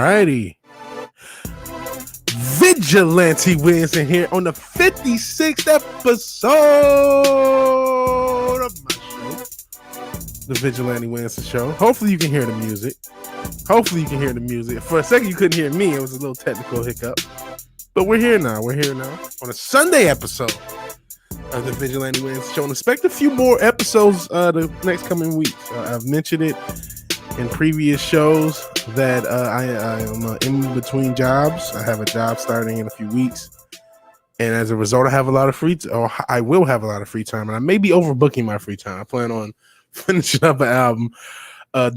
Alrighty. Vigilante Williamson here on the 56th episode of my show, the Vigilante Williamson Show. Hopefully you can hear the music. For a second you couldn't hear me. It was a little technical hiccup. But we're here now. On a Sunday episode of the Vigilante Williamson Show. And expect a few more episodes the next coming weeks. I've mentioned it in previous shows that I am in between jobs. I have a job starting in a few weeks, and as a result, I will have a lot of free time, and I may be overbooking my free time. I plan on finishing up an album,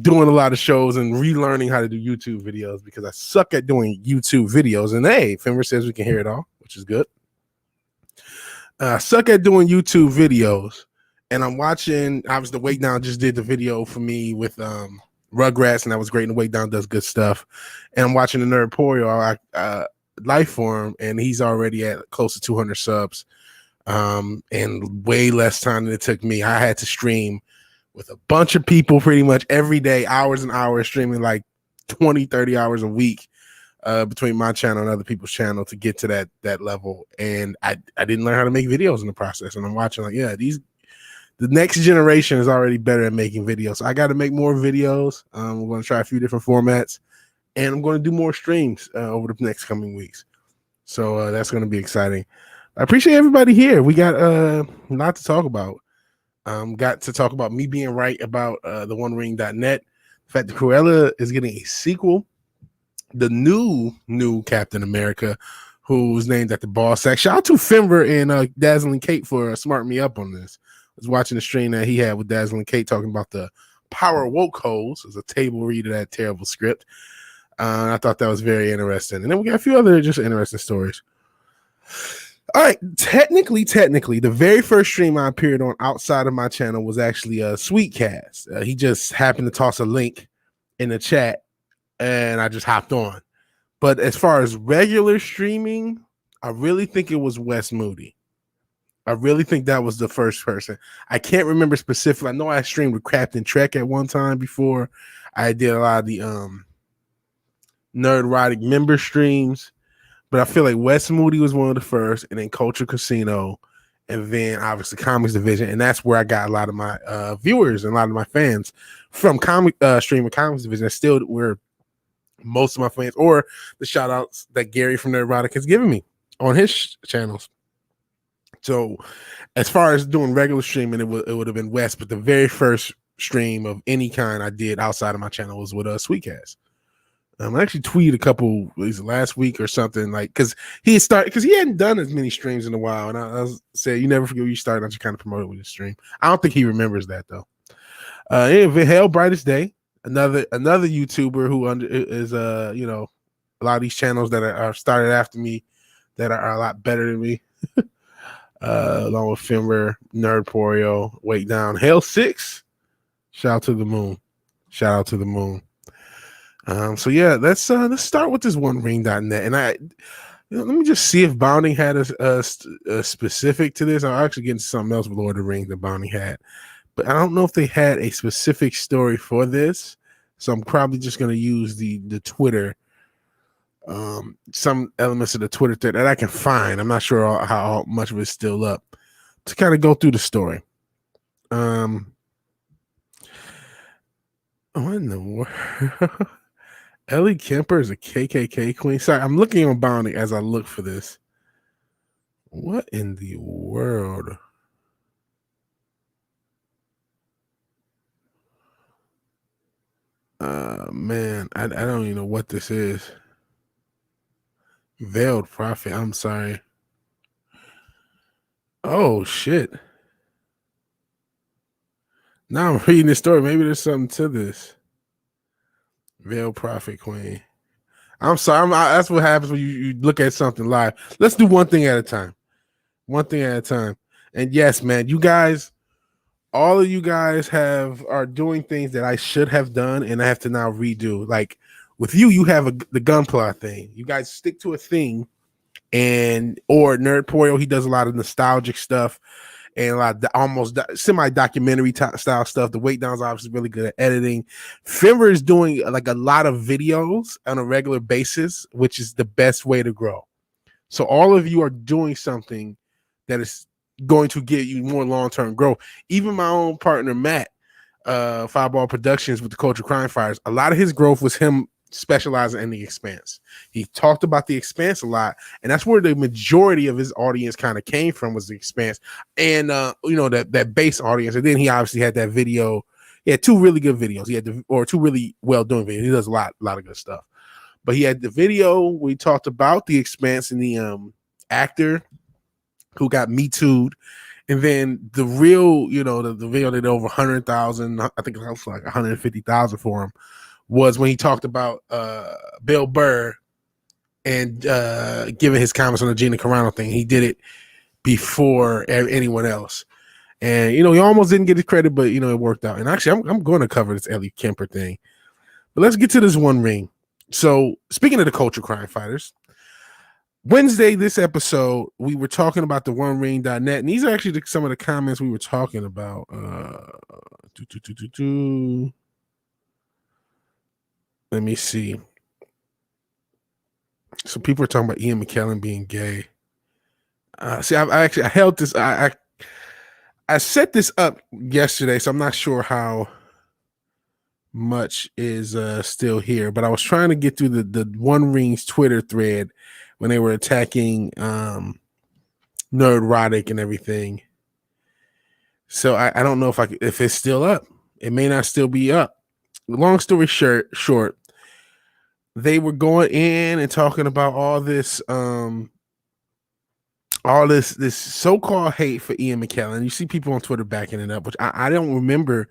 doing a lot of shows, and relearning how to do YouTube videos because I suck at doing YouTube videos. And hey, Fimber says we can hear it all, which is good. I suck at doing YouTube videos, and I'm watching. Obviously, the Wake Down just did the video for me with Rugrats, and that was great. And the Wake Down does good stuff. And I'm watching the Nerd Porio life form, and he's already at close to 200 subs, and way less time than it took me. I had to stream with a bunch of people pretty much every day, hours and hours, streaming like 20, 30 hours a week between my channel and other people's channel to get to that level. And I didn't learn how to make videos in the process. And I'm watching like, the next generation is already better at making videos. So I got to make more videos. We're going to try a few different formats, and I'm going to do more streams over the next coming weeks. So that's going to be exciting. I appreciate everybody here. We got a lot to talk about. Got to talk about me being right about the OneRing.net. The fact that Cruella is getting a sequel. The new Captain America, who's named at the ball sack. Shout out to Fimber and Dazzling Kate for smarting me up on this. I was watching the stream that he had with Dazzling Kate talking about the power woke holes. It was a table read of that terrible script. I thought that was very interesting. And then we got a few other just interesting stories. All right. Technically, the very first stream I appeared on outside of my channel was actually a Sweetcast. He just happened to toss a link in the chat, and I just hopped on. But as far as regular streaming, I really think it was Wes Moody. I really think that was the first person. I can't remember specifically. I know I streamed with Captain Trek at one time before. I did a lot of the Nerdrotic member streams, but I feel like Wes Moody was one of the first, and then Culture Casino, and then obviously Comics Division, and that's where I got a lot of my viewers and a lot of my fans from streaming Comics Division. That's still where most of my fans, or the shout outs that Gary from Nerdrotic has given me on his channels. So as far as doing regular streaming, it would have been West, but the very first stream of any kind I did outside of my channel was with Sweetcast. I actually tweeted a couple last week or something, like because he hadn't done as many streams in a while, and I was saying, you never forget where you started. I just kind of promoted with his stream. I don't think he remembers that though. Hell, Brightest Day, another YouTuber who is a lot of these channels that are started after me that are a lot better than me. Along with Fimber, Nerd Porio, Wake Down, Hell 6. Shout out to the moon. So yeah, let's start with this OneRing.net, and let me just see if Bounding had a specific to this. I'll actually get into something else with Lord of the Rings that Bounding had, but I don't know if they had a specific story for this. So I'm probably just going to use the Twitter. Some elements of the Twitter thread that I can find. I'm not sure how much of it's still up to kind of go through the story. What in the world? Ellie Kemper is a KKK queen. Sorry, I'm looking on Bounding as I look for this. What in the world? Man, I don't even know what this is. Veiled Prophet. I'm sorry. Oh shit. Now I'm reading this story. Maybe there's something to this. Veiled Prophet Queen. I'm sorry. That's what happens when you look at something live. Let's do one thing at a time. And yes, man, you guys, all of you guys are doing things that I should have done, and I have to now redo. Like with you have the Gunpla thing. You guys stick to a thing, or Nerd Porio, he does a lot of nostalgic stuff, and a lot of almost semi-documentary style stuff. The Wait Down's obviously really good at editing. Fenver is doing like a lot of videos on a regular basis, which is the best way to grow. So all of you are doing something that is going to get you more long-term growth. Even my own partner, Matt, Fireball Productions with the Culture Crime Fighters, a lot of his growth was him specializing in the Expanse. He talked about the Expanse a lot, and that's where the majority of his audience kind of came from, was the Expanse, and that base audience. And then he obviously had that video. He had two really good videos. He had two really well doing videos. He does a lot of good stuff. But he had the video we talked about the Expanse and the actor who got Me Too'd. And then the real, the video that did over 100,000, I think it was like 150,000 for him, was when he talked about Bill Burr and giving his comments on the Gina Carano thing. He did it before anyone else. And, he almost didn't get his credit, but, it worked out. And actually, I'm going to cover this Ellie Kemper thing. But let's get to this One Ring. So, speaking of the Culture Crime Fighters, Wednesday, this episode, we were talking about the OneRing.net, and these are actually some of the comments we were talking about. Let me see. So people are talking about Ian McKellen being gay. See, I held this. I set this up yesterday, so I'm not sure how much is still here, but I was trying to get through the One Ring's Twitter thread when they were attacking Nerd Roddick and everything. So I don't know if it's still up. It may not still be up. Long story short, they were going in and talking about all this this so-called hate for Ian McKellen. You see people on Twitter backing it up, which I don't remember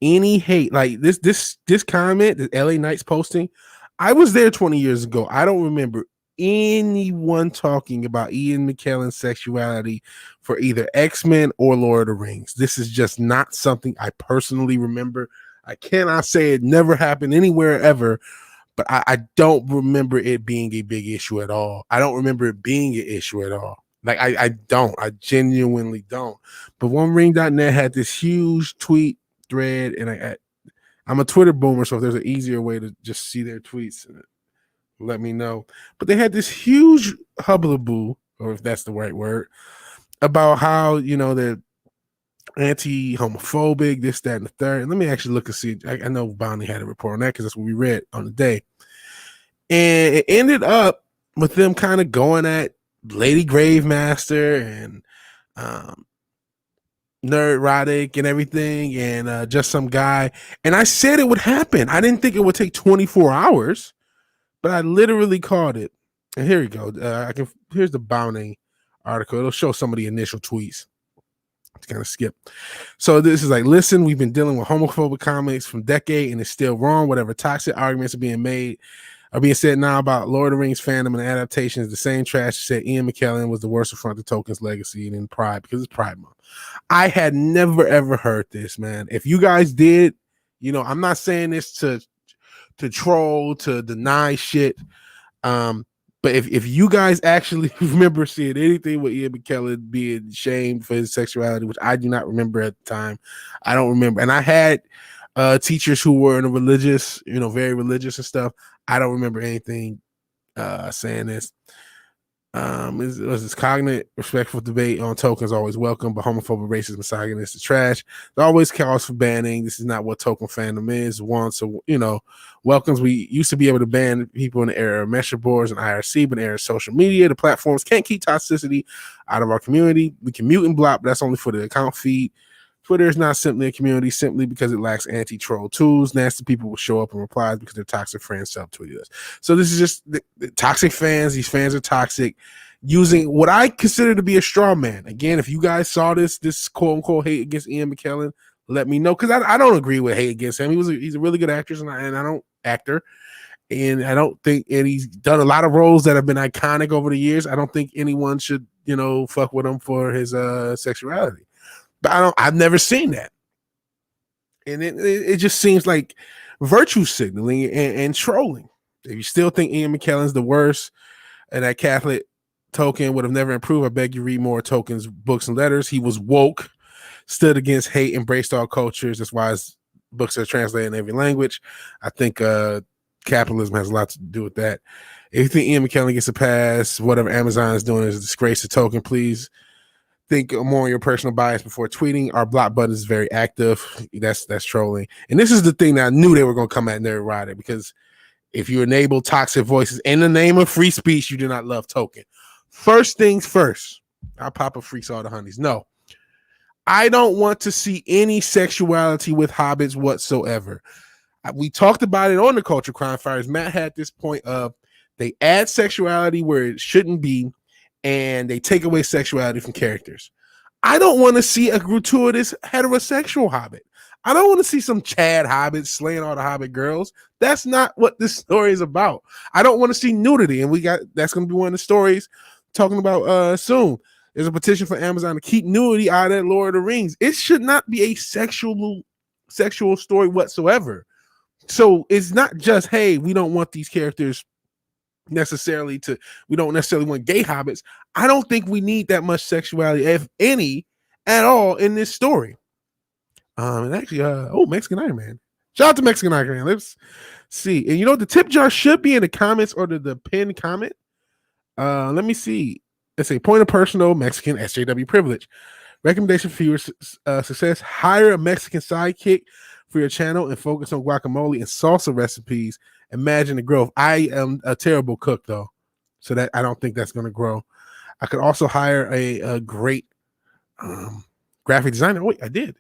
any hate. Like this comment that LA Knight's posting, I was there 20 years ago. I don't remember anyone talking about Ian McKellen's sexuality for either X-Men or Lord of the Rings. This is just not something I personally remember. I cannot say it never happened anywhere ever, but I don't remember it being a big issue at all. I don't remember it being an issue at all. Like I genuinely don't. But OneRing.net had this huge tweet thread, and I'm a Twitter boomer, so if there's an easier way to just see their tweets, let me know. But they had this huge hubbub, or if that's the right word, about how they're anti-homophobic, this, that, and the third. And let me actually look and see. I know Bonnie had a report on that because that's what we read on the day. And it ended up with them kind of going at Lady Gravemaster and Nerd Roddick and everything, and just some guy. And I said it would happen. I didn't think it would take 24 hours, but I literally called it. And here you go. Here's the Bounding article. It'll show some of the initial tweets. It's kind of skip. So this is like, listen, we've been dealing with homophobic comments from decade, and it's still wrong. Whatever toxic arguments are being said now about Lord of the Rings fandom and adaptations, the same trash said Ian McKellen was the worst affront to Tolkien's legacy and in Pride, because it's Pride Month. I had never ever heard this, man. If you guys did, I'm not saying this to troll, to deny shit. But if you guys actually remember seeing anything with Ian McKellen being shamed for his sexuality, which I do not remember at the time, I don't remember. And I had teachers who were in a religious, very religious and stuff. I don't remember anything saying this. This cognate, respectful debate on Tolkien's always welcome, but homophobic, racist, misogynist is trash. There always calls for banning. This is not what Tolkien fandom is. Welcomes. We used to be able to ban people in the era of message boards and IRC, but in the era of social media, the platforms can't keep toxicity out of our community. We can mute and block, but that's only for the account feed. Twitter is not simply a community simply because it lacks anti-troll tools. Nasty people will show up and reply because their toxic friends self-tweeted us. So this is just the toxic fans. These fans are toxic, using what I consider to be a straw man. Again, if you guys saw this quote-unquote hate against Ian McKellen, let me know, because I don't agree with hate against him. He's a really good actor, and I don't actor. And I don't think, and he's done a lot of roles that have been iconic over the years. I don't think anyone should, fuck with him for his sexuality. But I've never seen that. And it just seems like virtue signaling and trolling. If you still think Ian McKellen's the worst and that Catholic Tolkien would have never improved. I beg you read more Tolkien's books and letters. He was woke, stood against hate, embraced all cultures. That's why his books are translated in every language. I think capitalism has a lot to do with that. If you think Ian McKellen gets a pass, whatever Amazon is doing is a disgrace to Tolkien, please think more on your personal bias before tweeting. Our block button is very active. That's trolling. And this is the thing that I knew they were going to come at Nerd Rider, because if you enable toxic voices in the name of free speech, you do not love Tolkien. First things first, our Papa freaks all the honeys. No, I don't want to see any sexuality with hobbits whatsoever. We talked about it on the Culture Crime Fires. Matt had this point of they add sexuality where it shouldn't be, and they take away sexuality from characters. I don't want to see a gratuitous heterosexual hobbit. I don't want to see some Chad hobbit slaying all the hobbit girls. That's not what this story is about. I don't want to see nudity, and that's going to be one of the stories talking about soon. There's a petition for Amazon to keep nudity out of Lord of the Rings. It should not be a sexual story whatsoever. So it's not just, hey, we don't want these characters we don't necessarily want gay hobbits. I don't think we need that much sexuality, if any, at all in this story. And actually, Mexican Iron Man. Shout out to Mexican Iron Man. Let's see. And you know, the tip jar should be in the comments or the pinned comment. Let me see. Let's say point of personal Mexican SJW privilege. Recommendation for your success: hire a Mexican sidekick for your channel and focus on guacamole and salsa recipes. Imagine the growth. I am a terrible cook, though, so that I don't think that's going to grow. I could also hire a great graphic designer. Wait, I did,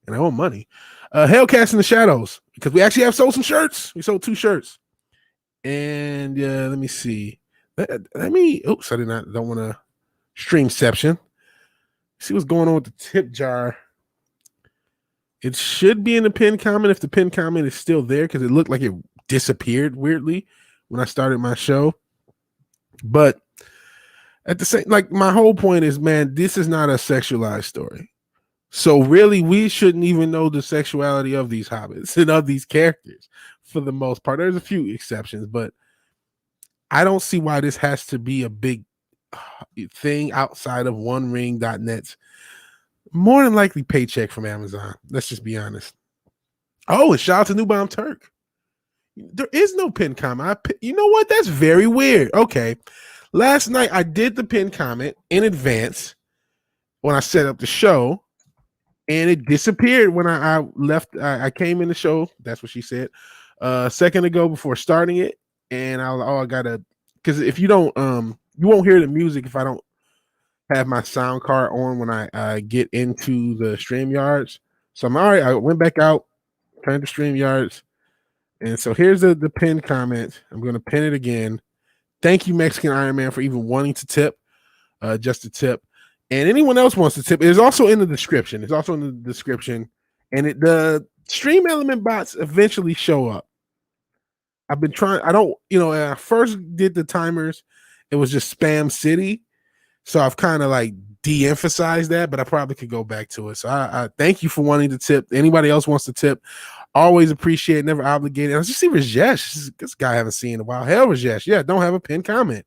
and I owe money. Hellcast in the Shadows, because we actually have sold some shirts. We sold 2 shirts, and let me see. Oops, I don't want to streamception. See what's going on with the tip jar. It should be in the pinned comment if the pinned comment is still there, because it looked like it disappeared weirdly when I started my show. But at the same, like, my whole point is, man, this is not a sexualized story. So really, we shouldn't even know the sexuality of these hobbits and of these characters for the most part. There's a few exceptions, but I don't see why this has to be a big thing outside of OneRing.net's more than likely paycheck from Amazon. Let's just be honest. Oh, and shout out to New Bomb Turk. There is no pinned comment. You know what? That's very weird. Okay. Last night I did the pinned comment in advance when I set up the show, and it disappeared when I left. I came in the show. That's what she said. A second ago before starting it. And I gotta, because if you don't, you won't hear the music if I don't have my sound card on when I get into the StreamYards. So I'm all right. I went back out, turned to StreamYards, and so here's the pinned comment. I'm going to pin it again. Thank you, Mexican Iron Man, for even wanting to tip, just a tip. And anyone else wants to tip, it is also in the description. It's also in the description, and the stream element bots eventually show up. I've been trying. When I first did the timers, it was just Spam City. So I've kind of like de-emphasized that, but I probably could go back to it. So I thank you for wanting to tip. Anybody else wants to tip, always appreciate it, never obligated. I just see Rajesh. This guy I haven't seen in a while. Hell, Rajesh. Yeah, don't have a pinned comment.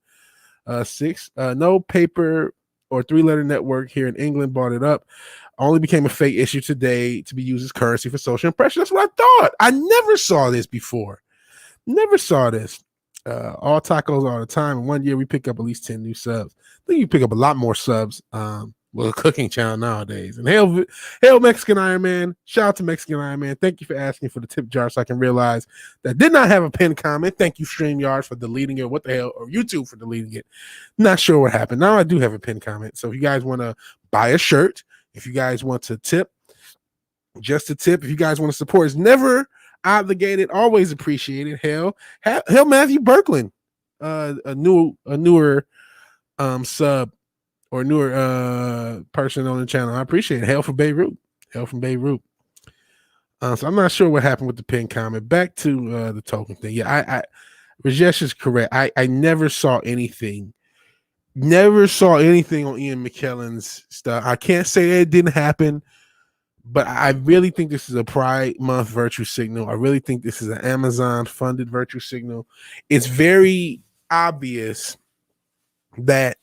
6, no paper or 3-letter network here in England bought it up. Only became a fake issue today to be used as currency for social impression. That's what I thought. I never saw this before. Never saw this. All tacos all the time. In 1 year, we pick up at least 10 new subs. I think you pick up a lot more subs with a cooking channel nowadays. And hail Mexican Iron Man. Shout out to Mexican Iron Man. Thank you for asking for the tip jar so I can realize that I did not have a pinned comment. Thank you, StreamYard, for deleting it. What the hell? Or YouTube for deleting it. Not sure what happened. Now I do have a pinned comment. So if you guys want to buy a shirt, if you guys want to tip, just a tip. If you guys want to support, it's never obligated, always appreciated. Hell Matthew Berkland, a newer sub or newer person on the channel. I appreciate it. Hail from Beirut. So I'm not sure what happened with the pin comment. Back to the token thing. Yeah, Rajesh is correct. I never saw anything. Never saw anything on Ian McKellen's stuff. I can't say that it didn't happen, but I really think this is a Pride Month virtue signal. I really think this is an Amazon-funded virtue signal. It's very obvious that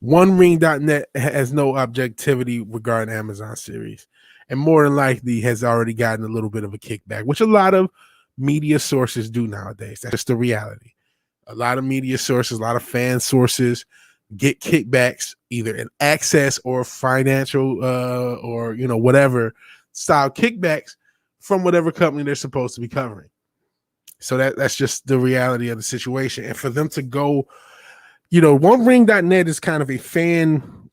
OneRing.net has no objectivity regarding Amazon series, and more than likely has already gotten a little bit of a kickback, which a lot of media sources do nowadays. That's just the reality. A lot of media sources, a lot of fan sources get kickbacks, either in access or financial or whatever style kickbacks from whatever company they're supposed to be covering. So that's just the reality of the situation. And for them to go, OneRing.net is kind of a fan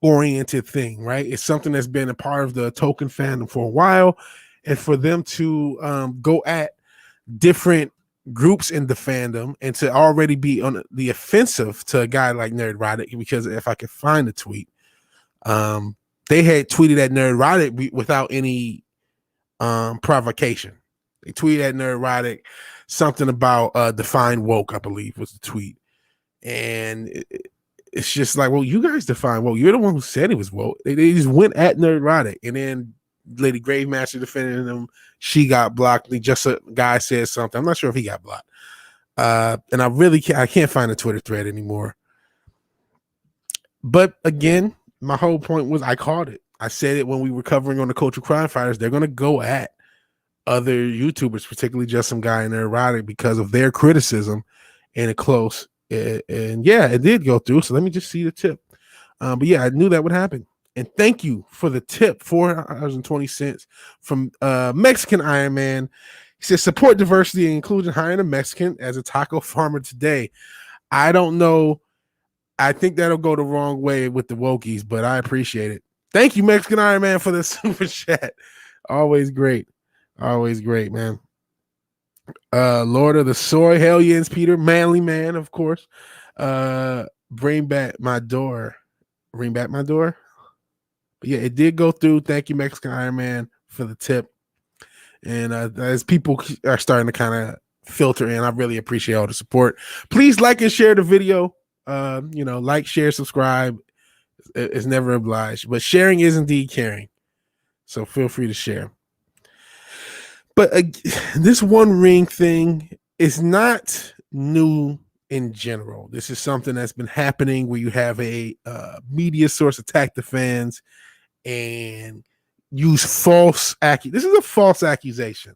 oriented thing, right? It's something that's been a part of the token fandom for a while. And for them to go at different groups in the fandom and to already be on the offensive to a guy like Nerdrotic, because if I could find the tweet, they had tweeted at Nerdrotic without any provocation. They tweeted at Nerdrotic something about define woke, I believe was the tweet. And it's just like, well, you guys define woke. You're the one who said it was woke. They just went at Nerdrotic, and then Lady Gravemaster defending them. She got blocked. Just a guy said something. I'm not sure if he got blocked. And I can't find a Twitter thread anymore. But again, my whole point was I called it. I said it when we were covering on the Cultural Crime Fighters. They're going to go at other YouTubers, particularly just some guy in Erotic, because of their criticism in a close. And yeah, it did go through. So let me just see the tip. But yeah, I knew that would happen. And thank you for the tip, $4.20 from Mexican Iron Man. He says, support diversity and inclusion, hiring a Mexican as a taco farmer today. I don't know. I think that'll go the wrong way with the Wokies, but I appreciate it. Thank you, Mexican Iron Man, for the super chat. Always great. Always great, man. Lord of the Soy, Hellions, Peter, Manly Man, of course. Bring back my door. Bring back my door. But yeah, it did go through. Thank you, Mexican Iron Man, for the tip. And as people are starting to kind of filter in, I really appreciate all the support. Please like and share the video. Like, share, subscribe. It's never obliged, but sharing is indeed caring. So feel free to share. But this One Ring thing is not new in general. This is something that's been happening where you have a media source attack the fans and use false This is a false accusation.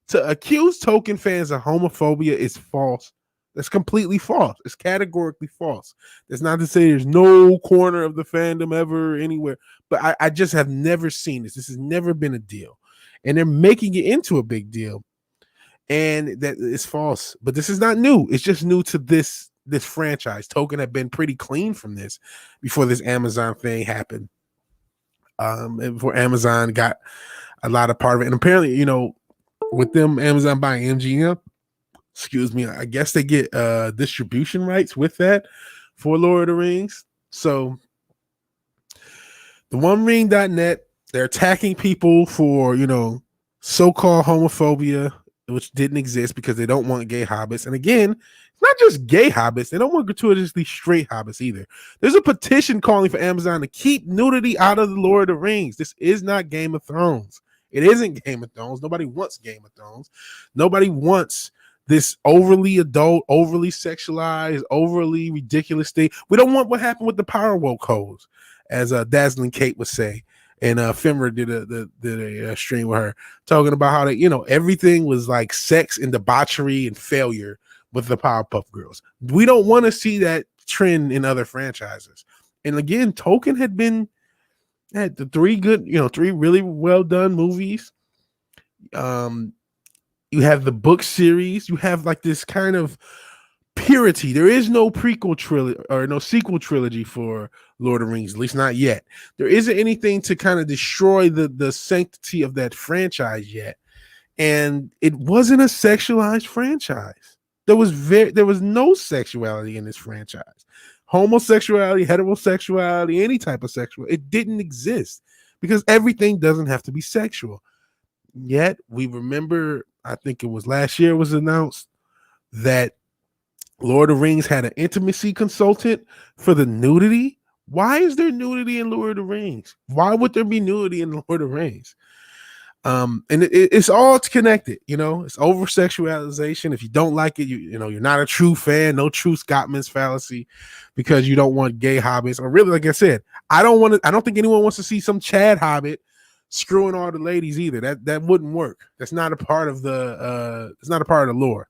To accuse token fans of homophobia is false. That's completely false. It's categorically false. That's not to say there's no corner of the fandom ever anywhere, but I just have never seen this. This has never been a deal. And they're making it into a big deal. And that is false. But this is not new. It's just new to this franchise. Token had been pretty clean from this before this Amazon thing happened. And before Amazon got a lot of part of it. And apparently, with them Amazon buying MGM, I guess they get distribution rights with that for Lord of the Rings. So the OneRing.net, they're attacking people for, so-called homophobia, which didn't exist because they don't want gay hobbits. And again, it's not just gay hobbits. They don't want gratuitously straight hobbits either. There's a petition calling for Amazon to keep nudity out of the Lord of the Rings. This is not Game of Thrones. It isn't Game of Thrones. Nobody wants Game of Thrones. Nobody wants this overly adult, overly sexualized, overly ridiculous thing. We don't want what happened with the Power Woke hoes, as Dazzling Kate would say. And Fimmer did a stream with her talking about how everything was like sex and debauchery and failure with the Powerpuff Girls. We don't want to see that trend in other franchises. And again, Token had the three really well done movies. You have the book series. You have like this kind of purity. There is no prequel trilogy or no sequel trilogy for Lord of the Rings, at least not yet. There isn't anything to kind of destroy the sanctity of that franchise yet. And it wasn't a sexualized franchise. There was no sexuality in this franchise. Homosexuality, heterosexuality, any type of sexual, it didn't exist because everything doesn't have to be sexual. Yet we remember, I think it was last year, it was announced that Lord of the Rings had an intimacy consultant for the nudity. Why is there nudity in Lord of the Rings? Why would there be nudity in Lord of the Rings? And it's all connected, it's over sexualization. If you don't like it, you're not a true fan. No true Scotsman's fallacy, because you don't want gay hobbits. Or really, like I said, I don't think anyone wants to see some Chad hobbit screwing all the ladies either. That wouldn't work. That's not a part of it's not a part of the lore.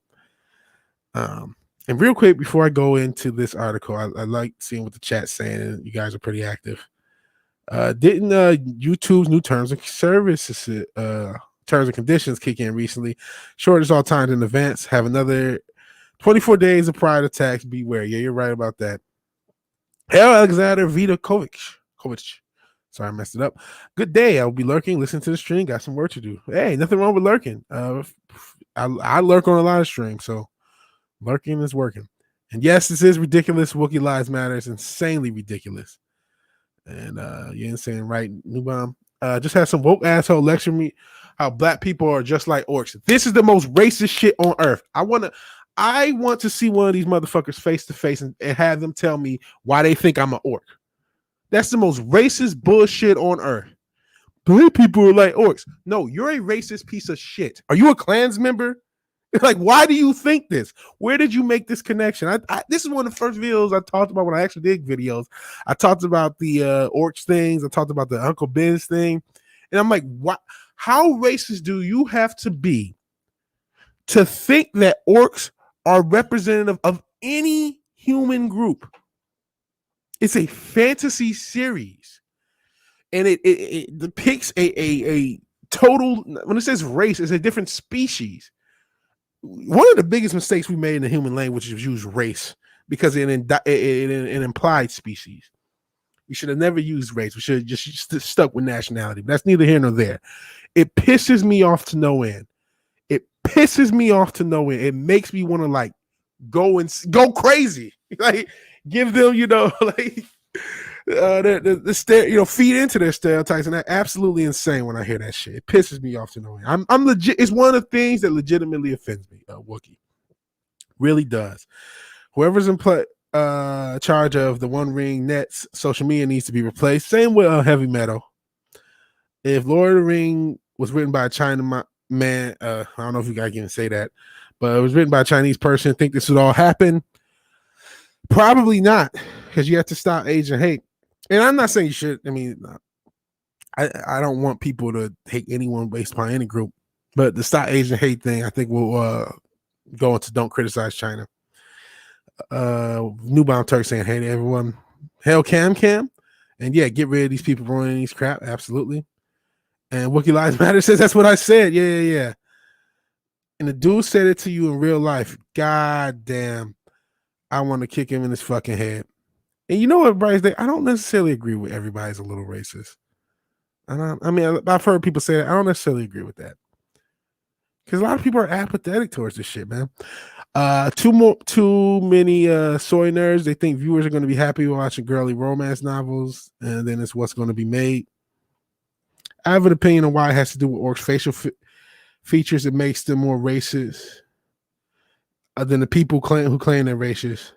And real quick before I go into this article, I like seeing what the chat's saying. You guys are pretty active. Didn't YouTube's new terms and services terms and conditions kick in recently? Shortest all times in advance. Have another 24 days of prior to tax. Beware. Yeah, you're right about that. Hell, Alexander Vidakovic. Sorry, I messed it up. Good day. I'll be lurking. Listen to the stream. Got some work to do. Hey, nothing wrong with lurking. I lurk on a lot of streams, so lurking is working. And yes, this is ridiculous. Wookiee Lives Matter is insanely ridiculous. And you're insane, right? New bomb. Just had some woke asshole lecture me how black people are just like orcs. This is the most racist shit on earth. I want to see one of these motherfuckers face to face and have them tell me why they think I'm an orc. That's the most racist bullshit on earth. Black people are like orcs. No, you're a racist piece of shit. Are you a Klans member? Like, why do you think this? Where did you make this connection? This is one of the first videos I talked about when I actually did videos. I talked about the orcs things. I talked about the Uncle Ben's thing. And I'm like, what? How racist do you have to be to think that orcs are representative of any human group? It's a fantasy series. And it depicts a total, when it says race, it's a different species. One of the biggest mistakes we made in the human language is use race, because it implied species. We should have never used race. We should have just stuck with nationality. But that's neither here nor there. It pisses me off to no end. It It makes me want to like go crazy. Like give them, like feed into their stereotypes, and that's absolutely insane when I hear that shit. It pisses me off to no end. I'm legit. It's one of the things that legitimately offends me. Wookiee really does. Whoever's in charge of the One Ring Nets social media needs to be replaced. Same with Heavy Metal. If Lord of the Ring was written by a China man, I don't know if you guys can say that, but it was written by a Chinese person. Think this would all happen? Probably not, because you have to stop Asian hate. And I'm not saying you should. I mean, I don't want people to hate anyone based upon any group, but the stop Asian hate thing, I think will go into don't criticize China. Newbound Turk saying, hey to everyone. Hell Cam. And yeah, get rid of these people ruining these crap. Absolutely. And Wookiee Lives Matter says, that's what I said. Yeah. And the dude said it to you in real life. God damn. I want to kick him in his fucking head. And you know what, Bryce? I don't necessarily agree with everybody's a little racist. I've heard people say that. I don't necessarily agree with that, because a lot of people are apathetic towards this shit, man. Too many soy nerds. They think viewers are going to be happy watching girly romance novels, and then it's what's going to be made. I have an opinion on why it has to do with orcs' facial features. It makes them more racist than the people who claim they're racist.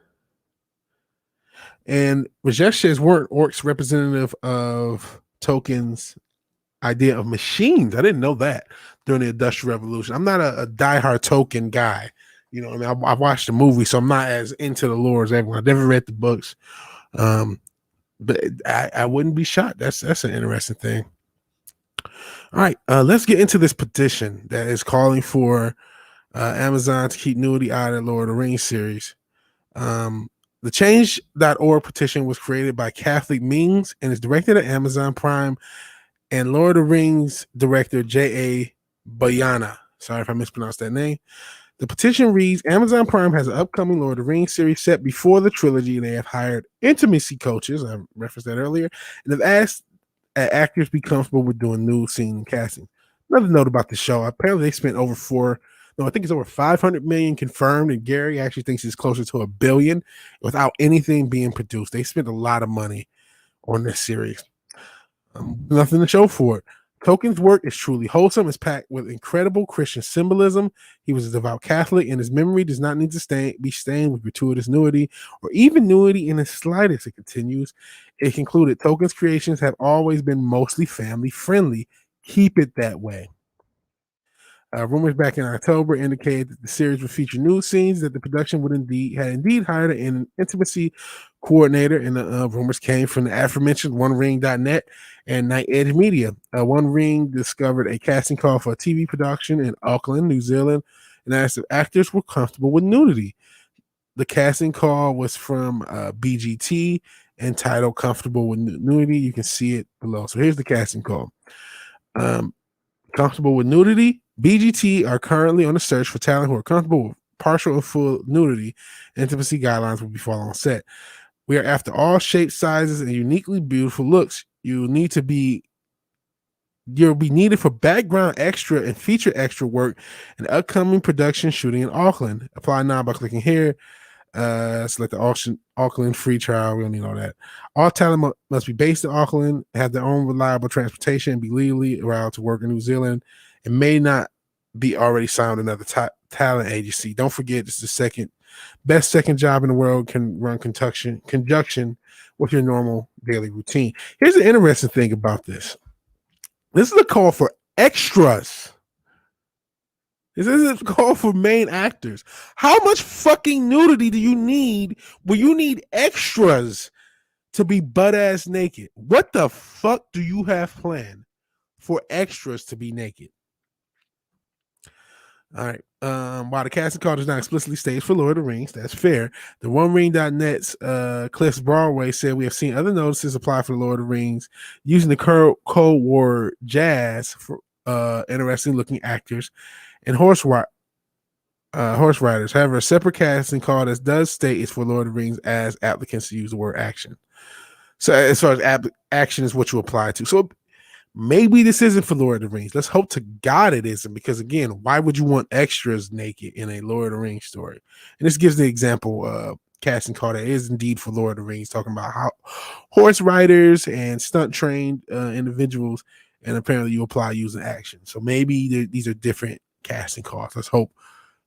And Rajesh says, weren't orcs representative of Tolkien's idea of machines? I didn't know that during the Industrial Revolution. I'm not a diehard Tolkien guy. I watched the movie, so I'm not as into the lore as everyone. I've never read the books. But I wouldn't be shocked. That's an interesting thing. All right, let's get into this petition that is calling for Amazon to keep nudity out of the Lord of the Rings series. The Change.org petition was created by Catholic Mings and is directed at Amazon Prime and Lord of the Rings director J.A. Bayana. Sorry if I mispronounced that name. The petition reads, Amazon Prime has an upcoming Lord of the Rings series set before the trilogy, and they have hired intimacy coaches, I referenced that earlier, and have asked actors be comfortable with doing nude scene and casting. Another note about the show, apparently they spent I think it's over 500 million confirmed, and Gary actually thinks it's closer to $1 billion without anything being produced. They spent a lot of money on this series. Nothing to show for it. Tolkien's work is truly wholesome. It's packed with incredible Christian symbolism. He was a devout Catholic, and his memory does not need to be stained with gratuitous nudity or even nudity in the slightest. It continues. It concluded, Tolkien's creations have always been mostly family friendly. Keep it that way. Rumors back in October indicated that the series would feature nude scenes, that the production would indeed hired an intimacy coordinator, and the rumors came from the aforementioned OneRing.net and Night Edge Media. One Ring discovered a casting call for a TV production in Auckland, New Zealand, and asked if actors were comfortable with nudity. The casting call was from BGT, entitled "Comfortable with Nudity." You can see it below. So here's the casting call. Comfortable with nudity. BGT are currently on the search for talent who are comfortable with partial or full nudity. Intimacy guidelines will be followed on set. We are after all shapes, sizes, and uniquely beautiful looks. You'll be needed for background extra and feature extra work in upcoming production shooting in Auckland. Apply now by clicking here. Select the Auckland free trial. We don't need all that. All talent must be based in Auckland, have their own reliable transportation, and be legally allowed to work in New Zealand, and may not be already signed another talent agency. Don't forget, it's the best second job in the world. Can run conjunction with your normal daily routine. Here's the interesting thing about this. This is a call for extras. This isn't a call for main actors. How much fucking nudity do you need where you need extras to be butt-ass naked? What the fuck do you have planned for extras to be naked? All right. While the casting call does not explicitly state for Lord of the Rings, that's fair. The OneRing.net's Cliff Broadway said we have seen other notices apply for the Lord of the Rings using the code word jazz for interesting looking actors and horse riders. However, a separate casting call that does state is for Lord of the Rings as applicants to use the word action. So as far as action is what you apply to. So maybe this isn't for Lord of the Rings. Let's hope to God it isn't, because again, why would you want extras naked in a Lord of the Rings story? And this gives the example casting call that is indeed for Lord of the Rings, talking about how horse riders and stunt trained individuals, and apparently you apply using action. So maybe these are different casting calls. Let's hope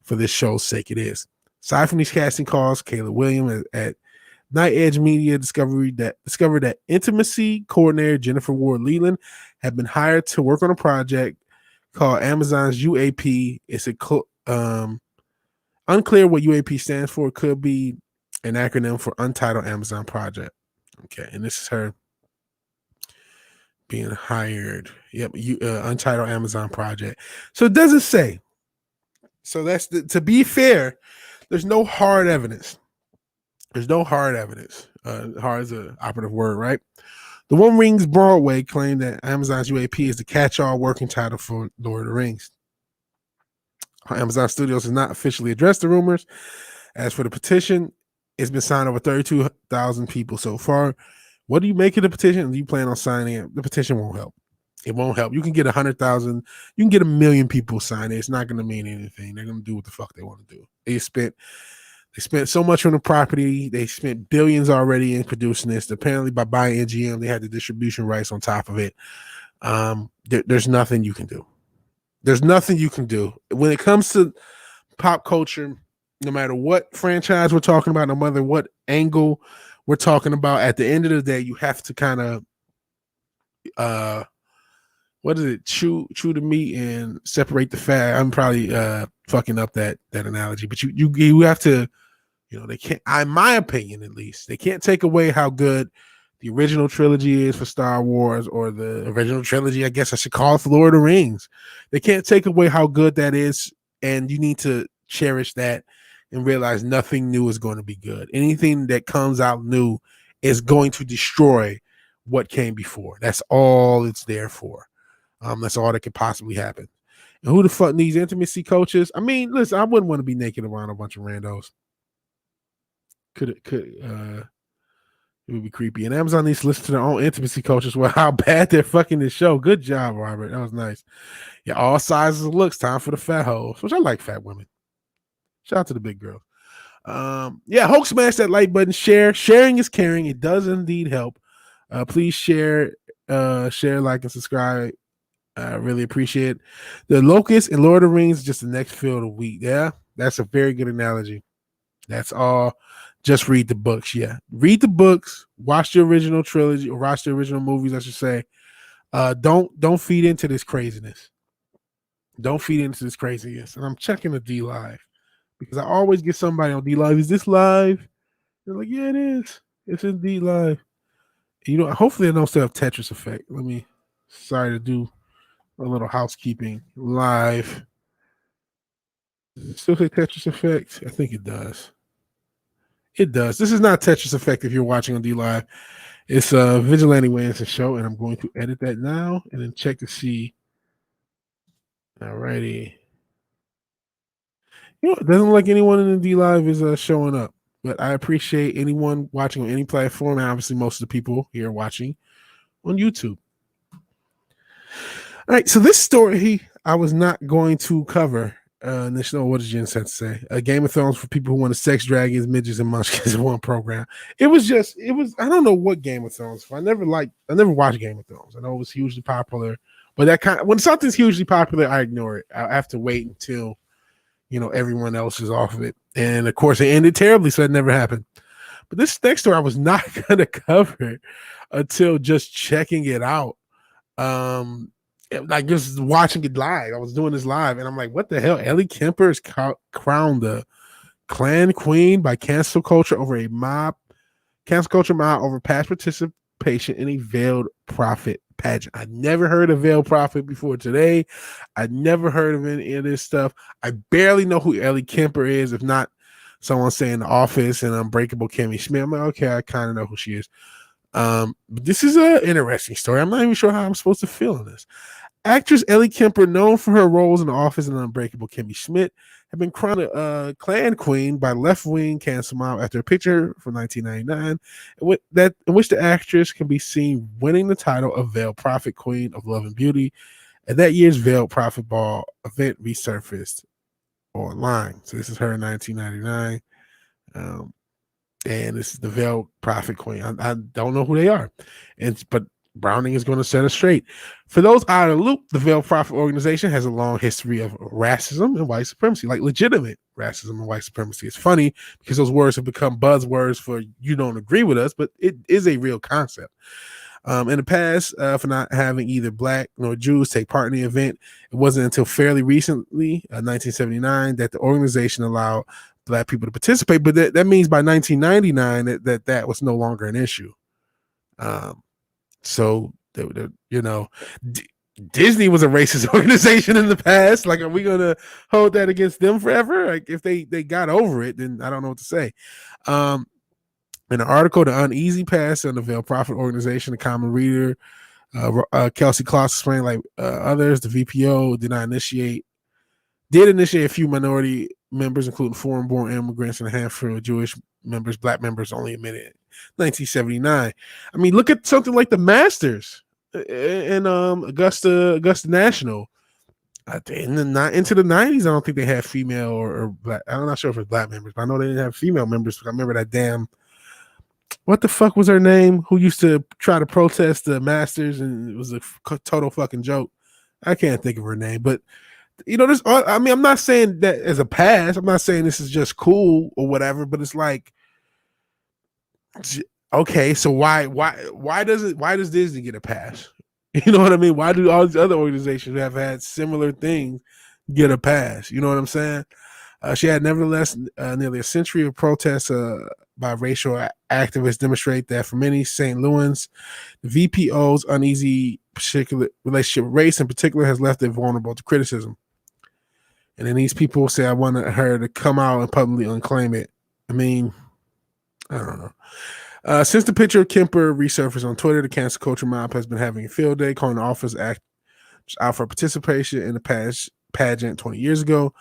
for this show's sake it is. Aside from these casting calls, Caleb Williams at Night Edge Media discovered that intimacy coordinator Jennifer Ward Leland had been hired to work on a project called Amazon's UAP. It's unclear what UAP stands for. It could be an acronym for Untitled Amazon Project. Okay, and this is her being hired. Yep, Untitled Amazon Project. So it doesn't say. So that's to be fair, there's no hard evidence. There's no hard evidence. Hard is an operative word, right? The One Rings Broadway claimed that Amazon's UAP is the catch-all working title for Lord of the Rings. Amazon Studios has not officially addressed the rumors. As for the petition, it's been signed over 32,000 people so far. What do you make of the petition? Do you plan on signing it? The petition won't help. It won't help. You can get 100,000. You can get 1 million people sign it. It's not going to mean anything. They're going to do what the fuck they want to do. They spent so much on the property. They spent billions already in producing this. Apparently, by buying NGM, they had the distribution rights on top of it. There's nothing you can do. There's nothing you can do. When it comes to pop culture, no matter what franchise we're talking about, no matter what angle we're talking about, at the end of the day, you have to kind of chew the meat and separate the fat. I'm probably fucking up that analogy, but you have to, they can't, in my opinion at least, they can't take away how good the original trilogy is for Star Wars, or the original trilogy, I guess I should call it, for Lord of the Rings. They can't take away how good that is, and you need to cherish that and realize nothing new is going to be good. Anything that comes out new is going to destroy what came before. That's all it's there for. That's all that could possibly happen. And who the fuck needs intimacy coaches? I mean, listen, I wouldn't want to be naked around a bunch of randos. It would be creepy. And Amazon needs to listen to their own intimacy coaches. Well, how bad they're fucking this show. Good job, Robert. That was nice. Yeah, all sizes and looks. Time for the fat hoes, which I like fat women. Shout out to the big girls. Hulk, smash that like button. Share. Sharing is caring. It does indeed help. Please share, like, and subscribe. I really appreciate it. The Locust and Lord of the Rings is just the next field of wheat. Yeah, that's a very good analogy. That's all. Just read the books. Yeah, read the books. Watch the original trilogy, or watch the original movies, I should say. Don't feed into this craziness. Don't feed into this craziness. And I'm checking the D Live because I always get somebody on D Live. Is this live? They're like, yeah, it is. It's indeed live. You know, hopefully I don't still have Tetris Effect. Sorry to do a little housekeeping live. Does it still say Tetris Effect? I think it does. It does. This is not Tetris Effect if you're watching on D Live. It's a Vigilante Williamson show, and I'm going to edit that now and then check to see. Alrighty. You know, it doesn't look like anyone in the D Live is showing up, but I appreciate anyone watching on any platform, and obviously most of the people here watching on YouTube. All right, so this story I was not going to cover. National, what does Jen have to say? Game of Thrones for people who want to sex dragons, midgets, and munchkins in one program. It was. I don't know what Game of Thrones. I never watched Game of Thrones. I know it was hugely popular, but when something's hugely popular, I ignore it. I have to wait until everyone else is off of it. And of course, it ended terribly, so that never happened. But this next story I was not going to cover until just checking it out. Like just watching it live. I was doing this live, and I'm like, what the hell? Ellie Kemper is crowned the Clan Queen by cancel culture mob over past participation in a veiled prophet pageant. I never heard of veiled prophet before today. I never heard of any of this stuff. I barely know who Ellie Kemper is, if not someone saying The Office and Unbreakable Kimmy Schmidt. I'm like, okay, I kind of know who she is. But this is an interesting story. I'm not even sure how I'm supposed to feel on this. Actress Ellie Kemper, known for her roles in The Office and Unbreakable Kimmy Schmidt, had been crowned a Clan Queen by left-wing cancel mob after a picture from 1999 in which the actress can be seen winning the title of Veiled Prophet Queen of Love and Beauty at that year's Veiled Prophet Ball event resurfaced online. So this is her in 1999. And this is the Veiled Prophet Queen. I don't know who they are. But Browning is going to set us straight. For those out of the loop, the Veiled Prophet organization has a long history of racism and white supremacy, like legitimate racism and white supremacy. It's funny because those words have become buzzwords for you don't agree with us, but it is a real concept. In the past, for not having either Black nor Jews take part in the event, it wasn't until fairly recently, 1979, that the organization allowed Black people to participate. But that means by 1999 that was no longer an issue. So Disney was a racist organization in the past. Like, are we gonna hold that against them forever? Like, if they got over it, then I don't know what to say. In an article, The Uneasy Pass on the Veiled Prophet organization, the common reader, Kelsey Kloss explained, like others, the VPO did initiate a few minority members, including foreign-born immigrants and a handful of Jewish members. Black members only admitted 1979. I mean, look at something like the Masters and Augusta National. Into the 90s, I don't think they had female or Black. I'm not sure if it's Black members, but I know they didn't have female members. I remember that damn, what the fuck was her name, who used to try to protest the Masters, and it was a total fucking joke. I can't think of her name, but there's. I mean, I'm not saying that as a pass. I'm not saying this is just cool or whatever, but it's like, okay, so why does Disney get a pass? You know what I mean? Why do all these other organizations who have had similar things get a pass? You know what I'm saying? She had nevertheless nearly a century of protests by racial activists demonstrate that for many St. Louis, the VPO's uneasy particular relationship with race in particular has left it vulnerable to criticism. And then these people say, I wanted her to come out and publicly unclaim it. I mean, I don't know. Since the picture of Kemper resurfaced on Twitter, the cancel culture mob has been having a field day, calling the office out for participation in the pageant 20 years ago.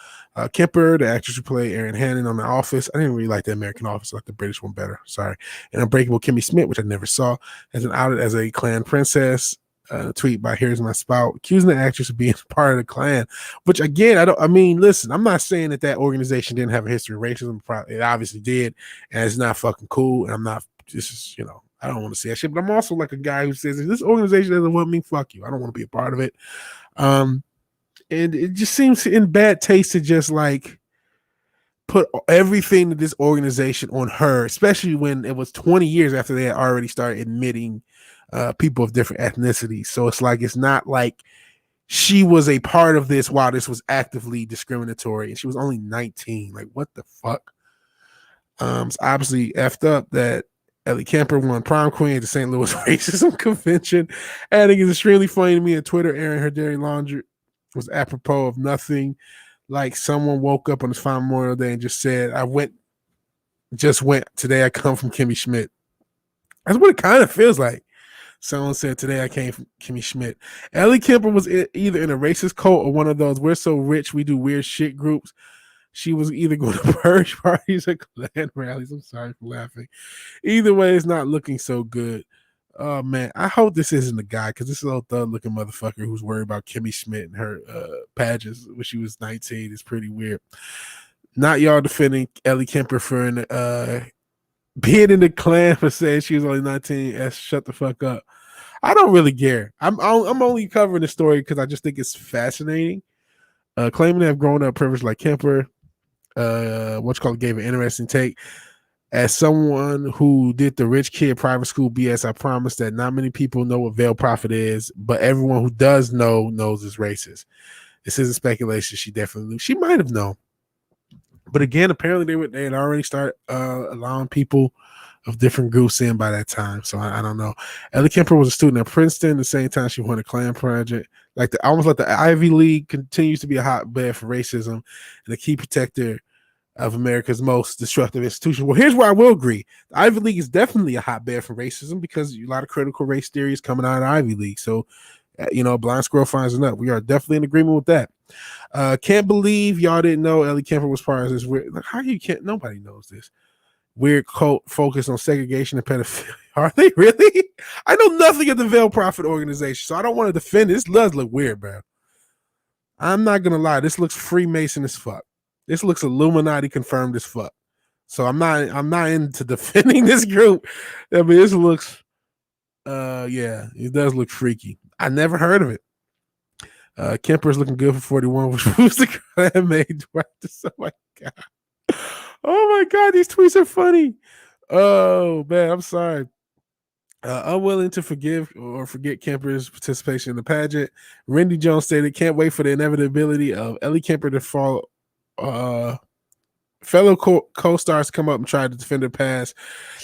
Kemper, the actress who played Erin Hannon on The Office, I didn't really like the American Office, I like the British one better, sorry. And Unbreakable Kimmy Schmidt, which I never saw, has been outed as a Klan princess. Tweet by Here's My Spout, accusing the actress of being part of the Klan, which again, listen, I'm not saying that organization didn't have a history of racism. It obviously did, and it's not fucking cool. And I'm not, I don't want to say that shit, but I'm also like a guy who says, if this organization doesn't want me, fuck you. I don't want to be a part of it. And it just seems in bad taste to just like put everything to this organization on her, especially when it was 20 years after they had already started admitting people of different ethnicities. So it's like, it's not like she was a part of this while this was actively discriminatory, and she was only 19. Like, what the fuck? It's obviously effed up that Ellie Kemper won prom queen at the St. Louis Racism Convention. Adding is extremely funny to me on Twitter. Airing her dirty laundry was apropos of nothing. Like someone woke up on this fine Memorial Day and just said, just went. Today I come from Kimmy Schmidt. That's what it kind of feels like. Someone said, today I came from Kimmy Schmidt. Ellie Kemper was either in a racist cult or one of those we're so rich we do weird shit groups. She was either going to purge parties or Klan rallies. I'm sorry for laughing. Either way, it's not looking so good. Oh, man. I hope this isn't the guy, because this little thug-looking motherfucker who's worried about Kimmy Schmidt and her pageants when she was 19 is pretty weird. Not y'all defending Ellie Kemper for being in the Klan for saying she was only 19. Shut the fuck up. I don't really care. I'm only covering the story because I just think it's fascinating. Claiming to have grown up privileged like Kemper, gave an interesting take. As someone who did the rich kid private school BS, I promise that not many people know what veil profit is, but everyone who does know knows it's racist. This isn't speculation. She definitely knew. She might have known. But again, apparently they had already started allowing people of different groups in by that time. So I don't know. Ellie Kemper was a student at Princeton. The same time she won a Klan project. Almost like the Ivy League continues to be a hotbed for racism and a key protector of America's most destructive institution. Well, here's where I will agree. The Ivy League is definitely a hotbed for racism because a lot of critical race theories coming out of the Ivy League. So, blind squirrel finds a nut. We are definitely in agreement with that. Can't believe y'all didn't know Ellie Kemper was part of this weird. Like, how you can't? Nobody knows this weird cult focused on segregation and pedophilia. Are they really? I know nothing of the Veil Prophet organization, so I don't want to defend it. This does look weird, bro. I'm not gonna lie. This looks Freemason as fuck. This looks Illuminati confirmed as fuck. So I'm not into defending this group. I mean, this looks, it does look freaky. I never heard of it. Kemper's looking good for 41, which proves the Klan made practice. Oh my god. Oh my god, these tweets are funny. Oh man, I'm sorry. Unwilling to forgive or forget Kemper's participation in the pageant, Randy Jones stated, "Can't wait for the inevitability of Ellie Kemper to fall." Fellow co-stars come up and try to defend her past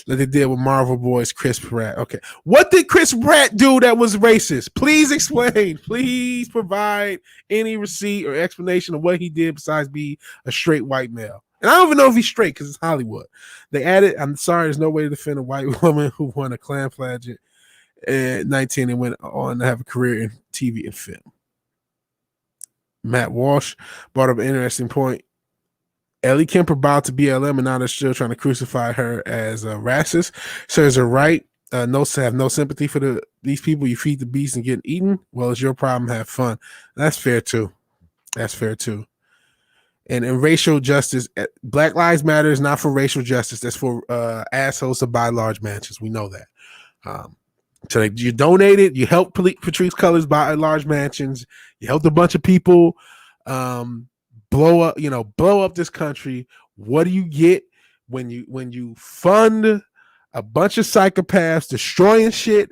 like they did with Marvel Boys Chris Pratt. Okay, what did Chris Pratt do that was racist? Please explain. Please provide any receipt or explanation of what he did besides be a straight white male. And I don't even know if he's straight because it's Hollywood. They added, I'm sorry, there's no way to defend a white woman who won a Klan pageant at 19 and went on to have a career in TV and film. Matt Walsh brought up an interesting point. Ellie Kemper bowed to BLM, and now they're still trying to crucify her as a racist. So is it right? Have no sympathy for these people. You feed the beast and get eaten. Well, it's your problem. Have fun. That's fair too. And in racial justice, Black Lives Matter is not for racial justice. That's for assholes to buy large mansions. We know that. So you donated, you helped Patrisse Cullors buy large mansions. You helped a bunch of people blow up this country. What do you get when you fund a bunch of psychopaths destroying shit,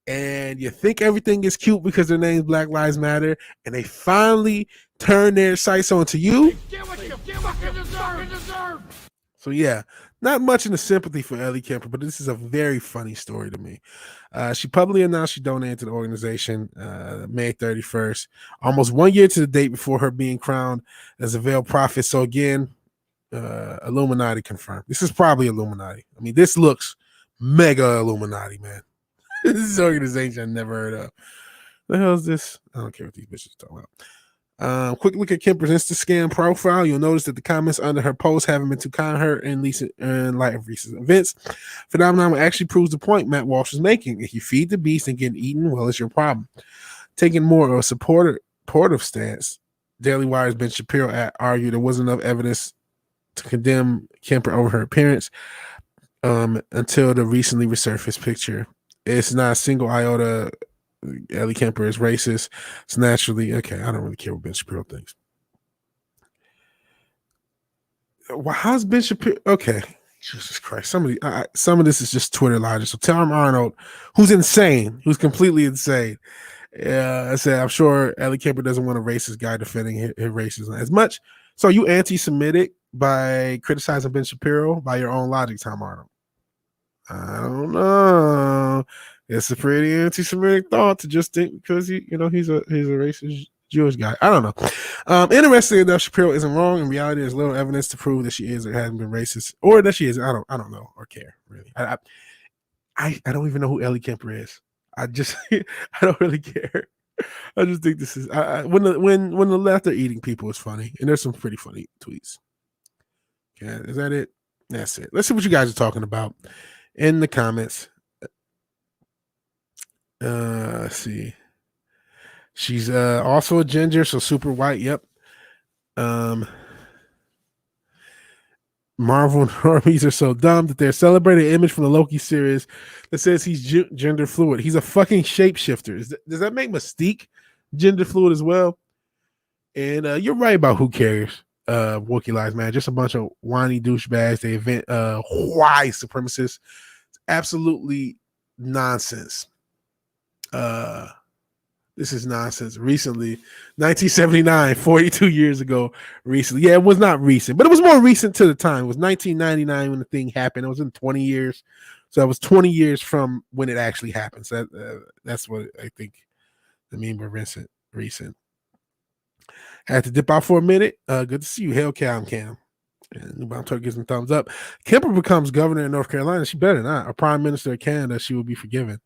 and you think everything is cute because their name's Black Lives Matter, and they finally turn their sights onto you? Get what you fucking deserve. So yeah, not much in the sympathy for Ellie Kemper, but this is a very funny story to me. She publicly announced she donated to the organization May 31st, almost 1 year to the date before her being crowned as a Veil Prophet. So again, Illuminati confirmed. This is probably Illuminati. I mean, this looks mega Illuminati, man. This is an organization I never heard of. The hell is this? I don't care what these bitches are talking about. Quick look at Kemper's Instascam profile. You'll notice that the comments under her post haven't been too kind to her in light of recent events. Phenomenon actually proves the point Matt Walsh is making. If you feed the beast and get eaten, well, it's your problem. Taking more of a supportive stance, Daily Wire's Ben Shapiro argued there wasn't enough evidence to condemn Kemper over her appearance until the recently resurfaced picture. It's not a single iota Ellie Kemper is racist. It's naturally okay. I don't really care what Ben Shapiro thinks. Well, how's Ben Shapiro? Okay, Jesus Christ. Some of this is just Twitter logic. So Tom Arnold, who's insane, who's completely insane, Yeah, I said I'm sure Ellie Kemper doesn't want a racist guy defending his racism as much. So you anti-Semitic by criticizing Ben Shapiro by your own logic, Tom Arnold? I don't know. It's a pretty anti-Semitic thought to just think because he's a racist Jewish guy. I don't know. Interesting enough, Shapiro isn't wrong. In reality, there's little evidence to prove that she is or hasn't been racist, or that she is. I don't know or care really. I don't even know who Ellie Kemper is. I just I don't really care. I just think this is when the left are eating people is funny, and there's some pretty funny tweets. Yeah, is that it? That's it. Let's see what you guys are talking about in the comments. Let's see. She's also a ginger, so super white. Yep. Marvel normies are so dumb that they're celebrating an image from the Loki series that says he's gender fluid. He's a fucking shapeshifter. Does that make Mystique gender fluid as well? And you're right about who cares. Wookiee lives, man. Just a bunch of whiny douchebags. They invent white supremacists. It's absolutely nonsense. This is nonsense. Recently, 1979, 42 years ago, recently. Yeah, it was not recent, but it was more recent to the time. It was 1999 when the thing happened. It was in 20 years. So it was 20 years from when it actually happened. So that's what I think I mean by recent. Had to dip out for a minute. Good to see you. Hail Cam. And New Turk gives him thumbs up. Kemper becomes governor in North Carolina. She better not. A prime minister of Canada, she will be forgiven.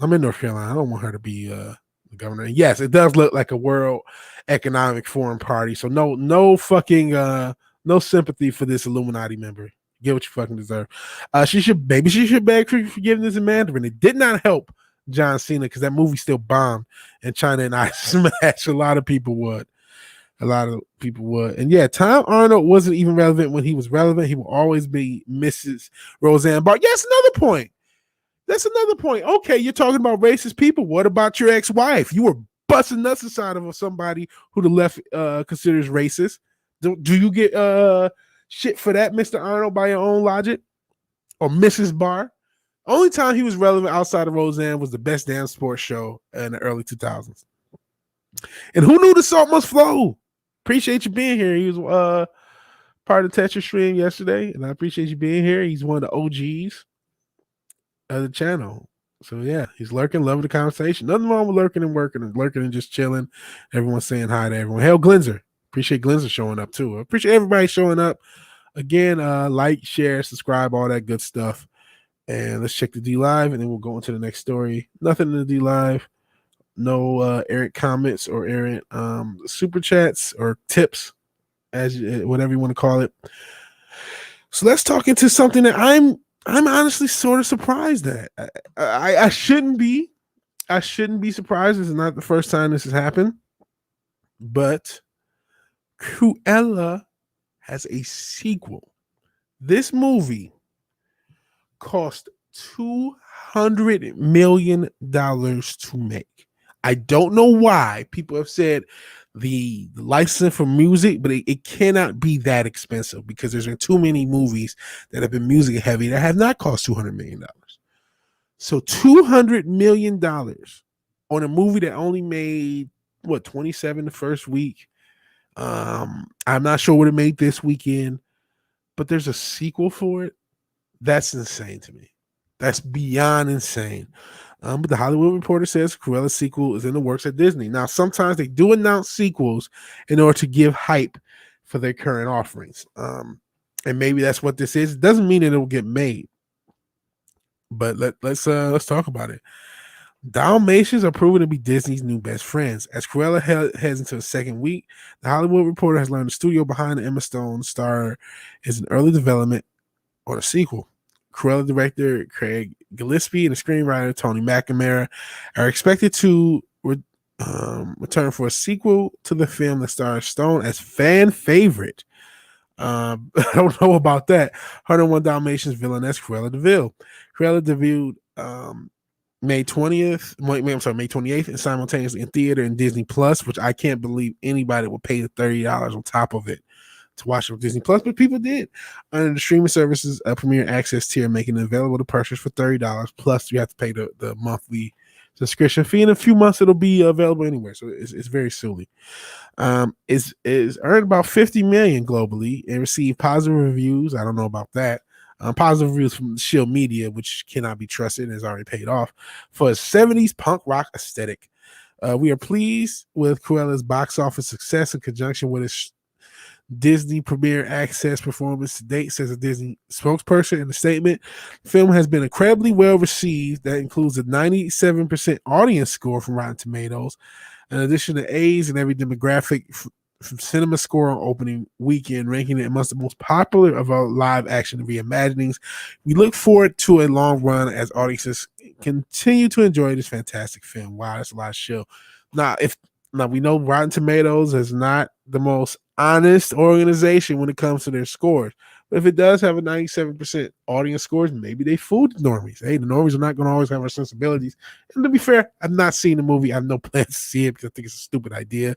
I'm in North Carolina. I don't want her to be the governor. And yes, it does look like a World Economic Forum party. So no fucking no sympathy for this Illuminati member. Get what you fucking deserve. She should beg for forgiveness in Mandarin. It did not help John Cena because that movie still bombed and China and I smashed. A lot of people would. And yeah, Tom Arnold wasn't even relevant when he was relevant. He will always be Mrs. Roseanne Barr. Yes, another point. That's another point. Okay, you're talking about racist people. What about your ex-wife? You were busting nuts inside of somebody who the left considers racist. Do you get shit for that, Mr. Arnold, by your own logic? Or Mrs. Barr? Only time he was relevant outside of Roseanne was the Best Damn Sports Show in the early 2000s. And who knew the salt must flow? Appreciate you being here. He was part of the Tetris stream yesterday, and I appreciate you being here. He's one of the OGs of the channel. So yeah, he's lurking, loving the conversation. Nothing wrong with lurking and just chilling. Everyone's saying hi to everyone. Hell, Glenzer. Appreciate Glenzer showing up too. I appreciate everybody showing up. Again, like, share, subscribe, all that good stuff. And let's check the D Live, and then we'll go into the next story. Nothing in the D Live. No errant comments or errant super chats or tips, whatever you want to call it. So let's talk into something that I'm honestly sort of surprised at. I shouldn't be. I shouldn't be surprised. This is not the first time this has happened. But Cruella has a sequel. This movie cost $200 million to make. I don't know why people have said the license for music, but it cannot be that expensive because there's been too many movies that have been music heavy that have not cost $200 million. So $200 million on a movie that only made 27 the first week. I'm not sure what it made this weekend, but there's a sequel for it. That's insane to me. That's beyond insane. But the Hollywood Reporter says Cruella's sequel is in the works at Disney. Now, sometimes they do announce sequels in order to give hype for their current offerings. And maybe that's what this is. It doesn't mean that it will get made. But let's talk about it. Dalmatians are proven to be Disney's new best friends. As Cruella heads into the second week, the Hollywood Reporter has learned the studio behind the Emma Stone star is in early development on a sequel. Cruella director Craig Gillespie and the screenwriter Tony McNamara are expected to return for a sequel to the film that stars Stone as fan favorite. I don't know about that. 101 Dalmatians villainess Cruella DeVille. Cruella debuted May 28th, and simultaneously in theater and Disney Plus, which I can't believe anybody would pay the $30 on top of it to watch it with Disney Plus, but people did. Under the streaming services premium access tier, making it available to purchase for $30. Plus, you have to pay the monthly subscription fee. In a few months, it'll be available anywhere. So it's very silly. Is earned about 50 million globally and received positive reviews. I don't know about that. Positive reviews from Shield Media, which cannot be trusted and has already paid off for a 70s punk rock aesthetic. We are pleased with Cruella's box office success in conjunction with its Disney Premier Access performance to date, says a Disney spokesperson in the statement. The film has been incredibly well received. That includes a 97% audience score from Rotten Tomatoes, in addition to A's in every demographic from Cinema Score on opening weekend, ranking it amongst the most popular of our live action reimaginings. We look forward to a long run as audiences continue to enjoy this fantastic film. Wow, that's a lot of show. Now, we know Rotten Tomatoes is not the most honest organization when it comes to their scores. But if it does have a 97% audience scores, maybe they fooled the normies. Hey, the normies are not going to always have our sensibilities. And to be fair, I've not seen the movie. I have no plans to see it because I think it's a stupid idea.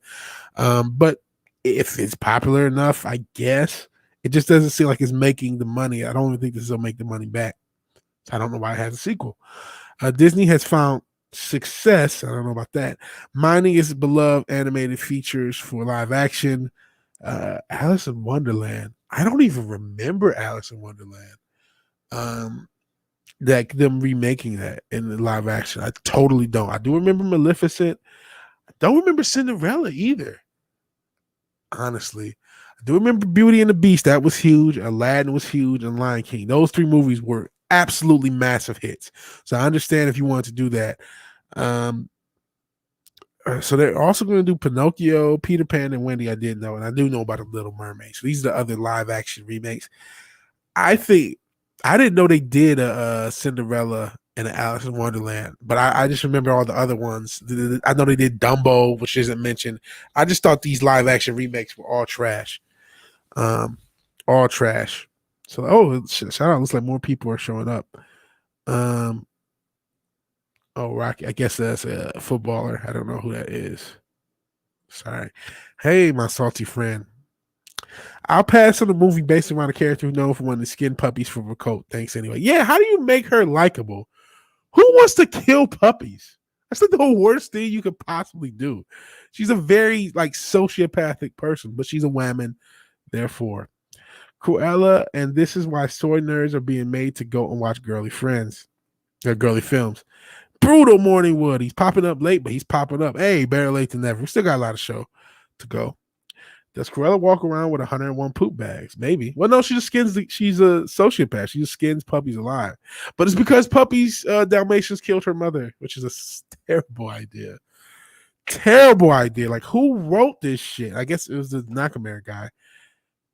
But if it's popular enough, I guess it just doesn't seem like it's making the money. I don't even think this will make the money back. So I don't know why it has a sequel. Disney has found success. I don't know about that. Mining its beloved animated features for live action. Alice in Wonderland. I don't even remember Alice in Wonderland. That them remaking that in the live action. I totally don't. I do remember Maleficent. I don't remember Cinderella either. Honestly, I do remember Beauty and the Beast. That was huge. Aladdin was huge, and Lion King. Those three movies were absolutely massive hits. So I understand if you wanted to do that. So they're also going to do Pinocchio, Peter Pan, and Wendy. I didn't know, and I do know about The Little Mermaid. So these are the other live action remakes. I think I didn't know they did a Cinderella and an Alice in Wonderland, but I just remember all the other ones. I know they did Dumbo, which isn't mentioned. I just thought these live action remakes were all trash. All trash. So, shout out. Looks like more people are showing up. Rocky. I guess that's a footballer. I don't know who that is. Sorry. Hey, my salty friend. I'll pass on the movie based around a character who's known for one of the skin puppies from a coat. Thanks anyway. Yeah, how do you make her likable? Who wants to kill puppies? That's like the worst thing you could possibly do. She's a very sociopathic person, but she's a woman. Therefore, Cruella, and this is why soy nerds are being made to go and watch girly films. Brutal Morningwood. He's popping up late, but he's popping up. Hey, better late than never. We still got a lot of show to go. Does Cruella walk around with 101 poop bags? Maybe. Well, no, she's a sociopath. She just skins puppies alive. But it's because puppies, Dalmatians killed her mother, which is a terrible idea. Terrible idea. Like, who wrote this shit? I guess it was the Nakamura guy.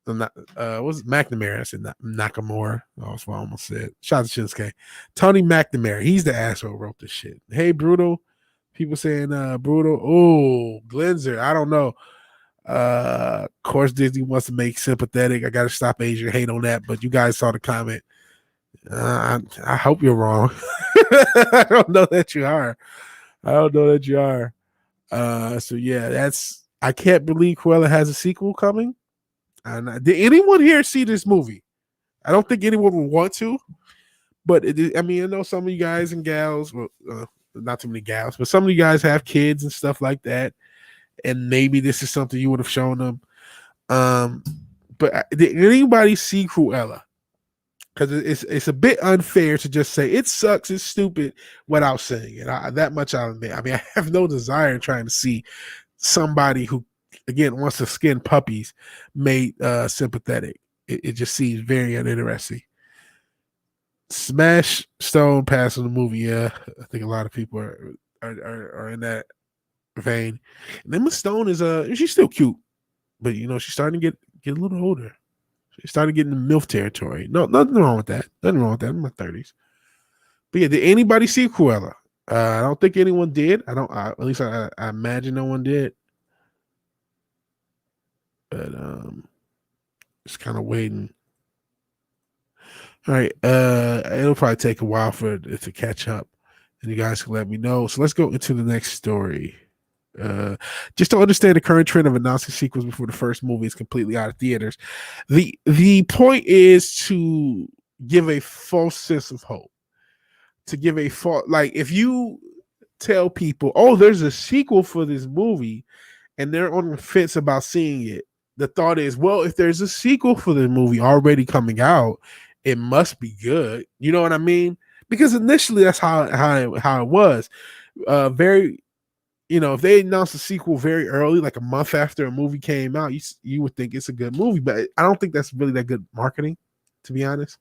Was it McNamara? I said Nakamura. Oh, that's what I almost said. Shout out to Shinsuke. Tony McNamara. He's the asshole who wrote this shit. Hey, Brutal. People saying Brutal. Oh, Glenzer. I don't know. Of course, Disney wants to make sympathetic. I got to stop Asian hate on that, but you guys saw the comment. I hope you're wrong. I don't know that you are. So yeah, I can't believe Cruella has a sequel coming. And did anyone here see this movie? I don't think anyone would want to, but I know some of you guys and gals, well, not too many gals, but some of you guys have kids and stuff like that. And maybe this is something you would have shown them. But did anybody see Cruella? Because it's a bit unfair to just say it sucks, it's stupid, without saying it. That much I'll admit. I mean, I have no desire in trying to see somebody who, again, wants to skin puppies made sympathetic. It just seems very uninteresting. Smash Stone passing the movie. Yeah, I think a lot of people are in that vein. And Emma Stone is she's still cute, but she's starting to get a little older. She's starting to get in the MILF territory. No, nothing wrong with that. Nothing wrong with that. I'm in my 30s. But yeah, did anybody see Cruella? I don't think anyone did. At least I imagine no one did. But just kind of waiting. All right. It'll probably take a while for it to catch up, and you guys can let me know. So let's go into the next story. Just to understand the current trend of announcing sequels before the first movie is completely out of theaters. The point is to give a false sense of hope. To give a false, if you tell people, oh, there's a sequel for this movie, and they're on the fence about seeing it, the thought is, well, if there's a sequel for the movie already coming out, it must be good. You know what I mean? Because initially that's how it was. Very, if they announced a sequel very early, like a month after a movie came out, you would think it's a good movie, but I don't think that's really that good marketing, to be honest.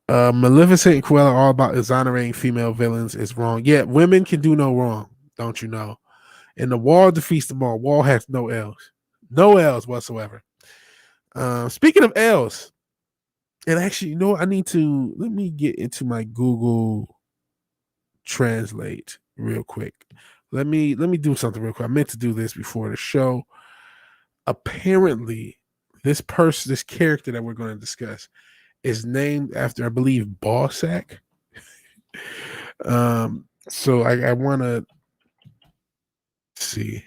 Maleficent and Cruella are all about exonerating female villains is wrong. Yeah, women can do no wrong, don't you know? And the wall defeats them all. Wall has no L's. No L's whatsoever. Speaking of L's, and actually, let me get into my Google Translate real quick. Let me do something real quick. I meant to do this before the show. Apparently, this character that we're going to discuss is named after, I believe, Ballsack. So I want to see.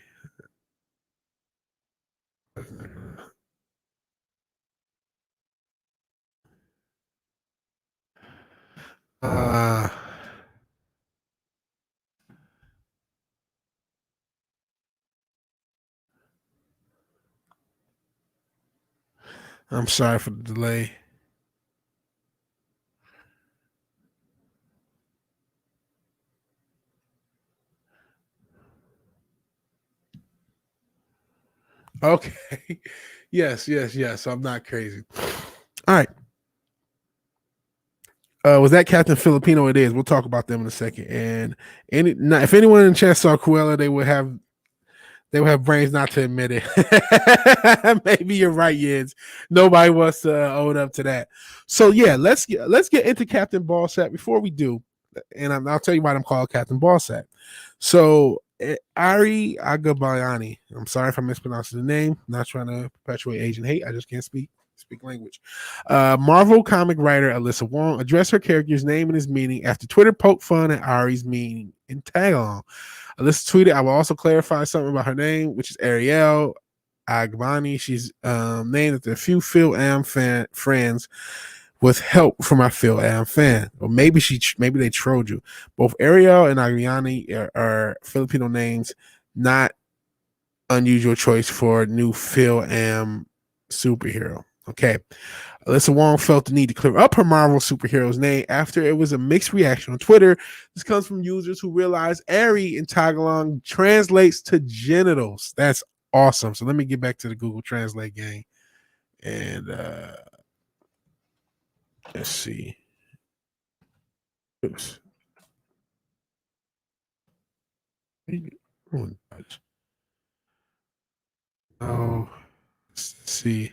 I'm sorry for the delay. Okay. Yes. I'm not crazy. All right. Was that Captain Filipino? It is. We'll talk about them in a second. And if anyone in chat saw Cruella, they would have brains not to admit it. Maybe you're right, Yens. Nobody wants to own up to that. So yeah, let's get into Captain Ballsack. Before we do, and I'll tell you why I'm called Captain Ballsack. So Ari Agabayani. I'm sorry if I mispronounced the name. I'm not trying to perpetuate Asian hate. I just can't speak language. Marvel comic writer Alyssa Wong addressed her character's name and his meaning after Twitter poked fun at Ari's meaning in tag along. Alyssa tweeted, I will also clarify something about her name, which is Ariel Agbani. She's named after a few Phil Am friends with help from my Phil Am fan. Or maybe they trolled you. Both Ariel and Agbani are Filipino names, not unusual choice for a new Phil Am superhero. Okay. Alyssa Wong felt the need to clear up her Marvel superhero's name after it was a mixed reaction on Twitter. This comes from users who realize Ari in Tagalog translates to genitals. That's awesome. So let me get back to the Google Translate gang. And let's see. Oops. Oh, let's see.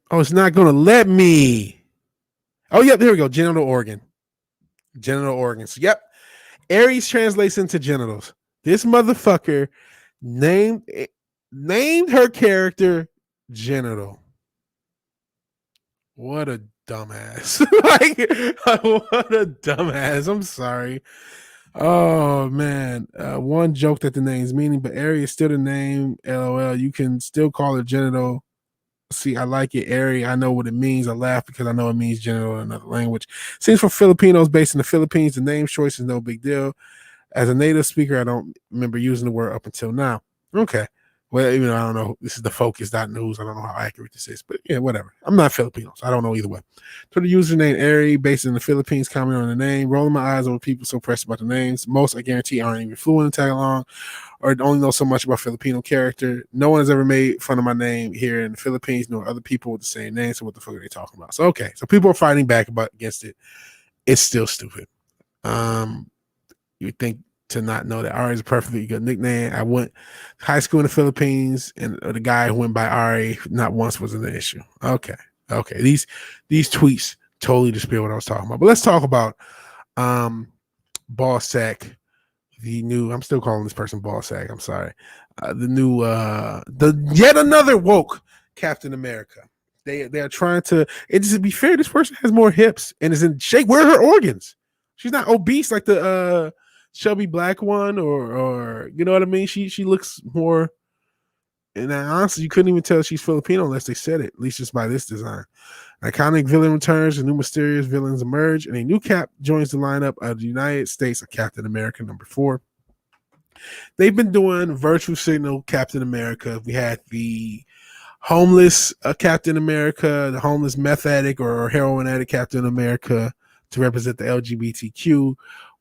Oh, it's not going to let me. Oh, yep. There we go. Genital organ. Genital organs. Yep. Aries translates into genitals. This motherfucker named her character Genital. What a dumbass. What a dumbass. I'm sorry. Oh, man. One joke that the name's meaning, but Ari is still the name. LOL. You can still call it Genital. See, I like it, Ari. I know what it means. I laugh because I know it means genital in another language. Seems for Filipinos based in the Philippines, the name choice is no big deal. As a native speaker, I don't remember using the word up until now. Okay. Well, I don't know. This is the focus.news. I don't know how accurate this is, but yeah, whatever. I'm not Filipino, so I don't know either way. So the username Ari, based in the Philippines, comment on the name, rolling my eyes over people so pressed about the names. Most, I guarantee, aren't even fluent in Tagalog or only know so much about Filipino character. No one has ever made fun of my name here in the Philippines, nor other people with the same name. So what the fuck are they talking about? So okay, so people are fighting back against it. It's still stupid. You think to not know that Ari is a perfectly good nickname. I went high school in the Philippines, and the guy who went by Ari not once was an issue. Okay. These tweets totally dispel what I was talking about. But let's talk about Ballsack, the new. I'm still calling this person Ballsack. I'm sorry. The new, the yet another woke Captain America. They're trying to. And to be fair, this person has more hips and is in shape. Where are her organs? She's not obese like the chubby black one, or you know what I mean. She looks more. And honestly, you couldn't even tell she's Filipino unless they said it. At least just by this design. An iconic villain returns, and new mysterious villains emerge, and a new cap joins the lineup of the United States of Captain America #4. They've been doing virtue signal Captain America. We had the homeless Captain America, the homeless meth addict or heroin addict Captain America to represent the LGBTQ.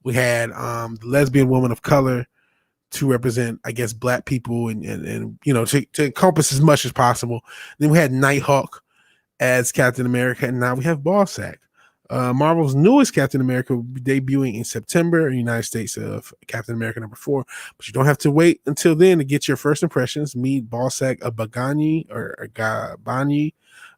We had the lesbian woman of color to represent, I guess, black people and to encompass as much as possible. Then we had Nighthawk as Captain America, and now we have Ballsack. Marvel's newest Captain America will be debuting in September in the United States of Captain America #4, but you don't have to wait until then to get your first impressions. Meet Ballsack, a Gabani,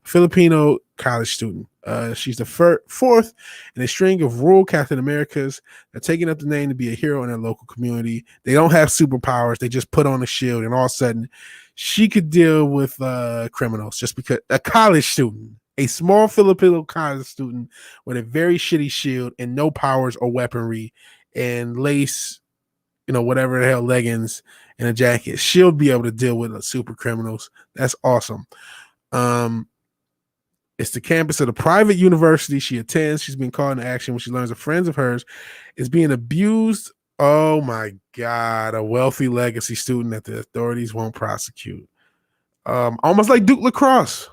Filipino college student. She's the fourth in a string of rural Captain Americas that are taking up the name to be a hero in their local community. They don't have superpowers. They just put on a shield, and all of a sudden, she could deal with criminals just because a college student. A small Filipino college student with a very shitty shield and no powers or weaponry and lace, whatever the hell, leggings and a jacket. She'll be able to deal with super criminals. That's awesome. It's the campus of the private university she attends. She's been called into action when she learns a friend of hers is being abused. Oh my God, a wealthy legacy student that the authorities won't prosecute. Almost like Duke Lacrosse.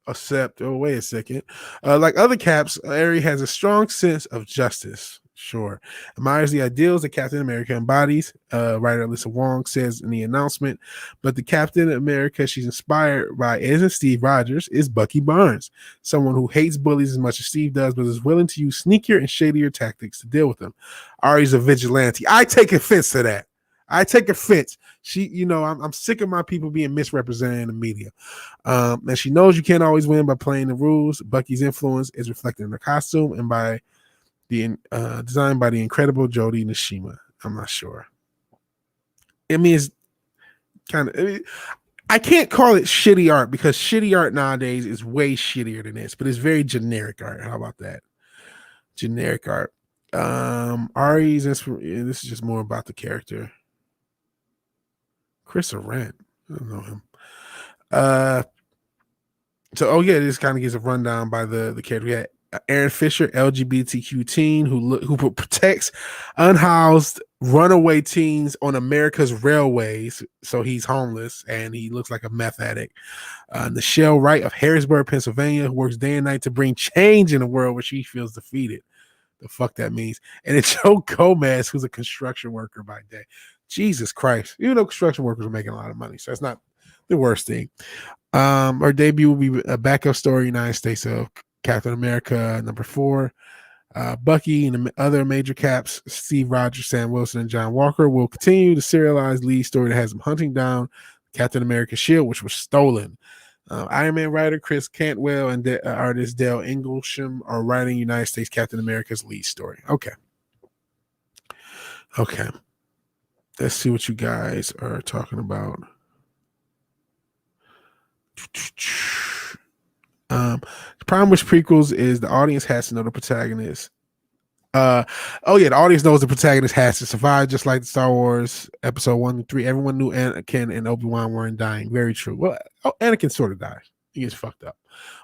Except, wait a second. Like other caps, Aerie has a strong sense of justice. Sure. Admires the ideals that Captain America embodies. Writer Alyssa Wong says in the announcement, but the Captain America she's inspired by isn't Steve Rogers, is Bucky Barnes, someone who hates bullies as much as Steve does, but is willing to use sneakier and shadier tactics to deal with them. Ari's a vigilante. I take offense to that. I take offense. I'm sick of my people being misrepresented in the media. And she knows you can't always win by playing the rules. Bucky's influence is reflected in her costume and by the designed by the incredible Jody Nishima. I'm not sure. I mean, it's kind of. I can't call it shitty art because shitty art nowadays is way shittier than this, but it's very generic art. How about that? Generic art. Ari's this is just more about the character. Chris Arant. I don't know him. This kind of gives a rundown by the character. We had Aaron Fisher, LGBTQ teen who protects unhoused runaway teens on America's railways. So he's homeless and he looks like a meth addict. Nichelle Wright of Harrisburg, Pennsylvania, who works day and night to bring change in a world where she feels defeated. The fuck that means. And it's Joe Gomez, who's a construction worker by day. Jesus Christ. Even though construction workers are making a lot of money, so that's not the worst thing. Our debut will be a backup story, United States of Captain America #4. Bucky and the other major caps, Steve Rogers, Sam Wilson, and John Walker, will continue the serialized lead story that has them hunting down Captain America's shield, which was stolen. Iron Man writer Chris Cantwell and artist Dale Inglesham are writing United States Captain America's lead story. Okay. Let's see what you guys are talking about. The problem with prequels is the audience has to know the protagonist. The audience knows the protagonist has to survive, just like the Star Wars Episode 1 and 3. Everyone knew Anakin and Obi-Wan weren't dying. Very true. Well, Anakin sort of dies. He gets fucked up.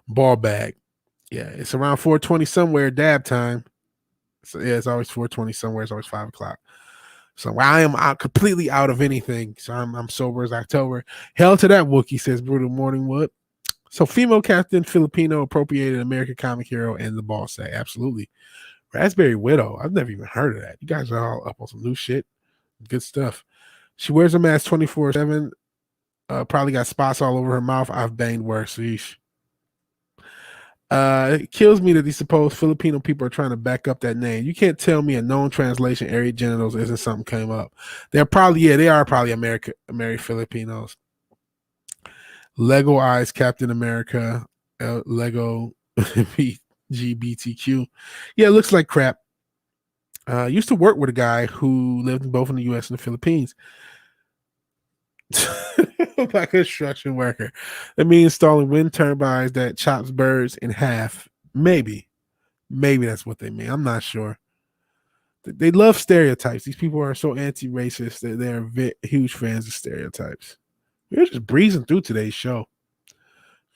Ball bag. Yeah, it's around 4:20 somewhere. Dab time. So yeah, it's always 4:20 somewhere. It's always 5 o'clock. So I am completely out of anything. So I'm sober as October. Hell to that Wookiee, says Brutal Morningwood. So female captain, Filipino appropriated American comic hero, and the ball sack. Absolutely. Raspberry Widow. I've never even heard of that. You guys are all up on some new shit. Good stuff. She wears a mask 24/7. Probably got spots all over her mouth. I've banged worse. It kills me that these supposed Filipino people are trying to back up that name. You can't tell me a known translation, airy genitals, isn't something came up. They are probably American Filipinos. Lego Eyes Captain America, Lego GBTQ. Yeah, it looks like crap. Used to work with a guy who lived both in the U.S. and the Philippines. Like a construction worker. That means installing wind turbines that chops birds in half. Maybe that's what they mean. I'm not sure. They love stereotypes. These people are so anti-racist that they're huge fans of stereotypes. We're just breezing through today's show.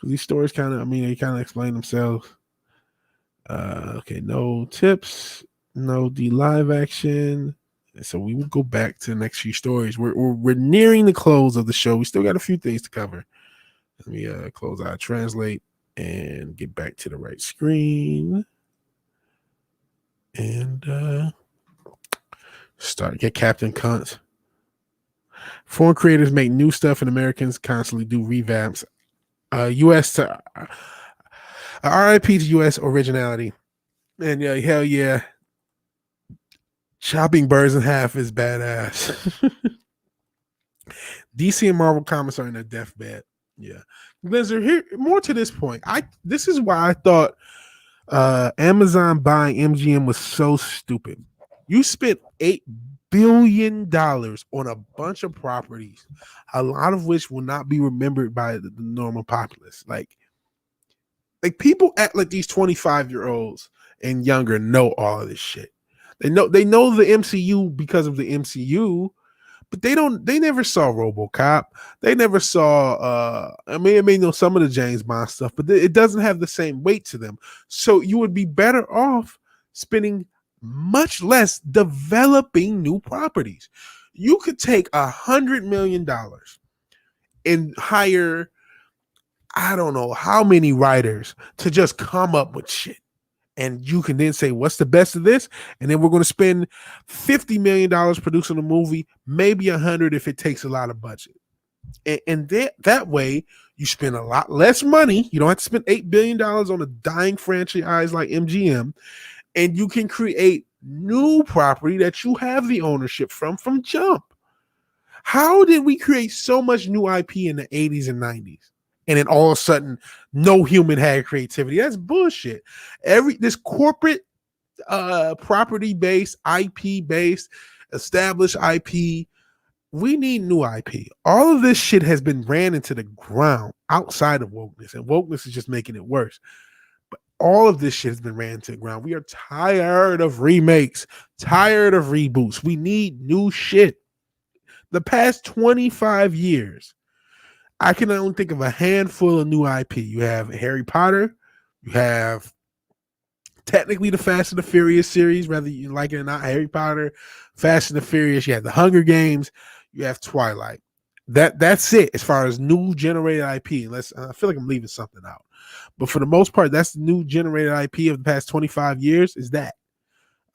These stories kind of, I mean, they kind of explain themselves. Okay, no tips, no D live action. So we will go back to the next few stories. We're nearing the close of the show. We still got a few things to cover. Let me close out, translate, and get back to the right screen. And start get Captain Cunt. Foreign creators make new stuff, and Americans constantly do revamps. U.S. to RIP to U.S. originality. And hell yeah, chopping birds in half is badass. DC and Marvel comics are in their deathbed. Yeah, Blizzard. Here, more to this point. This is why I thought Amazon buying MGM was so stupid. You spent $8 billion on a bunch of properties, a lot of which will not be remembered by the normal populace. Like people act like these 25-year-olds and younger know all of this shit. They know the MCU because of the MCU, but they never saw RoboCop. They never saw I may know some of the James Bond stuff, but it doesn't have the same weight to them. So you would be better off spending much less developing new properties. You could take $100 million and hire I don't know how many writers to just come up with shit. And you can then say, what's the best of this? And then we're going to spend $50 million producing a movie, maybe 100 if it takes a lot of budget. And that way, you spend a lot less money. You don't have to spend $8 billion on a dying franchise like MGM. And you can create new property that you have the ownership from jump. How did we create so much new IP in the 80s and 90s? And then all of a sudden, no human had creativity. That's bullshit. This corporate property-based, IP-based, established IP, we need new IP. All of this shit has been ran into the ground outside of wokeness, and wokeness is just making it worse. But all of this shit has been ran into the ground. We are tired of remakes, tired of reboots. We need new shit. The past 25 years, I can only think of a handful of new IP. You have Harry Potter. You have technically the Fast and the Furious series, whether you like it or not. Harry Potter, Fast and the Furious. You have the Hunger Games. You have Twilight. That's it as far as new generated IP. Unless I feel like I'm leaving something out, but for the most part, that's the new generated IP of the past 25 years. Is that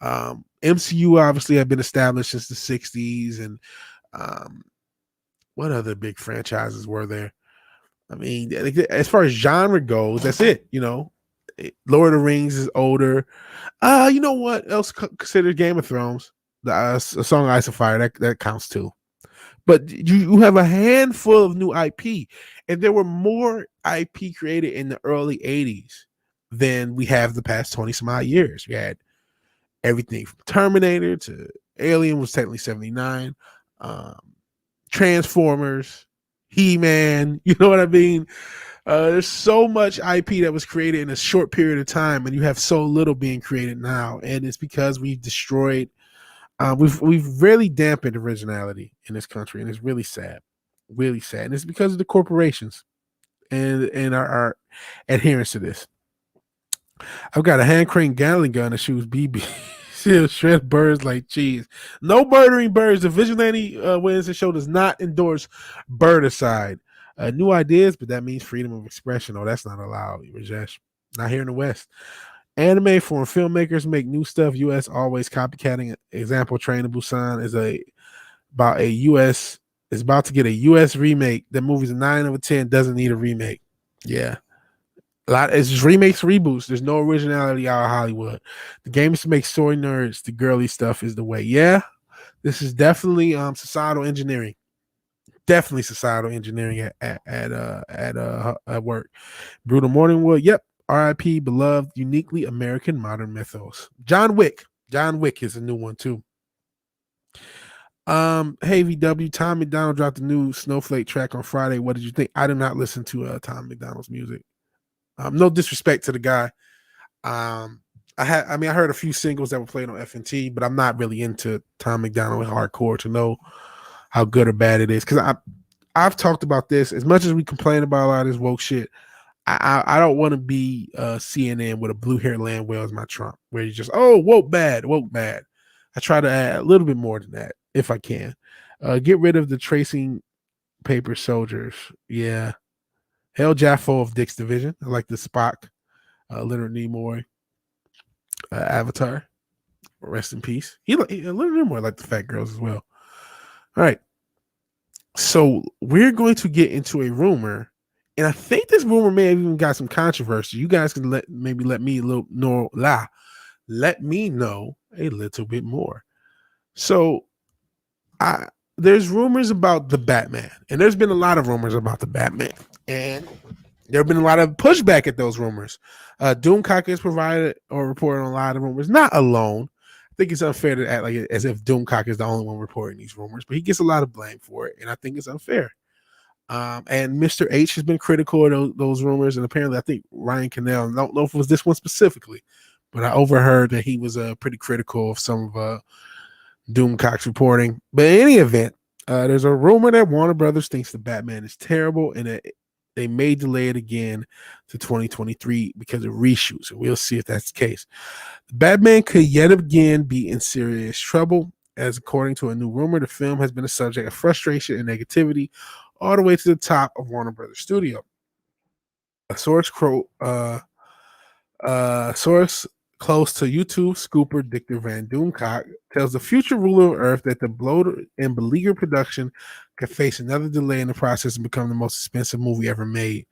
MCU obviously have been established since the 60s, and what other big franchises were there? I mean, as far as genre goes, that's it. Lord of the Rings is older. You know what else considered Game of Thrones? The Song of Ice and Fire, that counts too. But you have a handful of new IP, and there were more IP created in the early 80s than we have the past 20 some odd years. We had everything from Terminator to Alien was technically 79. Transformers, He-Man, you know what I mean? There's so much IP that was created in a short period of time, and you have so little being created now, and it's because we've destroyed, we've really dampened originality in this country, and it's really sad, and it's because of the corporations and our adherence to this. I've got a hand crank Gatling gun that shoots BB. She'll shred birds like cheese. No murdering birds. The Vigilante Williamson show does not endorse birdicide. New ideas, but that means freedom of expression. Oh, that's not allowed, Rajesh. Not here in the West. Anime foreign filmmakers make new stuff. U.S. always copycatting. Example: Train to Busan is about to get a U.S. remake. The movie's a 9 out of 10. Doesn't need a remake. Yeah. It's just remakes, reboots. There's no originality out of Hollywood. The games to make story nerds, the girly stuff is the way. Yeah, this is definitely societal engineering. Definitely societal engineering at work. Brutal Morningwood. Yep. R.I.P. Beloved, uniquely American modern mythos. John Wick. John Wick is a new one too. Hey VW, Tom McDonald dropped a new Snowflake track on Friday. What did you think? I did not listen to Tom McDonald's music. No disrespect to the guy. I heard a few singles that were played on FNT, but I'm not really into Tom McDonald hardcore to know how good or bad it is. Because I've talked about this as much as we complain about a lot of this woke shit. I don't want to be CNN with a blue hair land whale as my Trump, where you just woke bad. I try to add a little bit more than that if I can. Get rid of the tracing paper soldiers. Yeah, hell Jaffo of Dick's Division. I like the Spock, Leonard Nimoy, Avatar. Rest in peace. Leonard Nimoy like the fat girls as well. All right. So we're going to get into a rumor, and I think this rumor may have even got some controversy. You guys can let me know a little bit more. So there's rumors about the Batman, and there's been a lot of rumors about the Batman, and there have been a lot of pushback at those rumors. Doomcock has provided or reported on a lot of rumors, not alone. I think it's unfair to act like it as if Doomcock is the only one reporting these rumors, but he gets a lot of blame for it, and I think it's unfair. And Mr. H has been critical of those rumors, and apparently I think Ryan Cannell, I don't know if it was this one specifically, but I overheard that he was pretty critical of some of Doomcock's reporting. But in any event, there's a rumor that Warner Brothers thinks the Batman is terrible and that they may delay it again to 2023 because of reshoots. And we'll see if that's the case. The Batman could yet again be in serious trouble, as according to a new rumor, the film has been a subject of frustration and negativity all the way to the top of Warner Brothers Studio. A source close to YouTube scooper Dictor Van Doomcock tells the future ruler of Earth that the bloated and beleaguered production could face another delay in the process and become the most expensive movie ever made.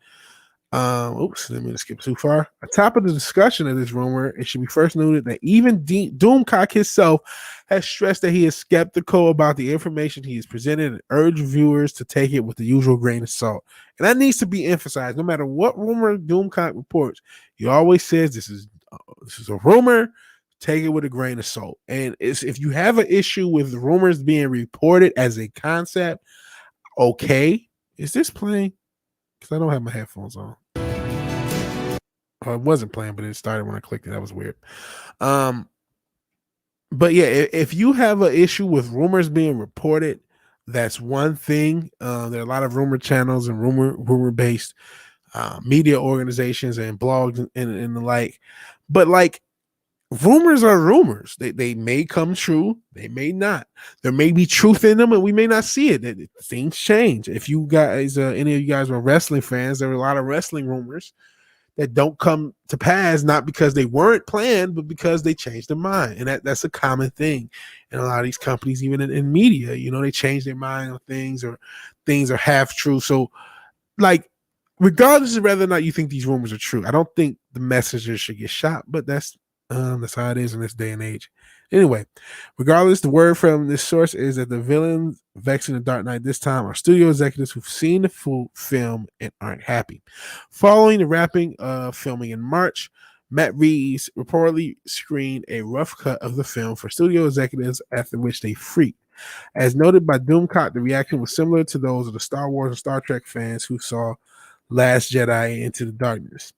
Let me skip too far. Atop of the discussion of this rumor, it should be first noted that even Doomcock himself has stressed that he is skeptical about the information he has presented and urged viewers to take it with the usual grain of salt. And that needs to be emphasized. No matter what rumor Doomcock reports, he always says this is a rumor. Take it with a grain of salt. And if you have an issue with rumors being reported as a concept, okay. Is this playing? Because I don't have my headphones on. It wasn't playing, but it started when I clicked it. That was weird. But yeah, if you have an issue with rumors being reported, that's one thing. There are a lot of rumor channels and rumor-based media organizations and blogs and the like. But like, rumors are rumors. They may come true. They may not. There may be truth in them, and we may not see it. Things change. If you guys, any of you guys were wrestling fans, there were a lot of wrestling rumors that don't come to pass, not because they weren't planned, but because they changed their mind. And that's a common thing in a lot of these companies, even in media. You know, they change their mind on things, or things are half true. So, like, regardless of whether or not you think these rumors are true, I don't think the messengers should get shot, but that's how it is in this day and age. Anyway, regardless, the word from this source is that the villains vexing the Dark Knight this time are studio executives who've seen the full film and aren't happy. Following the wrapping of filming in March, Matt Reeves reportedly screened a rough cut of the film for studio executives, after which they freaked. As noted by Doomcock, the reaction was similar to those of the Star Wars and Star Trek fans who saw Last Jedi Into the Darkness.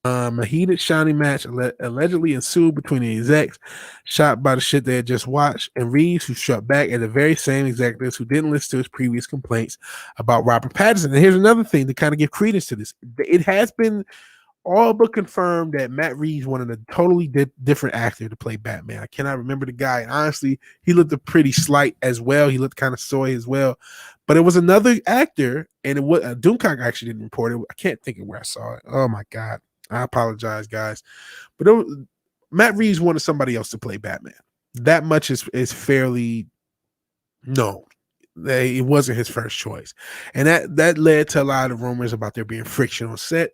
A heated shouting match allegedly ensued between the execs shot by the shit they had just watched and Reeves, who struck back at the very same executives who didn't listen to his previous complaints about Robert Pattinson. And here's another thing to kind of give credence to this. It has been all but confirmed that Matt Reeves wanted a totally different actor to play Batman. I cannot remember the guy. And honestly, he looked pretty slight as well. He looked kind of soy as well. But it was another actor, and Doomcock actually didn't report it. I can't think of where I saw it. Oh, my God. I apologize, guys. But Matt Reeves wanted somebody else to play Batman. That much is fairly known. It wasn't his first choice. And that led to a lot of rumors about there being friction on set.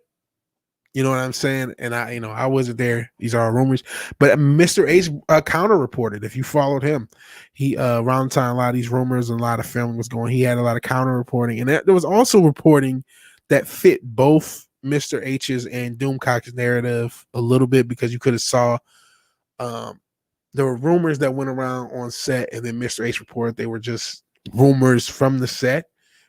You know what I'm saying? And I wasn't there. These are rumors. But Mr. H counter reported. If you followed him, he around the time a lot of these rumors and a lot of filming was going, he had a lot of counter reporting. And there was also reporting that fit both Mr. H's and Doomcock's narrative a little bit, because you could have saw there were rumors that went around on set, and then Mr. H reported they were just rumors from the set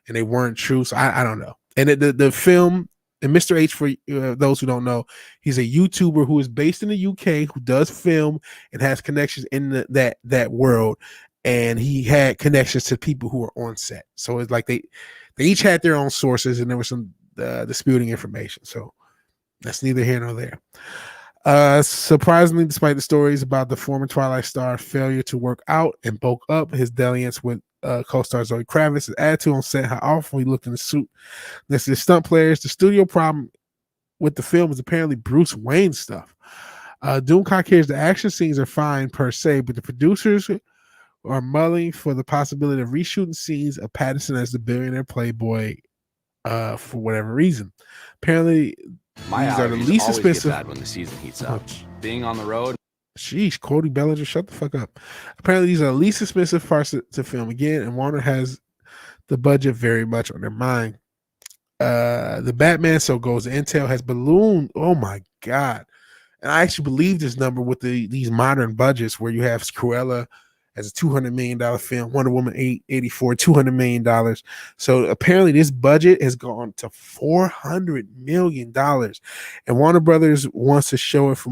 and they weren't true. So I don't know. And the film, and Mr. H, for those who don't know, he's a YouTuber who is based in the UK, who does film and has connections in that world. And he had connections to people who were on set. So it's like they each had their own sources, and there were some disputing information. So that's neither here nor there. Surprisingly, despite the stories about the former Twilight Star failure to work out and bulk up, his dalliance with co-star Zoe Kravitz, his attitude on set, how awful he looked in the suit next to the stunt players, the studio problem with the film is apparently Bruce Wayne stuff. Doomcock hears the action scenes are fine per se, but the producers are mulling for the possibility of reshooting scenes of Pattinson as the billionaire playboy for whatever reason. Apparently, these are the least expensive. Bad when the season heats up. Being on the road. Sheesh, Cody Bellinger, shut the fuck up. Apparently, these are the least expensive parts to film again, and Warner has the budget very much on their mind. The Batman So Goes Intel has ballooned. Oh my god! And I actually believe this number with these modern budgets where you have Cruella as a $200 million film, Wonder Woman 84, $200 million. So apparently this budget has gone to $400 million, and Warner Brothers wants to show it for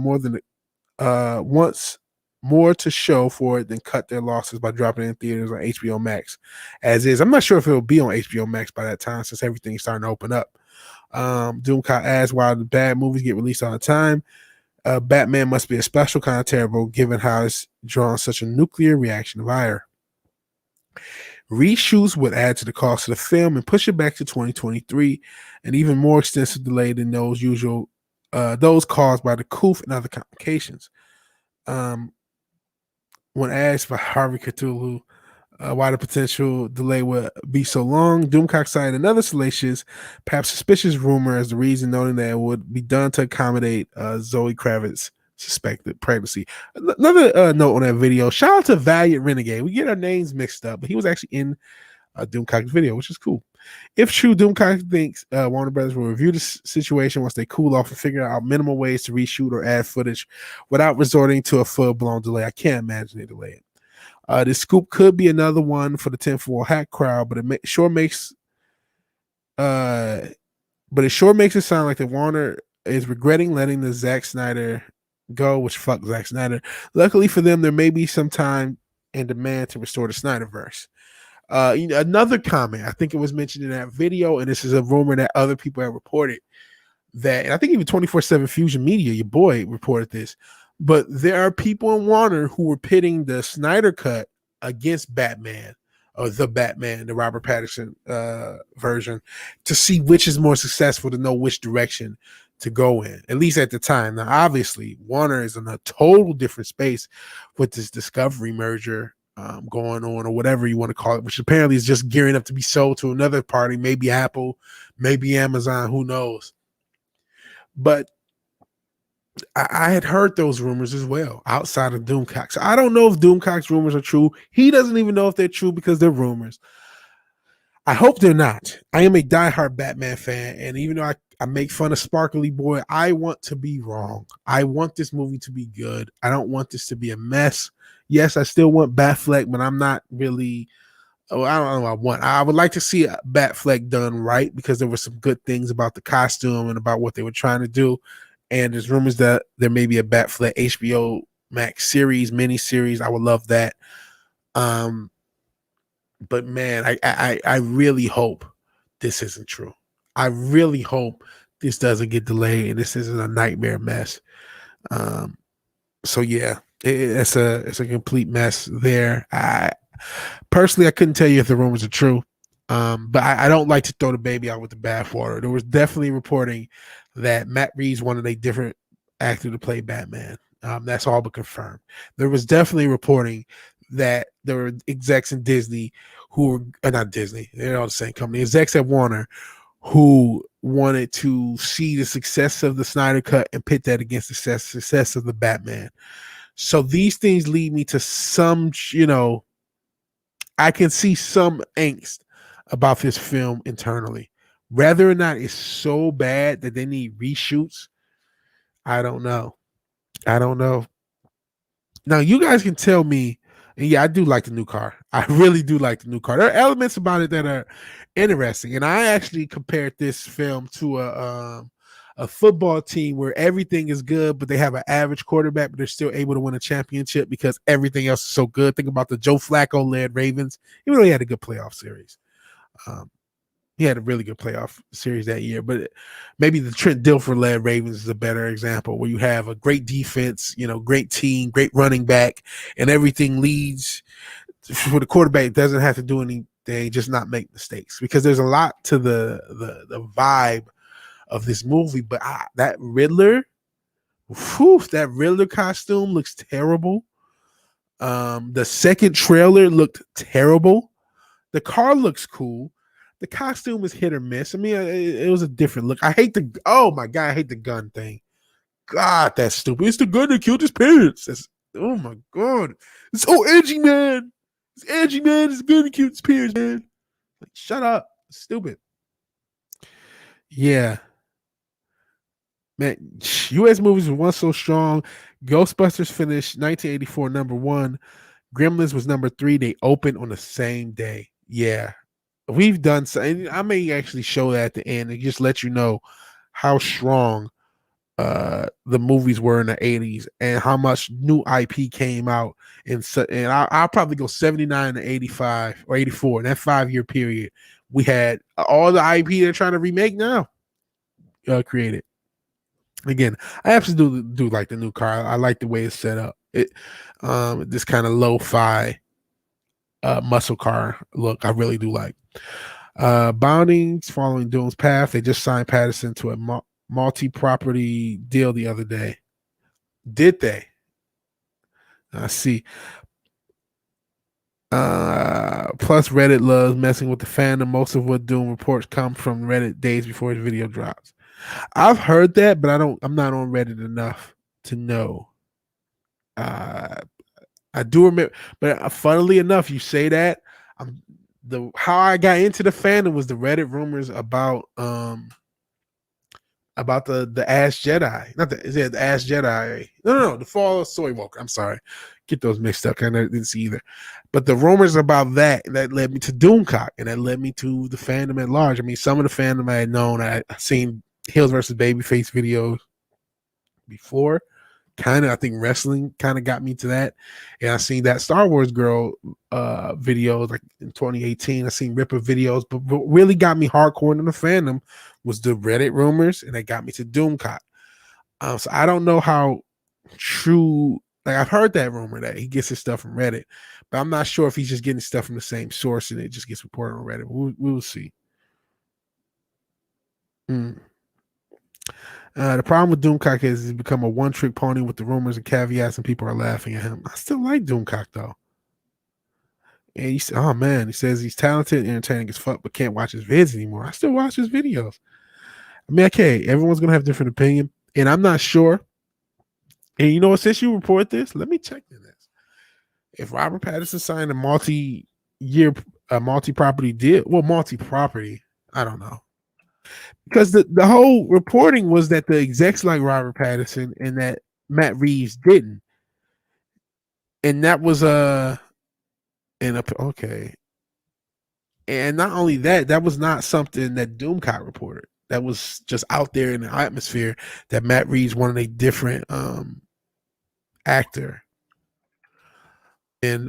wants more to show for it than cut their losses by dropping it in theaters on HBO Max. As is, I'm not sure if it'll be on HBO Max by that time since everything's starting to open up. Doomcock asks why the bad movies get released all the time. Batman must be a special kind of terrible given how it's drawn such a nuclear reaction of ire. Reshoots would add to the cost of the film and push it back to 2023, an even more extensive delay than those caused by the coup and other complications. When asked by Harvey Cthulhu why the potential delay would be so long, Doomcock cited another salacious, perhaps suspicious rumor as the reason, noting that it would be done to accommodate Zoe Kravitz's suspected pregnancy. Another note on that video, shout out to Valiant Renegade. We get our names mixed up, but he was actually in Doomcock's video, which is cool. If true, Doomcock thinks Warner Brothers will review the situation once they cool off and figure out minimal ways to reshoot or add footage without resorting to a full-blown delay. I can't imagine they delay it. This scoop could be another one for the tinfoil hat crowd, but it sure makes it sound like the Warner is regretting letting the Zack Snyder go, which fuck Zack Snyder. Luckily for them, there may be some time and demand to restore the Snyderverse. Another comment, I think it was mentioned in that video, and this is a rumor that other people have reported that, and I think even 24/7 Fusion Media, your boy, reported this. But there are people in Warner who were pitting the Snyder cut against Batman, or the Batman, the Robert Pattinson version, to see which is more successful, to know which direction to go in, at least at the time. Now, obviously, Warner is in a total different space with this Discovery merger going on, or whatever you want to call it, which apparently is just gearing up to be sold to another party, maybe Apple, maybe Amazon, who knows. But I had heard those rumors as well outside of Doomcock. So I don't know if Doomcock's rumors are true. He doesn't even know if they're true because they're rumors. I hope they're not. I am a diehard Batman fan, and even though I make fun of Sparkly Boy, I want to be wrong. I want this movie to be good. I don't want this to be a mess. Yes, I still want Batfleck, but I'm not really. Oh, I don't know what I want. I would like to see a Batfleck done right because there were some good things about the costume and about what they were trying to do. And there's rumors that there may be a Batfleck HBO Max series, mini-series. I would love that. But man, I really hope this isn't true. I really hope this doesn't get delayed and this isn't a nightmare mess. So yeah, it's a complete mess there. Personally, I couldn't tell you if the rumors are true. But I don't like to throw the baby out with the bathwater. There was definitely reporting that Matt Reeves wanted a different actor to play Batman. That's all but confirmed. There was definitely reporting that there were execs in Disney who were not Disney, they're all the same company, execs at Warner who wanted to see the success of the Snyder Cut and pit that against the success of the Batman. So these things lead me to some, I can see some angst about this film internally. Whether or not it's so bad that they need reshoots, I don't know. Now, you guys can tell me, and yeah, I do like the new car. I really do like the new car. There are elements about it that are interesting. And I actually compared this film to a football team where everything is good, but they have an average quarterback, but they're still able to win a championship because everything else is so good. Think about the Joe Flacco-led Ravens. He really had a good playoff series. He had a really good playoff series that year, but maybe the Trent Dilfer-led Ravens is a better example, where you have a great defense, great team, great running back, and everything leads for the quarterback. Doesn't have to do anything, just not make mistakes, because there's a lot to the vibe of this movie. But that Riddler costume looks terrible. The second trailer looked terrible. The car looks cool. The costume is hit or miss. I mean, it was a different look. I hate the gun thing. God, that's stupid. It's the gun that killed his parents. Oh my God. It's so edgy, man. It's edgy, man. It's the gun that killed his parents, man. Like, shut up. It's stupid. Yeah. Man, U.S. movies were once so strong. Ghostbusters finished 1984 number 1. Gremlins was number 3. They opened on the same day. Yeah. We've done so, and I may actually show that at the end and just let you know how strong the movies were in the 80s and how much new IP came out. And I'll probably go 79 to 85 or 84. In that 5-year period, we had all the IP they're trying to remake now created. Again, I absolutely do like the new car. I like the way it's set up. This kind of lo-fi muscle car look, I really do like. Boundings following Doom's path. They just signed Patterson to a multi-property deal the other day. Did they? I see. Plus, Reddit loves messing with the fandom. Most of what Doom reports come from Reddit days before his video drops. I've heard that, but I'm not on Reddit enough to know. I do remember, but funnily enough, you say that. How I got into the fandom was the Reddit rumors about the Ash Jedi. Not the Ash Jedi. No, the Fall of Soy Walker. I'm sorry, get those mixed up. I didn't see either. But the rumors about that led me to Doomcock, and that led me to the fandom at large. I mean, some of the fandom I had known. I seen Hills versus Babyface videos before. I think wrestling kind of got me to that. And I seen that Star Wars girl videos like in 2018. I seen Ripper videos, but what really got me hardcore into the fandom was the Reddit rumors, and that got me to Doomcock. So I don't know how true, like I've heard that rumor that he gets his stuff from Reddit, but I'm not sure if he's just getting stuff from the same source and it just gets reported on Reddit. We'll see. The problem with Doomcock is he's become a one-trick pony with the rumors and caveats, and people are laughing at him. I still like Doomcock though. And he said, "Oh man," he says he's talented, entertaining as fuck, but can't watch his vids anymore. I still watch his videos. I mean, okay, everyone's gonna have a different opinion, and I'm not sure. And you know what? Since you report this, let me check this. If Robert Pattinson signed a multi-year, multi-property deal, multi-property, I don't know. Because the whole reporting was that the execs like Robert Pattinson and that Matt Reeves didn't. And that was okay. And not only that, that was not something that Doomcock reported. That was just out there in the atmosphere that Matt Reeves wanted a different actor. And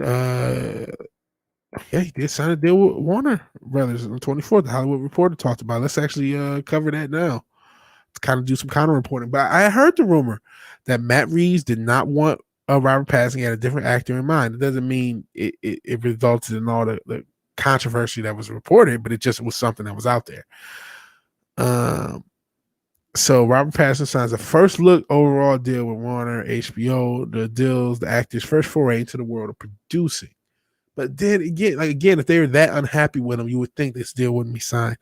he did sign a deal with Warner Brothers on the 24th. The Hollywood Reporter talked about it. Let's actually cover that now. To kind of do some counter reporting. But I heard the rumor that Matt Reeves did not want Robert Pattinson. He had a different actor in mind. It doesn't mean it resulted in all the controversy that was reported, but it just was something that was out there. So Robert Pattinson signs a first look overall deal with Warner, HBO. The deal's the actor's first foray into the world of producing. But then again, if they were that unhappy with him, you would think this deal wouldn't be signed.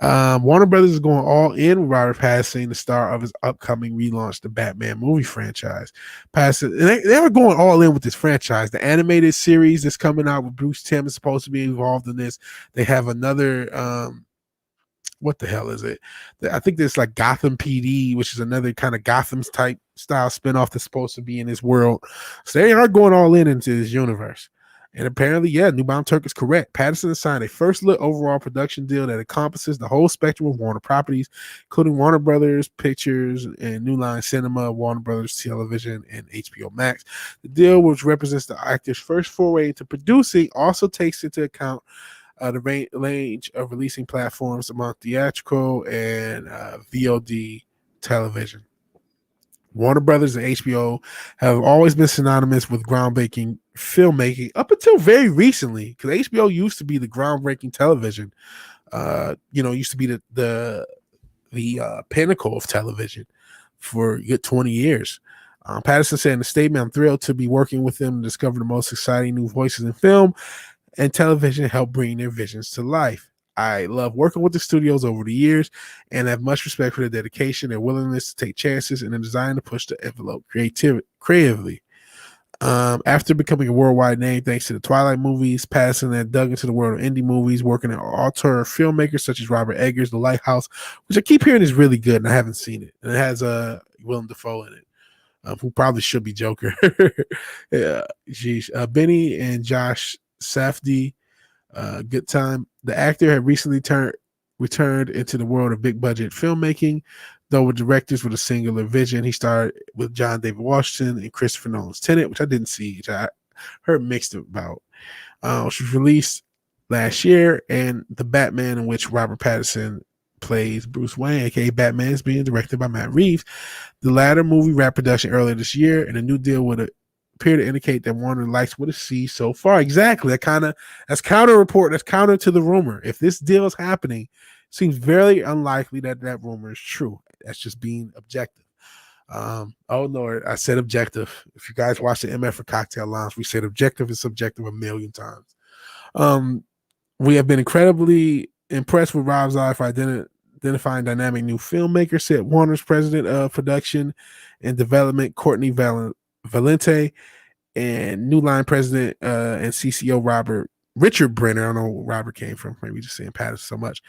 Warner Brothers is going all in with Robert Pattinson, the star of his upcoming relaunch, the Batman movie franchise. Pattinson, and they were going all in with this franchise. The animated series that's coming out with Bruce Timm is supposed to be involved in this. They have another, what the hell is it? I think there's like Gotham PD, which is another kind of Gotham type style spinoff that's supposed to be in this world. So they are going all in into this universe. And apparently, Newbound Turk is correct. Pattinson has signed a first look overall production deal that encompasses the whole spectrum of Warner properties, including Warner Brothers Pictures and New Line Cinema, Warner Brothers Television, and HBO Max. The deal, which represents the actor's first foray into producing, also takes into account the range of releasing platforms among theatrical and VOD television. Warner Brothers and HBO have always been synonymous with groundbreaking filmmaking up until very recently, because HBO used to be the groundbreaking television. Used to be the pinnacle of television for a good 20 years. Patterson said in a statement, "I'm thrilled to be working with them to discover the most exciting new voices in film and television and help bring their visions to life. I love working with the studios over the years and have much respect for their dedication, their willingness to take chances, and their desire to push the envelope creatively." After becoming a worldwide name thanks to the Twilight movies, Patterson then dug into the world of indie movies, working at auteur filmmakers such as Robert Eggers' The Lighthouse, which I keep hearing is really good, and I haven't seen it. And it has Willem Dafoe in it, who probably should be Joker. Yeah, Benny and Josh Safdie, good time. The actor had recently returned into the world of big budget filmmaking, though with directors with a singular vision. He starred with John David Washington and Christopher Nolan's Tenet, which I didn't see, which I heard mixed about. Which was released last year, and The Batman, in which Robert Pattinson plays Bruce Wayne, aka Batman, is being directed by Matt Reeves. The latter movie wrapped production earlier this year, and a new deal would appear to indicate that Warner likes what it sees so far. Exactly. That's counter to the rumor. If this deal is happening, it seems very unlikely that rumor is true. That's just being objective. Oh Lord, I said objective. If you guys watch the MF for Cocktail Lounge, we said objective is subjective a million times. We have been incredibly impressed with Rob's eye for identifying dynamic new filmmakers, said Warner's president of production and development, Courtney Valente, and New Line president and CCO Richard Brenner. I don't know where Robert came from. Maybe just saying Patterson so much.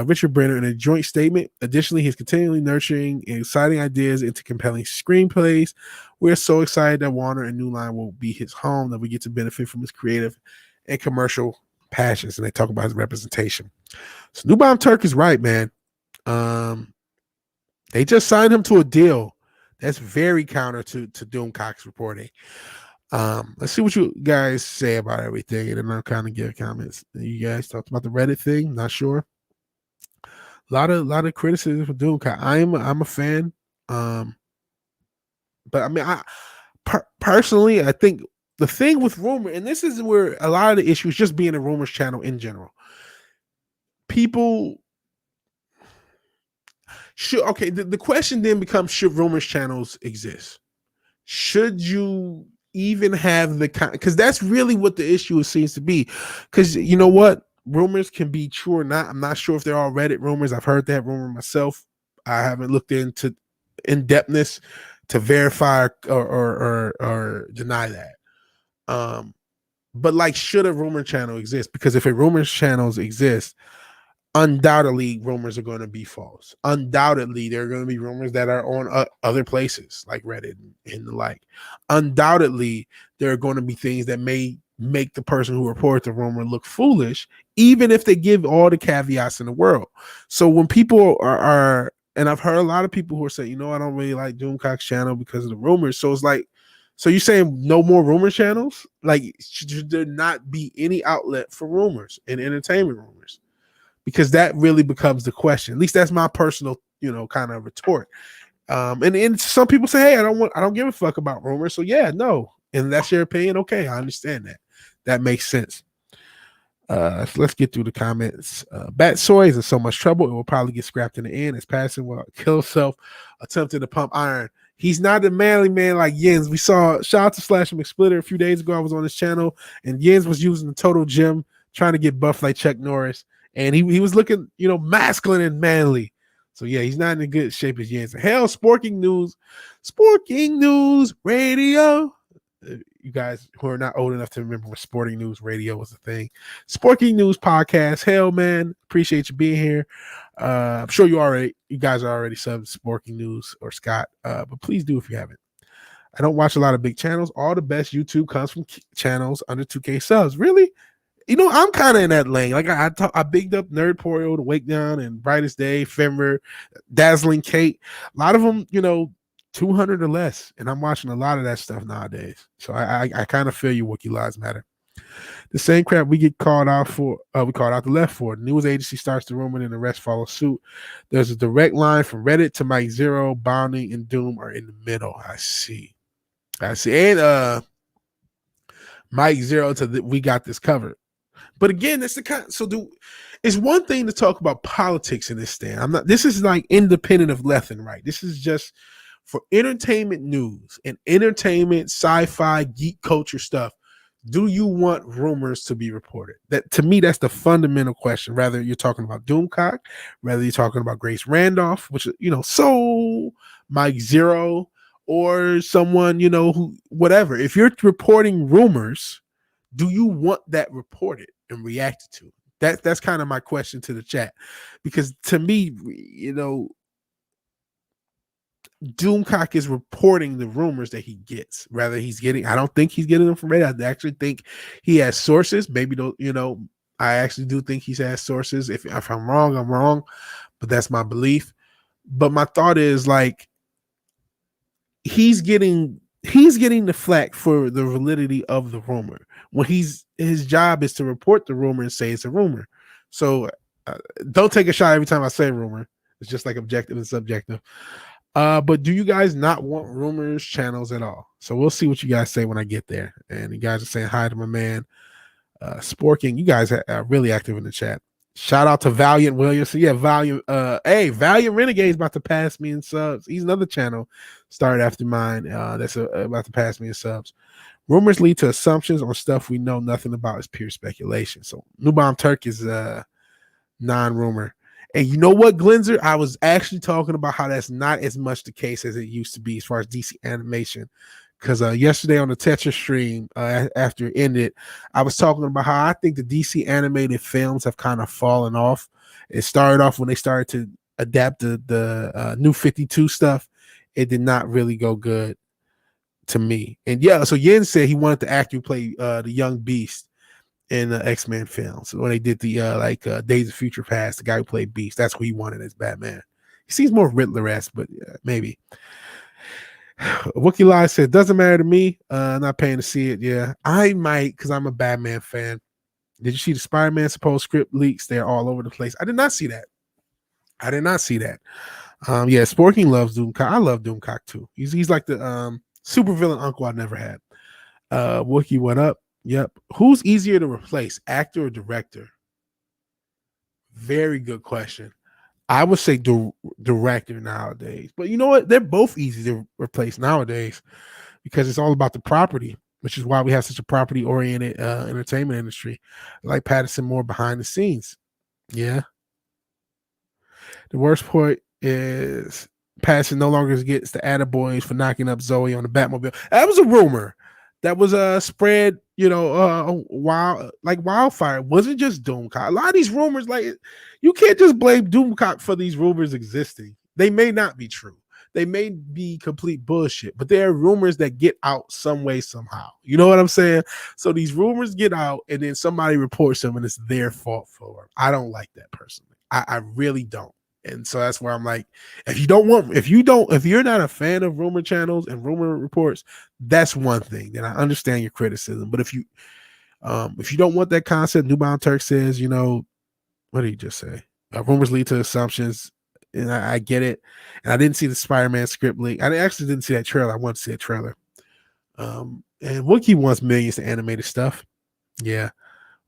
Richard Brenner in a joint statement. Additionally, he's continually nurturing exciting ideas into compelling screenplays. We're so excited that Warner and New Line will be his home, that we get to benefit from his creative and commercial passions. And they talk about his representation. So Newbomb Turk is right, man. They just signed him to a deal that's very counter to Doomcock's reporting. Let's see what you guys say about everything, and then I'll kind of give comments. You guys talked about the Reddit thing. Not sure. A lot of criticism for Doomcock. I'm a fan. But I mean, personally, I think the thing with rumor, and this is where a lot of the issues just being a rumors channel in general. People should the question then becomes, should rumors channels exist? Should you even have because that's really what the issue seems to be. Because you know what, rumors can be true or not. I'm not sure if they're all Reddit rumors. I've heard that rumor myself. I haven't looked into in-depthness to verify or deny that. But like, should a rumor channel exist? Because if a rumors channels exist, undoubtedly rumors are going to be false. Undoubtedly there are going to be rumors that are on other places like Reddit and the like. Undoubtedly there are going to be things that may make the person who reported the rumor look foolish, even if they give all the caveats in the world. So when people are and I've heard a lot of people who are saying, I don't really like Doomcock's channel because of the rumors. So it's like, so you're saying no more rumor channels? Like, should there not be any outlet for rumors and entertainment rumors? Because that really becomes the question. At least that's my personal, kind of retort. And some people say, hey, I don't give a fuck about rumors. So yeah, no. And that's your opinion. Okay, I understand that. That makes sense. Let's get through the comments. Bat Soy is in so much trouble, it will probably get scrapped in the end as Patterson will kill himself attempting to pump iron. He's not a manly man like Yens. We saw, shout out to Slash McSplitter a few days ago. I was on his channel, and Yens was using the total gym, trying to get buff like Chuck Norris. And he was looking, masculine and manly. So yeah, he's not in a good shape as Yens. Hell, Sporking News Radio. You guys who are not old enough to remember when Sporting News Radio was a thing. Sporting News Podcast. Hell, man, appreciate you being here. I'm sure you guys are already subbed to Sporting News or Scott, but please do if you haven't. I don't watch a lot of big channels. All the best YouTube comes from channels under 2K subs. Really? I'm kind of in that lane. Like I bigged up Nerdporio, The Wake Down, and Brightest Day, Femmer, Dazzling Kate. A lot of them, 200 or less. And I'm watching a lot of that stuff nowadays. So I kind of feel you, Wookiee Lives Matter. The same crap we get called out for, we called out the left for. The news agency starts the rumor and the rest follow suit. There's a direct line from Reddit to Mike Zero. Bounding and Doom are in the middle. I see. And Mike Zero to we got this covered. But again, it's the kind. It's one thing to talk about politics in this stand. This is like independent of left and right. This is just for entertainment news and entertainment, sci-fi, geek culture stuff. Do you want rumors to be reported? That to me, that's the fundamental question. Whether you're talking about Doomcock, whether you're talking about Grace Randolph, which so Mike Zero, or someone who whatever. If you're reporting rumors, do you want that reported and reacted to? That's kind of my question to the chat, because to me, Doomcock is reporting the rumors that he gets. Rather, I don't think he's getting them from Reddit. I actually think he has sources. Maybe I actually do think he has sources. If I'm wrong, I'm wrong, but that's my belief. But my thought is like he's getting the flack for the validity of the rumor when his job is to report the rumor and say it's a rumor. So don't take a shot every time I say rumor. It's just like objective and subjective. But do you guys not want rumors channels at all? So we'll see what you guys say when I get there. And you guys are saying hi to my man Sporking. You guys are really active in the chat. Shout out to Valiant Williamson. Yeah, Valiant Renegade's about to pass me in subs. He's another channel started after mine. That's about to pass me in subs. Rumors lead to assumptions on stuff we know nothing about. Is pure speculation. So Newbomb Turk is non-rumor. And you know what, Glenzer? I was actually talking about how that's not as much the case as it used to be as far as DC animation. Because yesterday on the Tetra stream, after it ended, I was talking about how I think the DC animated films have kind of fallen off. It started off when they started to adapt the New 52 stuff. It did not really go good to me. And yeah, so Yen said he wanted the actor who played the young Beast in the X-Men films. So when they did the Days of Future Past, the guy who played Beast, that's who he wanted as Batman. He seems more Riddler-esque, but maybe. Wookiee Live said, doesn't matter to me. Not paying to see it. Yeah, I might because I'm a Batman fan. Did you see the Spider-Man supposed script leaks? They're all over the place. I did not see that. Yeah, Sporking loves Doomcock. I love Doomcock too. He's like the super villain uncle I never had. Wookiee, what up? Yep. Who's easier to replace, actor or director? Very good question. I would say director nowadays. But you know what? They're both easy to replace nowadays because it's all about the property, which is why we have such a property-oriented entertainment industry. I like Patterson more behind the scenes. Yeah. The worst part is Patterson no longer gets the attaboys for knocking up Zoe on the Batmobile. That was a rumor. That was spread, like wildfire. It wasn't just Doomcock. A lot of these rumors, like you can't just blame Doomcock for these rumors existing. They may not be true. They may be complete bullshit, but there are rumors that get out some way, somehow. You know what I'm saying? So these rumors get out, and then somebody reports them, and it's their fault for them. I don't like that personally. I really don't. And so that's where I'm like, if you're not a fan of rumor channels and rumor reports, that's one thing. Then I understand your criticism. But if you don't want that concept, Newbound Turk says, what did he just say? Rumors lead to assumptions, and I get it. And I didn't see the Spider-Man script leak. I actually didn't see that trailer. I want to see that trailer. And Wookiee wants millions to animated stuff. Yeah.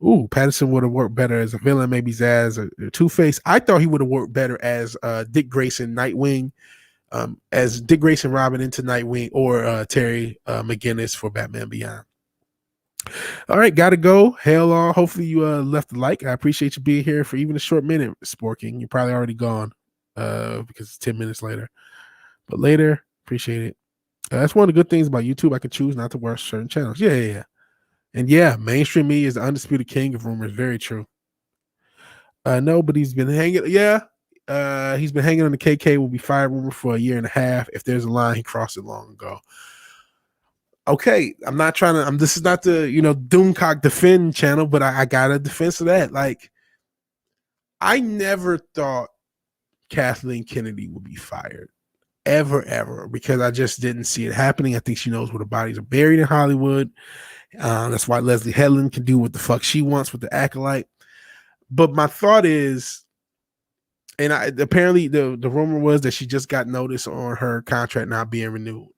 Ooh, Patterson would have worked better as a villain, maybe Zaz or Two-Face. I thought he would have worked better as Dick Grayson Nightwing, as Dick Grayson Robin into Nightwing, or Terry McGinnis for Batman Beyond. All right, gotta go. Hell all. Hopefully you left a like. I appreciate you being here for even a short minute, Sporking. You're probably already gone because it's 10 minutes later. But later, appreciate it. That's one of the good things about YouTube. I can choose not to watch certain channels. Yeah. And yeah, mainstream media is the undisputed king of rumors. Very true. No, but he's been hanging. Yeah, he's been hanging on the KK will be fired rumor for a year and a half. If there's a line, he crossed it long ago. Okay, I'm not trying to. This is not the Doomcock defend channel, but I got a defense of that. Like, I never thought Kathleen Kennedy would be fired. ever, because I just didn't see it happening. I think she knows where the bodies are buried in Hollywood. That's why Leslie Headland can do what the fuck she wants with the Acolyte. But my thought is, and apparently the rumor was that she just got notice on her contract not being renewed,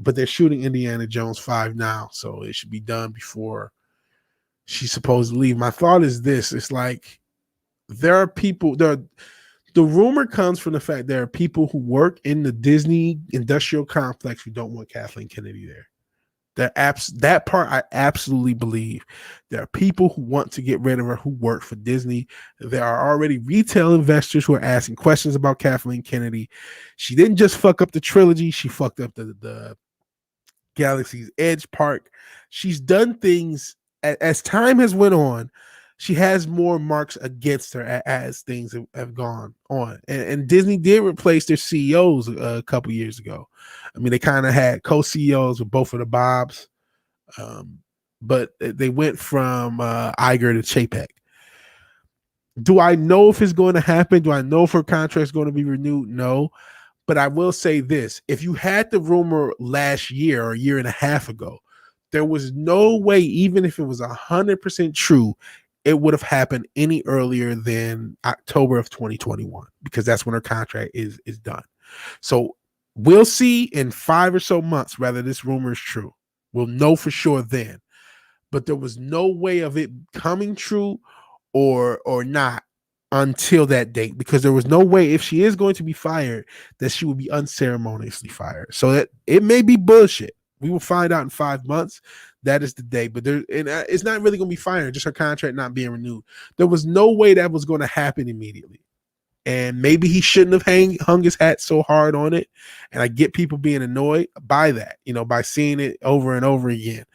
but they're shooting Indiana Jones 5 now, so it should be done before she's supposed to leave. My thought is this: it's like there are people there. The rumor comes from the fact there are people who work in the Disney industrial complex who don't want Kathleen Kennedy there. That part I absolutely believe. There are people who want to get rid of her who work for Disney. There are already retail investors who are asking questions about Kathleen Kennedy. She didn't just fuck up the trilogy, she fucked up the Galaxy's Edge Park. She's done things as time has went on. She has more marks against her as things have gone on. And Disney did replace their CEOs a couple years ago. I mean, they kind of had co-CEOs with both of the Bobs, but they went from Iger to Chapek. Do I know if it's going to happen? Do I know if her contract is going to be renewed? No. But I will say this. If you had the rumor last year or a year and a half ago, there was no way, even if it was 100% true, it would have happened any earlier than October of 2021, because that's when her contract is done. So we'll see in 5 or so months whether this rumor is true. We'll know for sure then. But there was no way of it coming true or not until that date, because there was no way, if she is going to be fired, that she would be unceremoniously fired. So that it may be bullshit. We will find out in 5 months. That is the day. But it's not really going to be fired, just her contract not being renewed. There was no way that was going to happen immediately. And maybe he shouldn't have hung his hat so hard on it. And I get people being annoyed by that, by seeing it over and over again.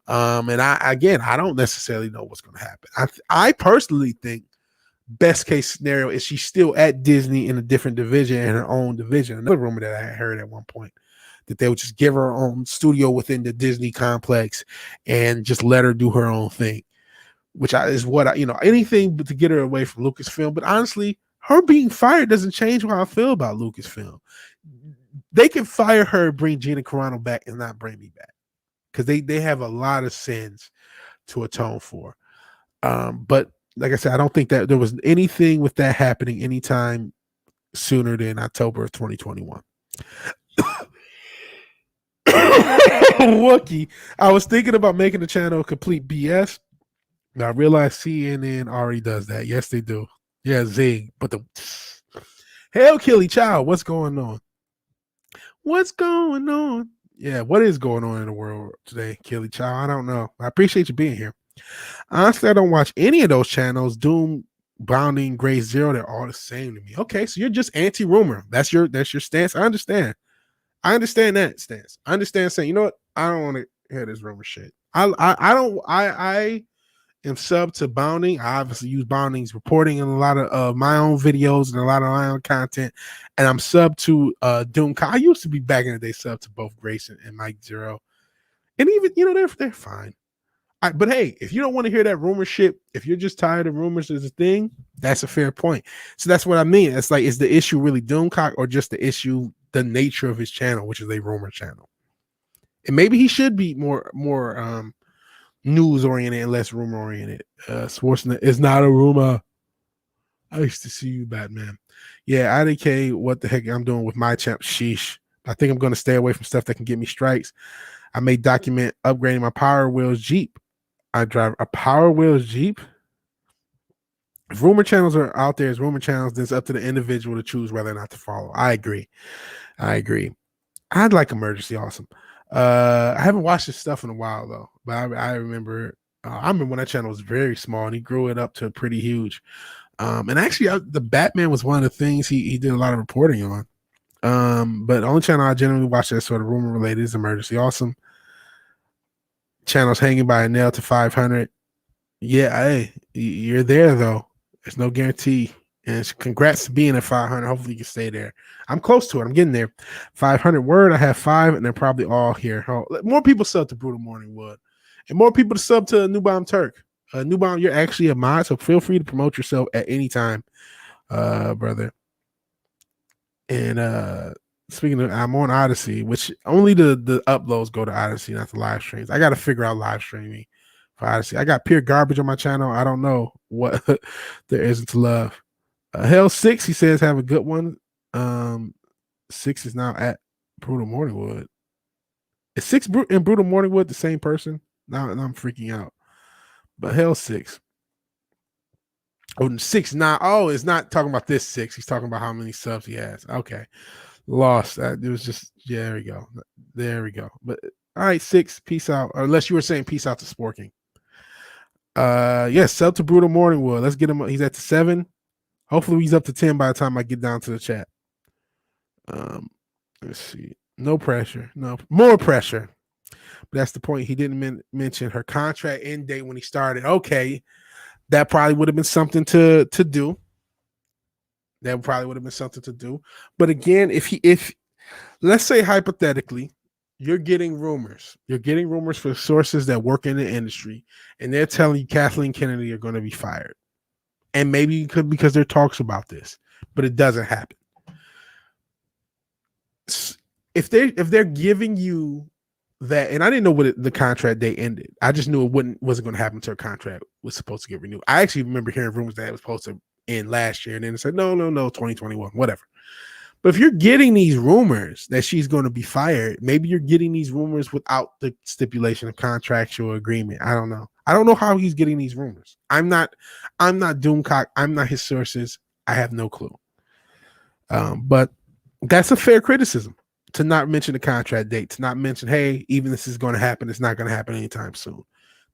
And I don't necessarily know what's going to happen. I personally think best case scenario is she's still at Disney in a different division, in her own division. Another rumor that I heard at one point, that they would just give her own studio within the Disney complex and just let her do her own thing, which is what anything but to get her away from Lucasfilm. But honestly, her being fired doesn't change how I feel about Lucasfilm. They can fire her, bring Gina Carano back, and not bring me back, because they have a lot of sins to atone for. But like I said, I don't think that there was anything with that happening anytime sooner than October of 2021. Wookiee, I was thinking about making the channel complete BS. Now I realize CNN already does that. Yes, they do. Yeah, Zing. But the hell, Killy Child, what's going on? What's going on? Yeah, what is going on in the world today, Killy Child? I don't know. I appreciate you being here. Honestly, I don't watch any of those channels. Doom, Bounding, Gray Zero, they're all the same to me. Okay, so you're just anti-rumor. That's your stance. I understand that stance. I understand saying, you know what? I don't want to hear this rumor shit. I am sub to Bounding. I obviously use Bounding's reporting in a lot of my own videos and a lot of my own content. And I'm sub to Doom. I used to be back in the day sub to both Grayson and Mike Zero. And even, they're fine. But hey, if you don't want to hear that rumor shit, if you're just tired of rumors as a thing, that's a fair point. So that's what I mean. It's like, is the issue really Doomcock, or just the issue, the nature of his channel, which is a rumor channel? And maybe he should be more news oriented and less rumor oriented. Schwarzenegger is not a rumor. I used to see you, Batman. Yeah, IDK, what the heck I'm doing with my channel? Sheesh. I think I'm going to stay away from stuff that can get me strikes. I may document upgrading my Power Wheels Jeep. I drive a Power Wheels Jeep. If rumor channels are out there as rumor channels, then it's up to the individual to choose whether or not to follow. I agree. I'd like Emergency Awesome. I haven't watched his stuff in a while though, but I remember when that channel was very small and he grew it up to pretty huge. And actually, the Batman was one of the things he did a lot of reporting on. But the only channel I generally watch that's sort of rumor related is Emergency Awesome. Channels hanging by a nail to 500. Yeah, hey, you're there though. There's no guarantee. And congrats to being at 500. Hopefully you can stay there. I'm close to it. I'm getting there. 500 word. I have 5, and they're probably all here. More people sub to Brutal Morningwood, and more people to sub to New Bomb Turk. New Bomb, you're actually a mod, so feel free to promote yourself at any time, brother. And Speaking of, I'm on Odyssey, which only the uploads go to Odyssey, not the live streams. I got to figure out live streaming for Odyssey. I got pure garbage on my channel. I don't know what there isn't to love. Hell 6, he says, have a good one. 6 is now at Brutal Morningwood. Is 6 and Brutal Morningwood the same person? Now I'm freaking out. But Hell 6. Oh, 6 now. Oh, it's not talking about this 6. He's talking about how many subs he has. Okay. Lost. It was just, yeah, there we go. There we go. But all right, 6. Peace out. Or unless you were saying peace out to Sporking. Yes, sub to Brutal Morningwood. Let's get him. He's at 7. Hopefully he's up to 10 by the time I get down to the chat. Let's see. No pressure. No more pressure. But that's the point. He didn't mention her contract end date when he started. Okay, that probably would have been something to do. That probably would have been something to do. But again, if let's say hypothetically, you're getting rumors for sources that work in the industry, and they're telling you Kathleen Kennedy are going to be fired. And maybe it could because there are talks about this, but it doesn't happen. If they're giving you that, and I didn't know what the contract date ended. I just knew it wasn't going to happen until her contract was supposed to get renewed. I actually remember hearing rumors that it was supposed to end last year, and then it said no, 2021, whatever. But if you're getting these rumors that she's going to be fired, maybe you're getting these rumors without the stipulation of contractual agreement. I don't know. I don't know how he's getting these rumors. I'm not Doomcock. I'm not his sources. I have no clue. But that's a fair criticism to not mention the contract date, to not mention, hey, even this is going to happen, it's not going to happen anytime soon.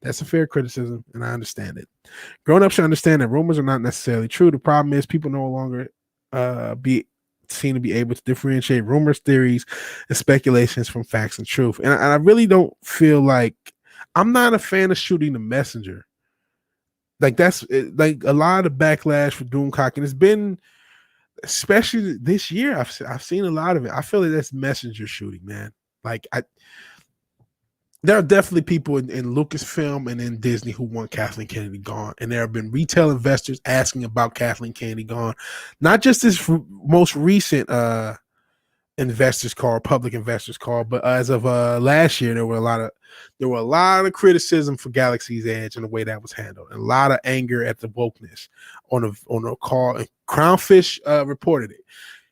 That's a fair criticism, and I understand it. Grown-ups should understand that rumors are not necessarily true. The problem is people no longer seem to be able to differentiate rumors, theories, and speculations from facts and truth. And I really don't feel like I'm not a fan of shooting the messenger. Like that's like a lot of backlash for Doomcock, and it's been, especially this year, I've seen a lot of it. I feel like that's messenger shooting, man. Like there are definitely people in Lucasfilm and in Disney who want Kathleen Kennedy gone, and there have been retail investors asking about Kathleen Kennedy gone. Not just this most recent investors call, public investors call, but as of last year, there were a lot of criticism for Galaxy's Edge and the way that was handled, and a lot of anger at the wokeness on a call. And Crownfish reported it.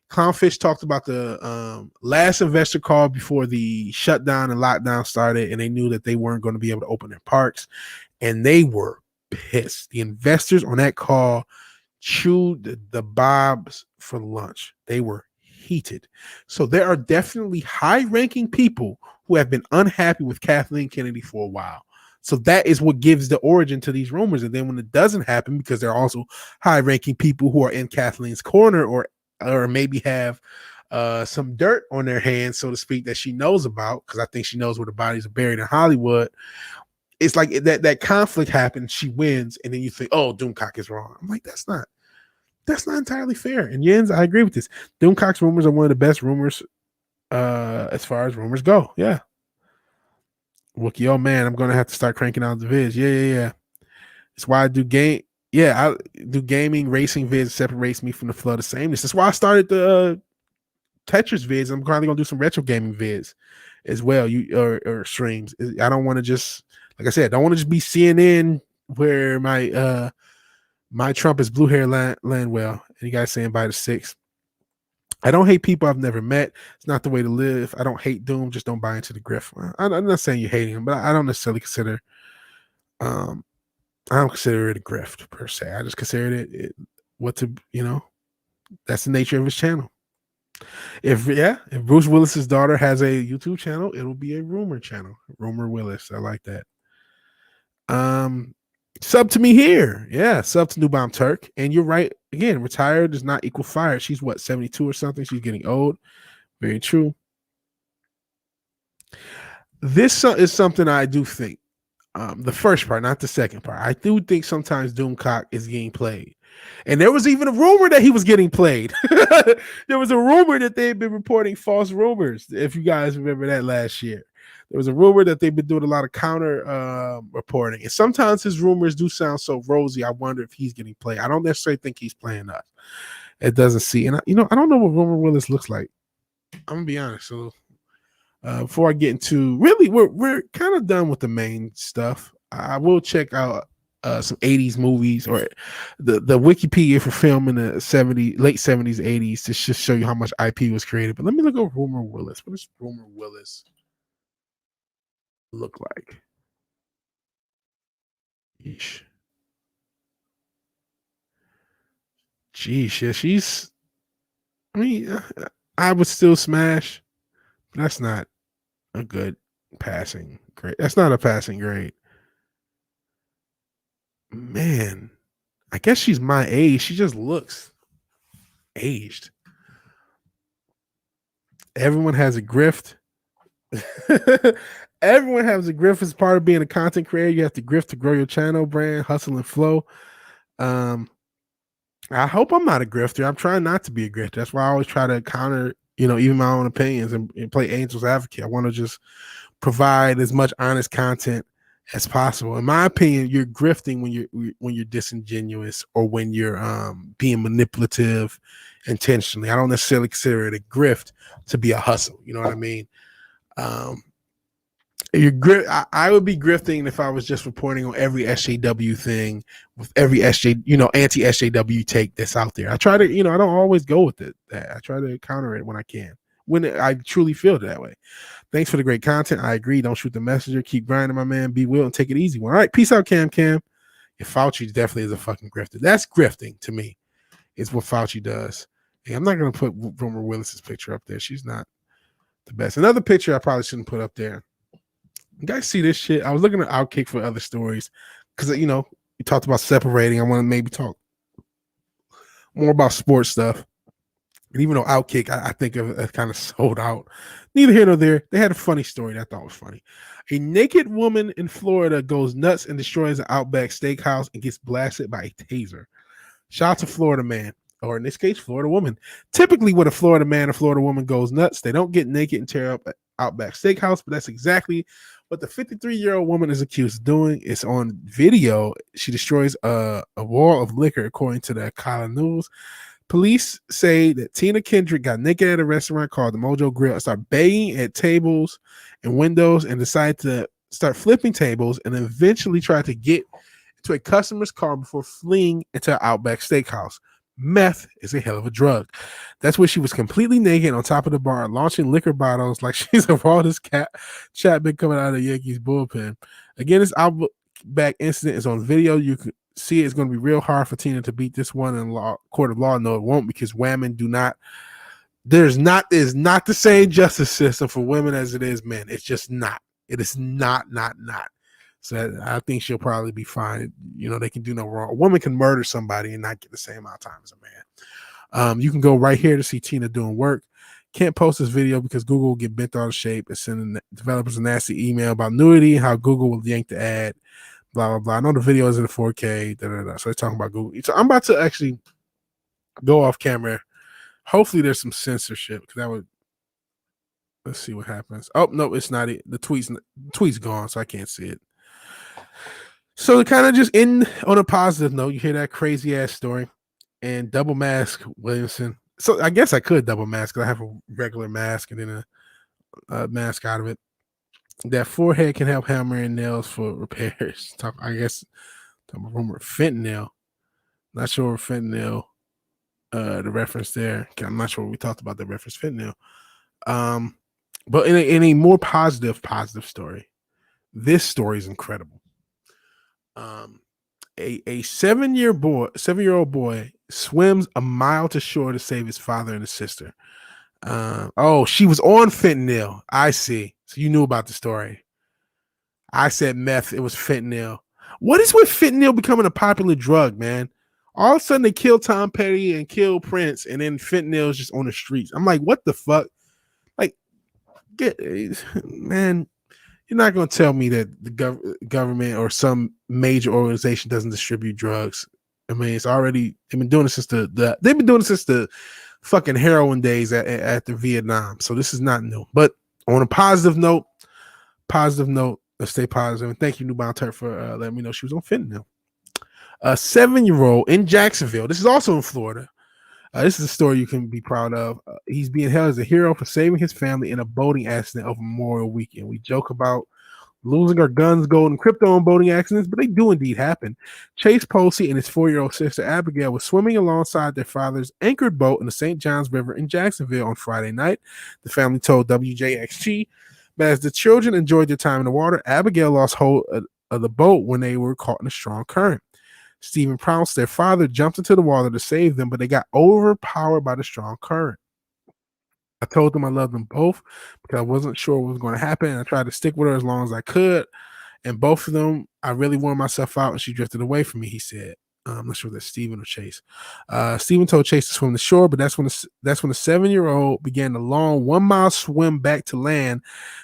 Clownfish talked about the last investor call before the shutdown and lockdown started, and they knew that they weren't going to be able to open their parks, and they were pissed. The investors on that call chewed the bobs for lunch. They were heated. So there are definitely high-ranking people who have been unhappy with Kathleen Kennedy for a while. So that is what gives the origin to these rumors. And then when it doesn't happen, because there are also high-ranking people who are in Kathleen's corner or maybe have some dirt on their hands, so to speak, that she knows about, because I think she knows where the bodies are buried in Hollywood. It's like that conflict happens, she wins, and then you think, oh, Doomcock is wrong. I'm like, that's not entirely fair. And Jens, I agree with this. Doomcock's rumors are one of the best rumors as far as rumors go. Yeah. Wookiee, oh man, I'm gonna have to start cranking out the vids. Yeah. It's why I do game. Yeah, I do gaming, racing vids separates me from the flood of sameness. That's why I started the Tetris vids. I'm probably gonna do some retro gaming vids as well. Or streams. I don't want to just, like I said, I don't want to just be CNN where my Trump is blue hair Landwell, and you guys saying by the 6th. I don't hate people I've never met. It's not the way to live. I don't hate Doom. Just don't buy into the grift. I'm not saying you hate him, but I don't necessarily consider. I don't consider it a grift per se. I just consider it that's the nature of his channel. If Bruce Willis's daughter has a YouTube channel, it'll be a rumor channel. Rumor Willis. I like that. Sub to me here. Yeah, sub to New Bomb Turk. And you're right. Again, retired does not equal fired. She's what, 72 or something? She's getting old. Very true. This is something I do think. The first part, not the second part. I do think sometimes Doomcock is getting played. And there was even a rumor that he was getting played. There was a rumor that they've been reporting false rumors, if you guys remember that last year. There was a rumor that they've been doing a lot of counter reporting. And sometimes his rumors do sound so rosy, I wonder if he's getting played. I don't necessarily think he's playing us. It doesn't see. And, I don't know what Rumor Willis looks like. I'm gonna be honest. So before I get into really, we're kind of done with the main stuff. I will check out some 80s movies or the Wikipedia for film in the late 70s, 80s to just show you how much IP was created. But let me look over Rumor Willis. What does Rumor Willis look like? Yeesh. Geez, yeah, she's. I mean, I would still smash, but that's not a good passing grade. That's not a passing grade. Man, I guess she's my age. She just looks aged. Everyone has a grift. Everyone has a grift as part of being a content creator. You have to grift to grow your channel, brand, hustle, and flow. I hope I'm not a grifter. I'm trying not to be a grifter. That's why I always try to counter, even my own opinions and play angel's advocate. I want to just provide as much honest content as possible. In my opinion, you're grifting when you're disingenuous or when you're being manipulative intentionally. I don't necessarily consider it a grift to be a hustle. You know what I mean? I would be grifting if I was just reporting on every SJW thing with every anti SJW take that's out there. I try to, I don't always go with it. I try to counter it when I can, when I truly feel that way. Thanks for the great content. I agree. Don't shoot the messenger. Keep grinding, my man. Be will and take it easy. All right. Peace out, Cam. If Fauci definitely is a fucking grifter. That's grifting to me. It's what Fauci does. And I'm not going to put Rumor Willis's picture up there. She's not the best. Another picture I probably shouldn't put up there. You guys see this shit? I was looking at Outkick for other stories because, we talked about separating. I want to maybe talk more about sports stuff. And even though Outkick, I think it kind of sold out. Neither here nor there. They had a funny story that I thought was funny. A naked woman in Florida goes nuts and destroys an Outback Steakhouse and gets blasted by a taser. Shout out to Florida man, or in this case, Florida woman. Typically, when a Florida man or Florida woman goes nuts, they don't get naked and tear up Outback Steakhouse, but that's exactly what the 53-year-old woman is accused of doing. It's on video. She destroys a wall of liquor, according to the Kala News. Police say that Tina Kendrick got naked at a restaurant called the Mojo Grill and started banging at tables and windows and decided to start flipping tables and eventually tried to get into a customer's car before fleeing into an Outback Steakhouse. Meth is a hell of a drug. That's where she was completely naked on top of the bar, launching liquor bottles like she's a Waldis Chapman coming out of the Yankees bullpen. Again, this Outback incident is on video. You can see it's going to be real hard for Tina to beat this one in court of law. No, it won't, because women do not. There's not the same justice system for women as it is men. It's just not. It is not. So I think she'll probably be fine. They can do no wrong. A woman can murder somebody and not get the same amount of time as a man. You can go right here to see Tina doing work. Can't post this video because Google will get bent out of shape and sending developers a nasty email about nudity, how Google will yank the ad, blah, blah, blah. I know the video is in 4K. So they're talking about Google. So I'm about to actually go off camera. Hopefully there's some censorship, because that would. Let's see what happens. Oh, no, it's not it. The tweet's gone, so I can't see it. So to kind of just end on a positive note, you hear that crazy ass story and double mask Williamson. So I guess I could double mask because I have a regular mask and then a mask out of it. That forehead can help hammer in nails for repairs. Talk about rumor fentanyl. Not sure fentanyl. The reference there. I'm not sure we talked about the reference fentanyl. But in a more positive story, this story is incredible. A 7-year-old boy swims a mile to shore to save his father and his sister. She was on fentanyl. I see. So you knew about the story. I said meth. It was fentanyl. What is with fentanyl becoming a popular drug, man? All of a sudden they kill Tom Petty and kill Prince, and then fentanyl is just on the streets. I'm like, what the fuck? Like, man. You're not going to tell me that the government or some major organization doesn't distribute drugs. I mean, it's already they've been doing it since the fucking heroin days at the Vietnam. So this is not new. But on a positive note, let's stay positive. And thank you, Newbound Turk, for letting me know she was on fentanyl. A 7-year-old in Jacksonville. This is also in Florida. This is a story you can be proud of. He's being held as a hero for saving his family in a boating accident over Memorial Weekend. We joke about losing our guns, gold, and crypto on boating accidents, but they do indeed happen. Chase Posey and his 4-year-old sister Abigail were swimming alongside their father's anchored boat in the St. Johns River in Jacksonville on Friday night. The family told WJXG, but as the children enjoyed their time in the water, Abigail lost hold of the boat when they were caught in a strong current. Stephen Prounce, their father, jumped into the water to save them, but they got overpowered by the strong current. I told them I loved them both because I wasn't sure what was going to happen. And I tried to stick with her as long as I could. And both of them, I really wore myself out and she drifted away from me, he said. I'm not sure if that's Stephen or Chase. Stephen told Chase to swim the shore, but that's when the 7-year-old began a long 1-mile swim back to land,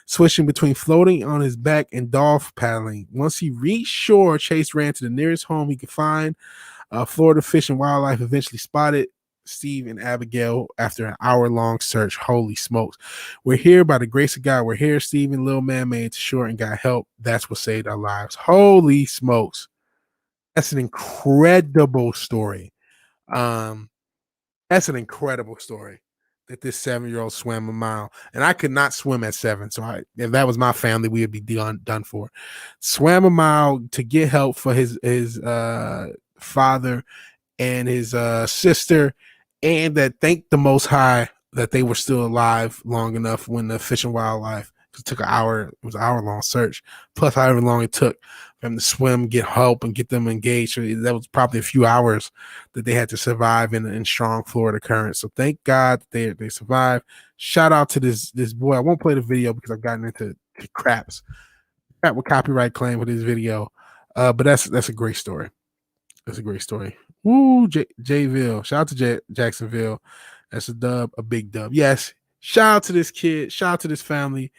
switching between floating on his back and dolphin paddling. Once he reached shore, Chase ran to the nearest home he could find. Florida Fish and Wildlife eventually spotted Steve and Abigail after an hour-long search. Holy smokes. We're here by the grace of God. We're here. Steve and little man made it to shore and got help. That's what saved our lives. Holy smokes. That's an incredible story. That's an incredible story that this 7-year-old swam a mile. And I could not swim at 7. So if that was my family, we would be done for. Swam a mile to get help for his father and his sister, and that thank the Most High that they were still alive long enough when the Fish and Wildlife, it took an hour, it was an hour-long search, plus however long it took for them to swim, get help, and get them engaged. So that was probably a few hours that they had to survive in strong Florida currents. So thank God they survived. Shout out to this boy. I won't play the video because I've gotten into crap with copyright claim with this video. But that's a great story. That's a great story. Woo, Jayville. Shout out to Jacksonville. That's a dub, a big dub. Yes. Shout out to this kid. Shout out to this family.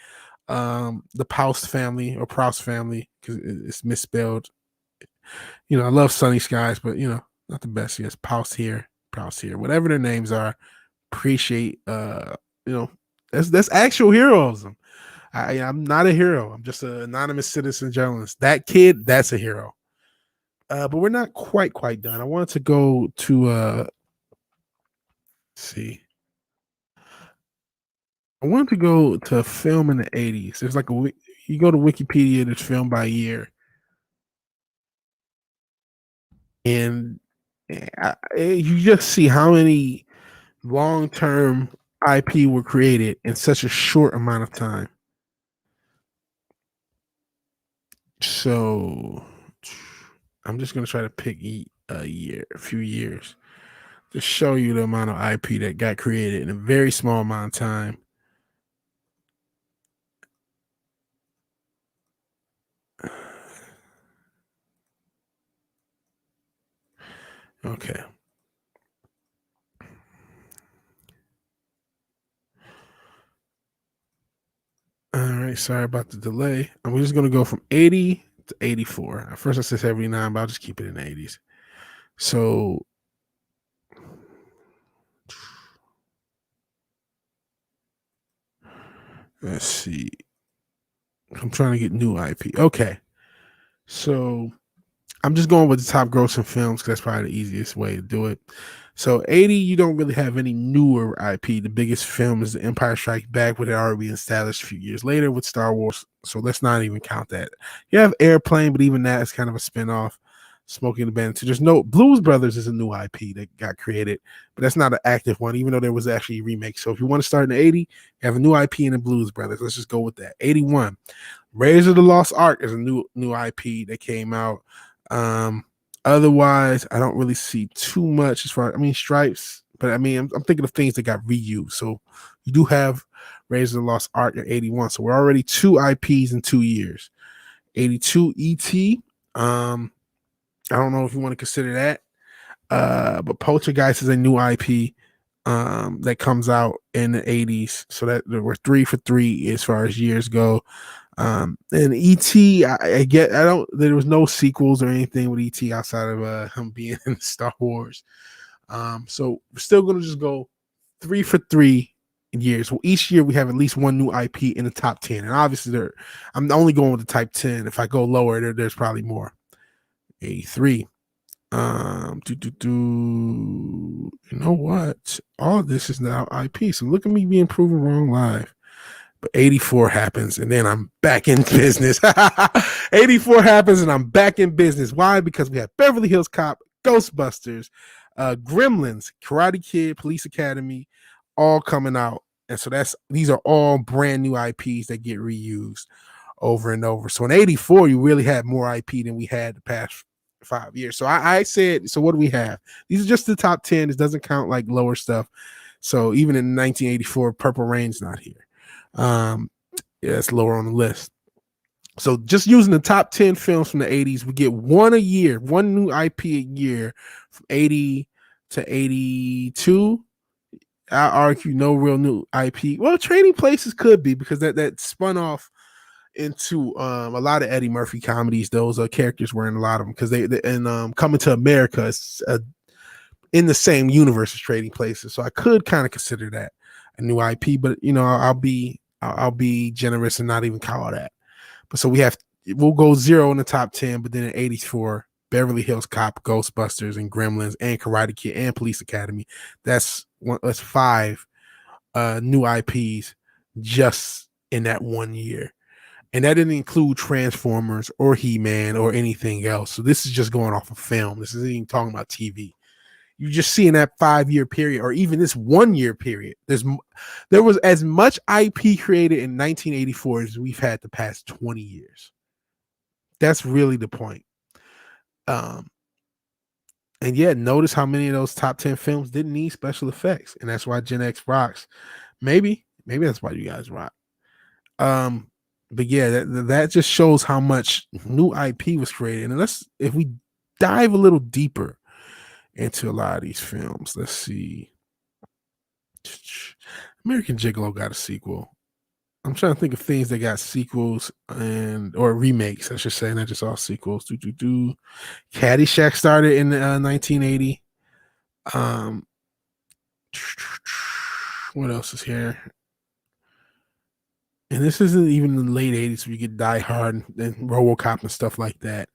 The Proust family or Proust family, because it's misspelled. You know, I love Sunny Skies, but you know, not the best. Yes, Proust here, whatever their names are. Appreciate you know, that's actual heroism. I'm not a hero. I'm just an anonymous citizen journalist. That kid, that's a hero. But we're not quite done. I wanted to go to let's see. I wanted to go to a film in the 80s. There's like you go to Wikipedia, there's film by year. And you just see how many long-term IP were created in such a short amount of time. So I'm just going to try to pick a few years to show you the amount of IP that got created in a very small amount of time. Okay. All right. Sorry about the delay. I'm just going to go from 80 to 84. At first I said 79, but I'll just keep it in the 80s. So let's see. I'm trying to get new IP. Okay. So I'm just going with the top grossing films because that's probably the easiest way to do it. So 80, you don't really have any newer IP. The biggest film is The Empire Strikes Back, but it already been established a few years later with Star Wars. So let's not even count that. You have Airplane, but even that is kind of a spinoff. Smokey and the Bandit. So there's no Blues Brothers is a new IP that got created, but that's not an active one, even though there was actually a remake. So if you want to start in the 80, you have a new IP in the Blues Brothers. Let's just go with that. 81. Raiders of the Lost Ark is a new IP that came out. Otherwise, I don't really see too much as far. I mean, Stripes, but I mean, I'm thinking of things that got reused. So you do have Raiders of the Lost Ark at 81. So we're already 2 IPs in 2 years. 82 ET. I don't know if you want to consider that. But Poltergeist is a new IP that comes out in the 80s. So that we're 3 for 3 as far as years go. And E.T., I get, there was no sequels or anything with E.T. outside of him being in Star Wars. So we're still going to just go 3 for 3 years. Well, each year we have at least one new IP in the top 10. And obviously I'm only going with the type 10. If I go lower, there's probably more. 83. You know what? All of this is now IP. So look at me being proven wrong live. But 84 happens, and then I'm back in business. 84 happens, and I'm back in business. Why? Because we have Beverly Hills Cop, Ghostbusters, Gremlins, Karate Kid, Police Academy, all coming out. And so these are all brand new IPs that get reused over and over. So in 84, you really had more IP than we had the past 5 years. So I said, so what do we have? These are just the top 10. This doesn't count like lower stuff. So even in 1984, Purple Rain's not here. Yeah, it's lower on the list. So just using the top 10 films from the 80s, we get one a year, one new IP a year from 80 to 82. I argue no real new IP. Well, Trading Places could be because that spun off into a lot of Eddie Murphy comedies. Those characters were in a lot of them because they Coming to America is in the same universe as Trading Places. So I could kind of consider that a new IP, but I'll be generous and not even call that. But so we'll go 0 in the top 10, but then in 84, Beverly Hills Cop, Ghostbusters, and Gremlins, and Karate Kid, and Police Academy. That's 5 new IPs just in that 1 year. And that didn't include Transformers or He-Man or anything else. So this is just going off of film. This isn't even talking about TV. You just see in that 5-year period, or even this 1 year period, there was as much IP created in 1984 as we've had the past 20 years. That's really the point. And yeah, notice how many of those top 10 films didn't need special effects, and that's why Gen X rocks. Maybe that's why you guys rock. But yeah, that just shows how much new IP was created. And if we dive a little deeper into a lot of these films, let's see. American Gigolo got a sequel. I'm trying to think of things that got sequels or remakes, I should say, not just all sequels. Caddyshack started in 1980. What else is here? And this isn't even in the late 80s where you get Die Hard and RoboCop and stuff like that.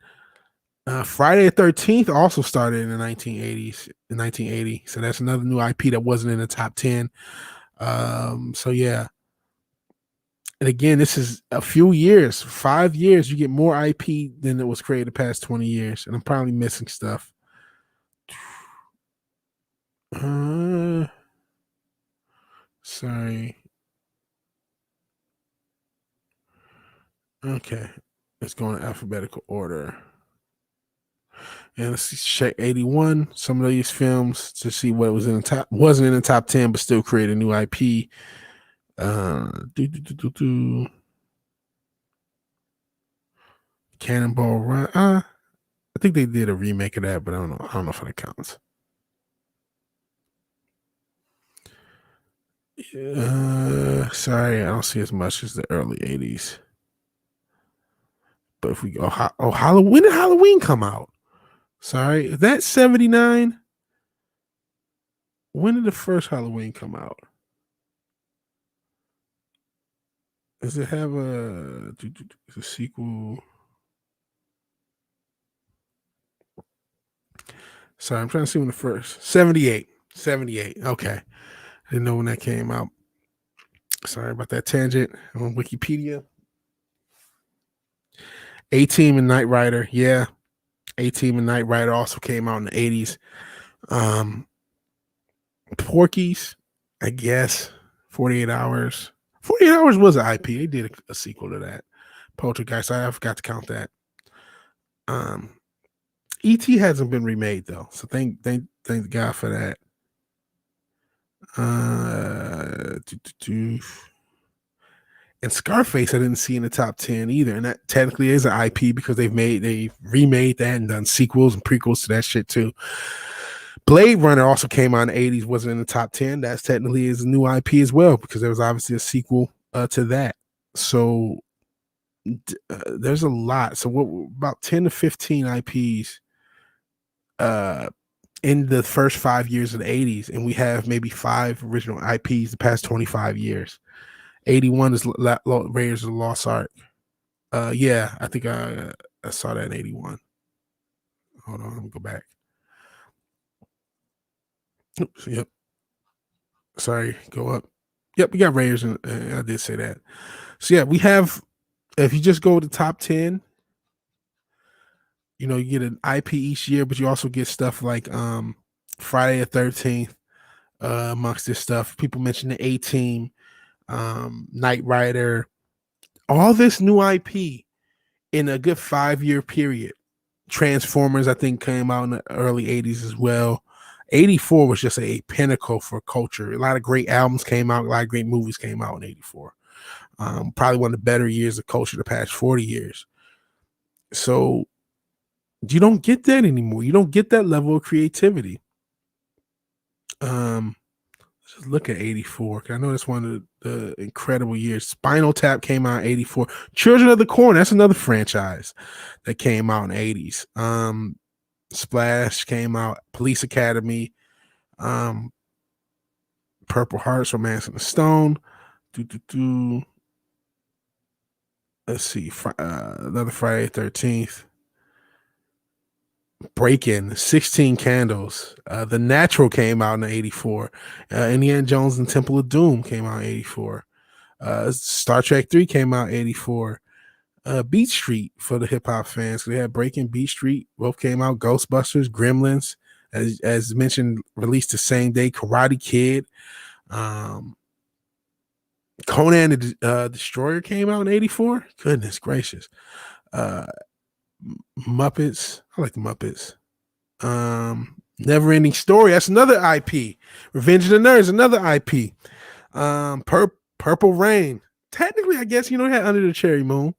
Friday the 13th also started in the 1980s, in 1980. So that's another new IP that wasn't in the top 10. So yeah. And again, this is a few years, 5 years, you get more IP than it was created the past 20 years. And I'm probably missing stuff. Sorry. Okay. Let's go in alphabetical order. And let's check 81. Some of these films to see what was in the top, wasn't in the top 10, but still created a new IP. Cannonball Run. I think they did a remake of that, but I don't know if that counts. Sorry, I don't see as much as the early 80s. But if we go, Halloween, when did Halloween come out? Sorry, is that 79? When did the first Halloween come out? Does it have a sequel? Sorry, I'm trying to see when the first 78. Okay. I didn't know when that came out. Sorry about that tangent on Wikipedia. A-Team and Knight Rider. Yeah. A-Team and Knight Rider also came out in the 80s. Porky's, I guess. 48 Hours. 48 Hours was an IP. They did a sequel to that. Poltergeist. I forgot to count that. E.T. hasn't been remade though, so thank God for that. And Scarface, I didn't see in the top 10 either, and that technically is an IP because they remade that and done sequels and prequels to that shit too. Blade Runner also came out in the 80s, wasn't in the top 10. That's technically is a new IP as well because there was obviously a sequel to that. So there's a lot. So about 10 to 15 IPs in the first 5 years of the 80s, and we have maybe 5 original IPs the past 25 years. 81 is Raiders of the Lost Ark. Yeah, I think I saw that in 81. Hold on, let me go back. Oops, yep. Sorry, go up. Yep, we got Raiders, and I did say that. So yeah, we have. If you just go to the top 10, you get an IP each year, but you also get stuff like Friday the 13th. Amongst this stuff, people mention the A-Team, Knight Rider, all this new IP in a good 5-year period. Transformers, I think, came out in the early 80s as well. 84 was just a pinnacle for culture. A lot of great albums came out, a lot of great movies came out in 84. Probably one of the better years of culture the past 40 years. So you don't get that anymore. You don't get that level of creativity. Let's just look at 84. I know that's one of the incredible years. Spinal Tap came out in 84. Children of the Corn, that's another franchise that came out in the 80s. Splash came out, Police Academy, Purple Hearts, Romance in the Stone. Let's see, another Friday 13th. Break-In, 16 Candles. The Natural came out in 84. Indiana Jones and Temple of Doom came out in 84. Star Trek 3 came out in 84. Beat Street for the hip-hop fans. They had Breaking, Beat Street. Both came out. Ghostbusters, Gremlins, as mentioned, released the same day. Karate Kid. Conan the Destroyer came out in 84. Goodness gracious. Muppets. I like the Muppets. Never Ending Story. That's another IP. Revenge of the Nerds, another IP. Purple Rain. Technically, I guess, it had Under the Cherry Moon.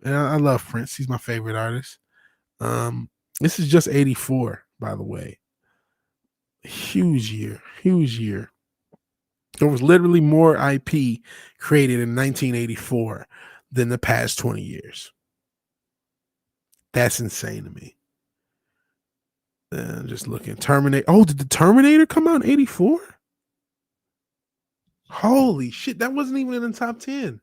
And I love Prince. He's my favorite artist. This is just 84, by the way. Huge year. There was literally more IP created in 1984 than the past 20 years. That's insane to me. Just looking. Terminator. Oh, did the Terminator come out in 84? Holy shit, that wasn't even in the top 10.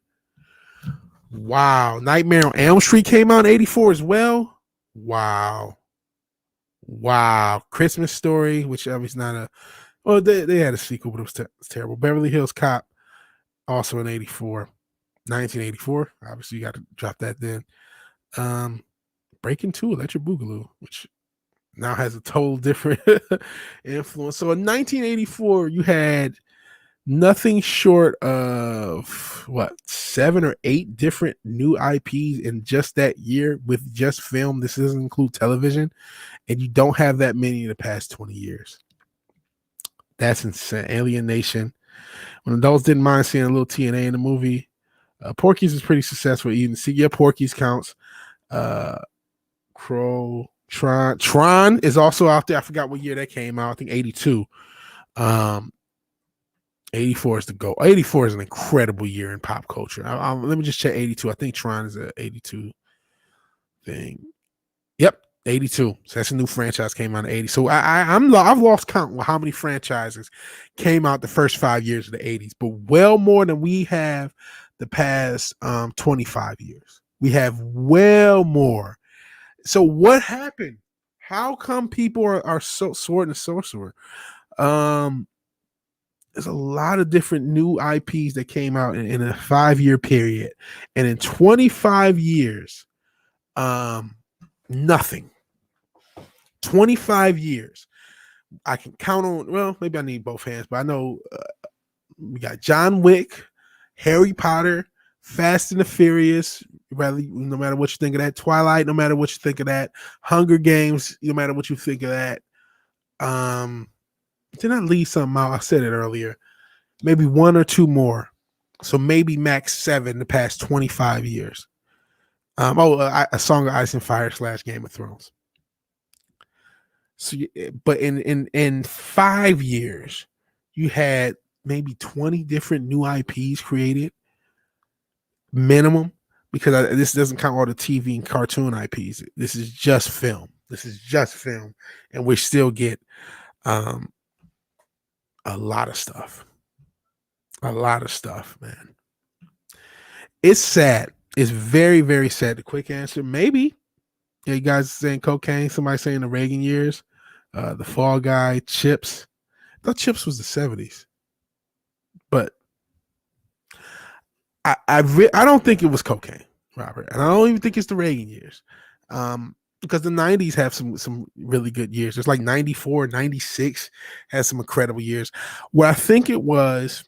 Wow. Nightmare on Elm Street came out in 84 as well. Wow. Christmas Story, which obviously not a... Well, they had a sequel, but it was terrible. Beverly Hills Cop, also in 84. 1984. Obviously, you got to drop that then. Breaking 2, Electric Boogaloo, which now has a total different influence. So in 1984, you had nothing short of 7 or 8 different new IPs in just that year with just film. This doesn't include television, and you don't have that many in the past 20 years. That's insane. Alien Nation. When adults didn't mind seeing a little TNA in the movie. Porky's is pretty successful. You can see, yeah, Porky's counts. Crow, Tron is also out there. I forgot what year that came out. I think 82. 84 is the goal. 84 is an incredible year in pop culture. Let me just check 82. I think Tron is a 82 thing. Yep, 82. So that's a new franchise came out in 80. So I've lost count with how many franchises came out the first 5 years of the 80s, but well more than we have the past 25 years. We have well more. So what happened? How come people are so sword and sorcerer? There's a lot of different new IPs that came out in a 5-year period, and in 25 years, nothing. 25 years. I can count on. Well, maybe I need both hands, but I know we got John Wick, Harry Potter, Fast and the Furious. No matter what you think of that, Twilight. No matter what you think of that, Hunger Games. No matter what you think of that. Did I leave something out? I said it earlier. Maybe 1 or 2 more. So maybe max 7 the past 25 years. A Song of Ice and Fire / Game of Thrones. So, but in 5 years, you had maybe 20 different new IPs created, minimum. Because this doesn't count all the TV and cartoon IPs. This is just film. And we still get a lot of stuff. Man. It's sad. It's very, very sad. The quick answer, maybe. You guys saying cocaine, somebody saying the Reagan years, the Fall Guy, Chips. I thought chips was the 70s, but I don't think it was cocaine, Robert, and I don't even think it's the Reagan years, because the 90s have some really good years. It's like 94, 96 has some incredible years. What I think it was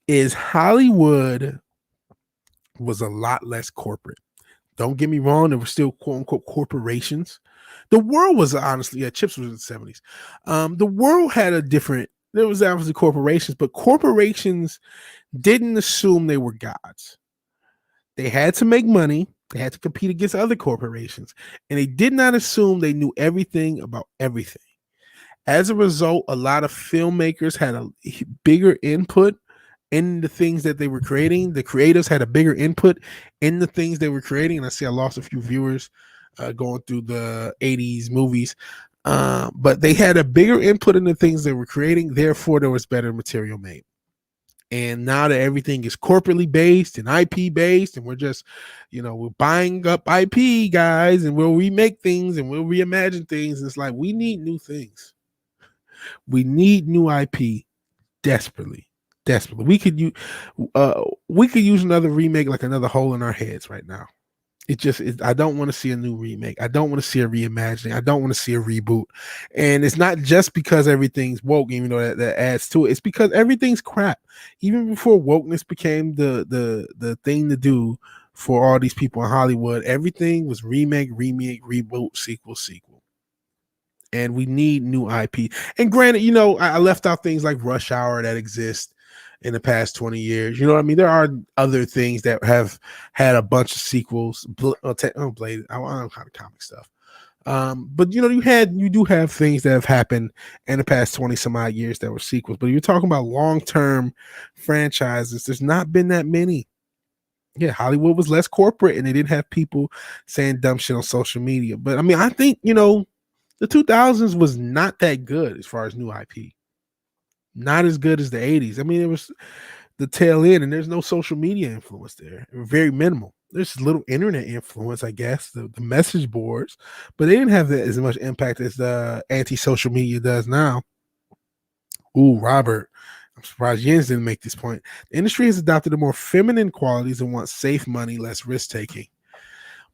is Hollywood was a lot less corporate. Don't get me wrong, there were still quote unquote corporations. The world was honestly, chips was in the 70s. The world had a different, there was obviously corporations, but corporations didn't assume they were gods. They had to make money, they had to compete against other corporations, and they did not assume they knew everything about everything. As a result, a lot of filmmakers had a bigger input in the things that they were creating. The creators had a bigger input in the things they were creating. And I see I lost a few viewers going through the 80s movies. But they had a bigger input in the things they were creating. Therefore, there was better material made. And now that everything is corporately based and IP based, and we're just, we're buying up IP, guys, and we'll remake things and we'll reimagine things. It's like, we need new things. We need new IP desperately. We could use another remake, like another Hole in Our Heads right now. I don't want to see a new remake. I don't want to see a reimagining. I don't want to see a reboot. And it's not just because everything's woke, even though that adds to it. It's because everything's crap. Even before wokeness became the thing to do for all these people in Hollywood, everything was remake, reboot, sequel. And we need new IP. And granted, I left out things like Rush Hour that exist in the past 20 years. You know what I mean? There are other things that have had a bunch of sequels. Blade, I don't know kind of comic stuff. But you do have things that have happened in the past 20 some odd years that were sequels. But you're talking about long-term franchises. There's not been that many. Yeah, Hollywood was less corporate and they didn't have people saying dumb shit on social media. But I mean, I think, the 2000s was not that good as far as new IP. Not as good as the 80s. I mean, it was the tail end, and there's no social media influence there. Very minimal. There's little internet influence, I guess, the message boards, but they didn't have as much impact as the anti-social media does now. Ooh, Robert, I'm surprised Jens didn't make this point. The industry has adopted the more feminine qualities and wants safe money, less risk-taking.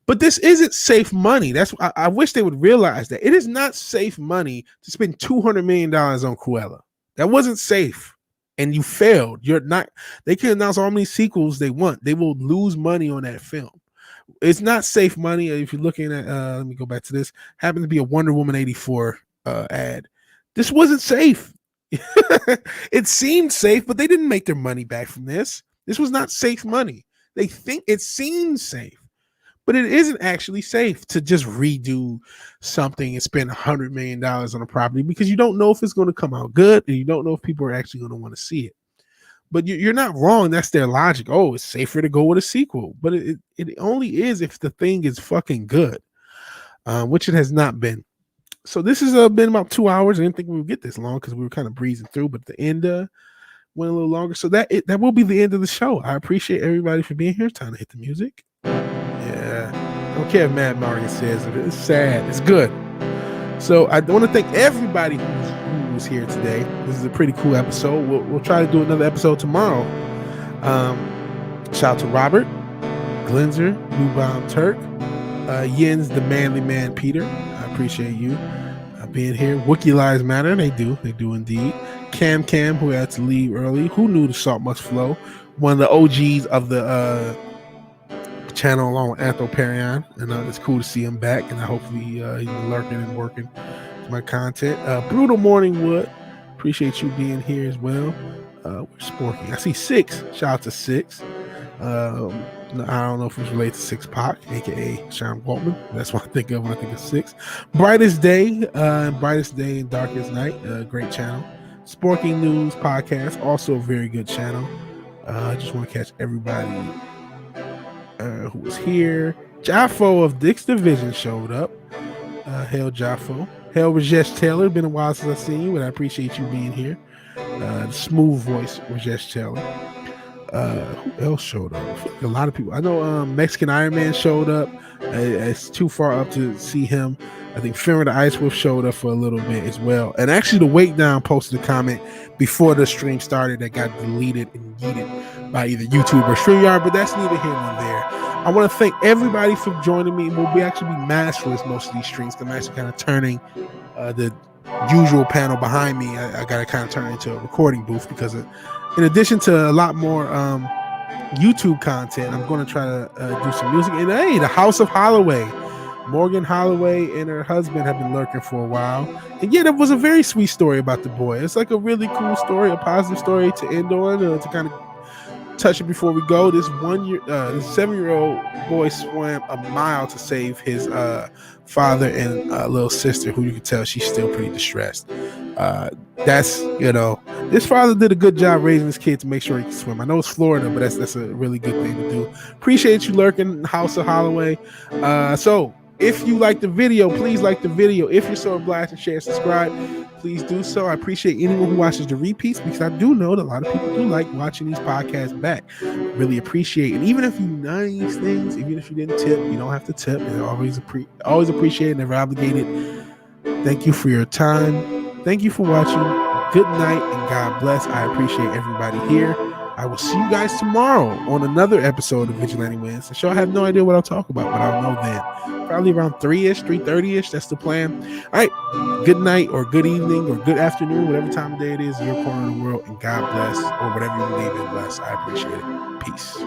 But this isn't safe money. I wish they would realize that. It is not safe money to spend $200 million on Cruella. That wasn't safe. And you failed. They can announce how many sequels they want. They will lose money on that film. It's not safe money. If you're looking at, let me go back to this, happened to be a Wonder Woman 84 ad. This wasn't safe. It seemed safe, but they didn't make their money back from this. This was not safe money. They think it seems safe. But it isn't actually safe to just redo something and spend $100 million on a property because you don't know if it's going to come out good and you don't know if people are actually going to want to see it. But you're not wrong. That's their logic. Oh, it's safer to go with a sequel. But it only is if the thing is fucking good, which it has not been. So this has been about 2 hours. I didn't think we would get this long because we were kind of breezing through, but the end went a little longer. So that will be the end of the show. I appreciate everybody for being here. Time to hit the music. Yeah, I don't care if Matt Morgan says it. It's sad. It's good. So I want to thank everybody who was here today. This is a pretty cool episode. We'll try to do another episode tomorrow. Shout out to Robert, Glenzer, Newbound Turk, Jens, the manly man, Peter. I appreciate you being here. Wookiee Lives Matter. They do indeed. Cam, who had to leave early. Who knew the salt must flow? One of the OGs of the channel along with Anthroparion, and it's cool to see him back, and hopefully he's been lurking and working my content. Brutal Morningwood, appreciate you being here as well. Where's Sporky? I see Six. Shout out to Six. I don't know if it's related to Six Pac, aka Sean Waltman. That's what I think of when I think of Six. Brightest Day and Darkest Night, great channel. Sporky News Podcast, also a very good channel. I just want to catch everybody who was here. Jaffo of Dick's Division showed up. Hail Jaffo. Hail Rajesh Taylor. Been a while since I've seen you, but I appreciate you being here. The smooth voice Rajesh Taylor. Who else showed up? A lot of people. I know Mexican Iron Man showed up. It's too far up to see him. I think Fear the Ice Wolf showed up for a little bit as well. And actually, the Wait Down posted a comment before the stream started that got deleted and yeeted by either YouTube or StreamYard, but that's neither here nor there. I want to thank everybody for joining me. We'll actually be maskless most of these streams. I'm actually kind of turning the usual panel behind me. I got to kind of turn it into a recording booth because in addition to a lot more YouTube content, I'm going to try to do some music. And hey, the House of Holloway. Morgan Holloway and her husband have been lurking for a while. And yeah, that was a very sweet story about the boy. It's like a really cool story, a positive story to end on, to kind of touch it before we go. This 7-year-old boy swam a mile to save his father and little sister, who you can tell she's still pretty distressed. That's, this father did a good job raising his kid to make sure he can swim. I know it's Florida, but that's a really good thing to do. Appreciate you lurking, House of Holloway. So if you like the video, please like the video. If you're so obliged to share and subscribe, please do so. I appreciate anyone who watches the repeats because I do know that a lot of people do like watching these podcasts back. Really appreciate it. And even if you know these things, even if you didn't tip, you don't have to tip. And always appreciate, never obligated. Thank you for your time. Thank you for watching. Good night and God bless. I appreciate everybody here. I will see you guys tomorrow on another episode of Vigilante Williamson Show. I have no idea what I'll talk about, but I'll know then. Probably around 3-ish, 3:30-ish. That's the plan. All right. Good night or good evening or good afternoon, whatever time of day it is in your corner of the world. And God bless, or whatever you believe in, bless. I appreciate it. Peace.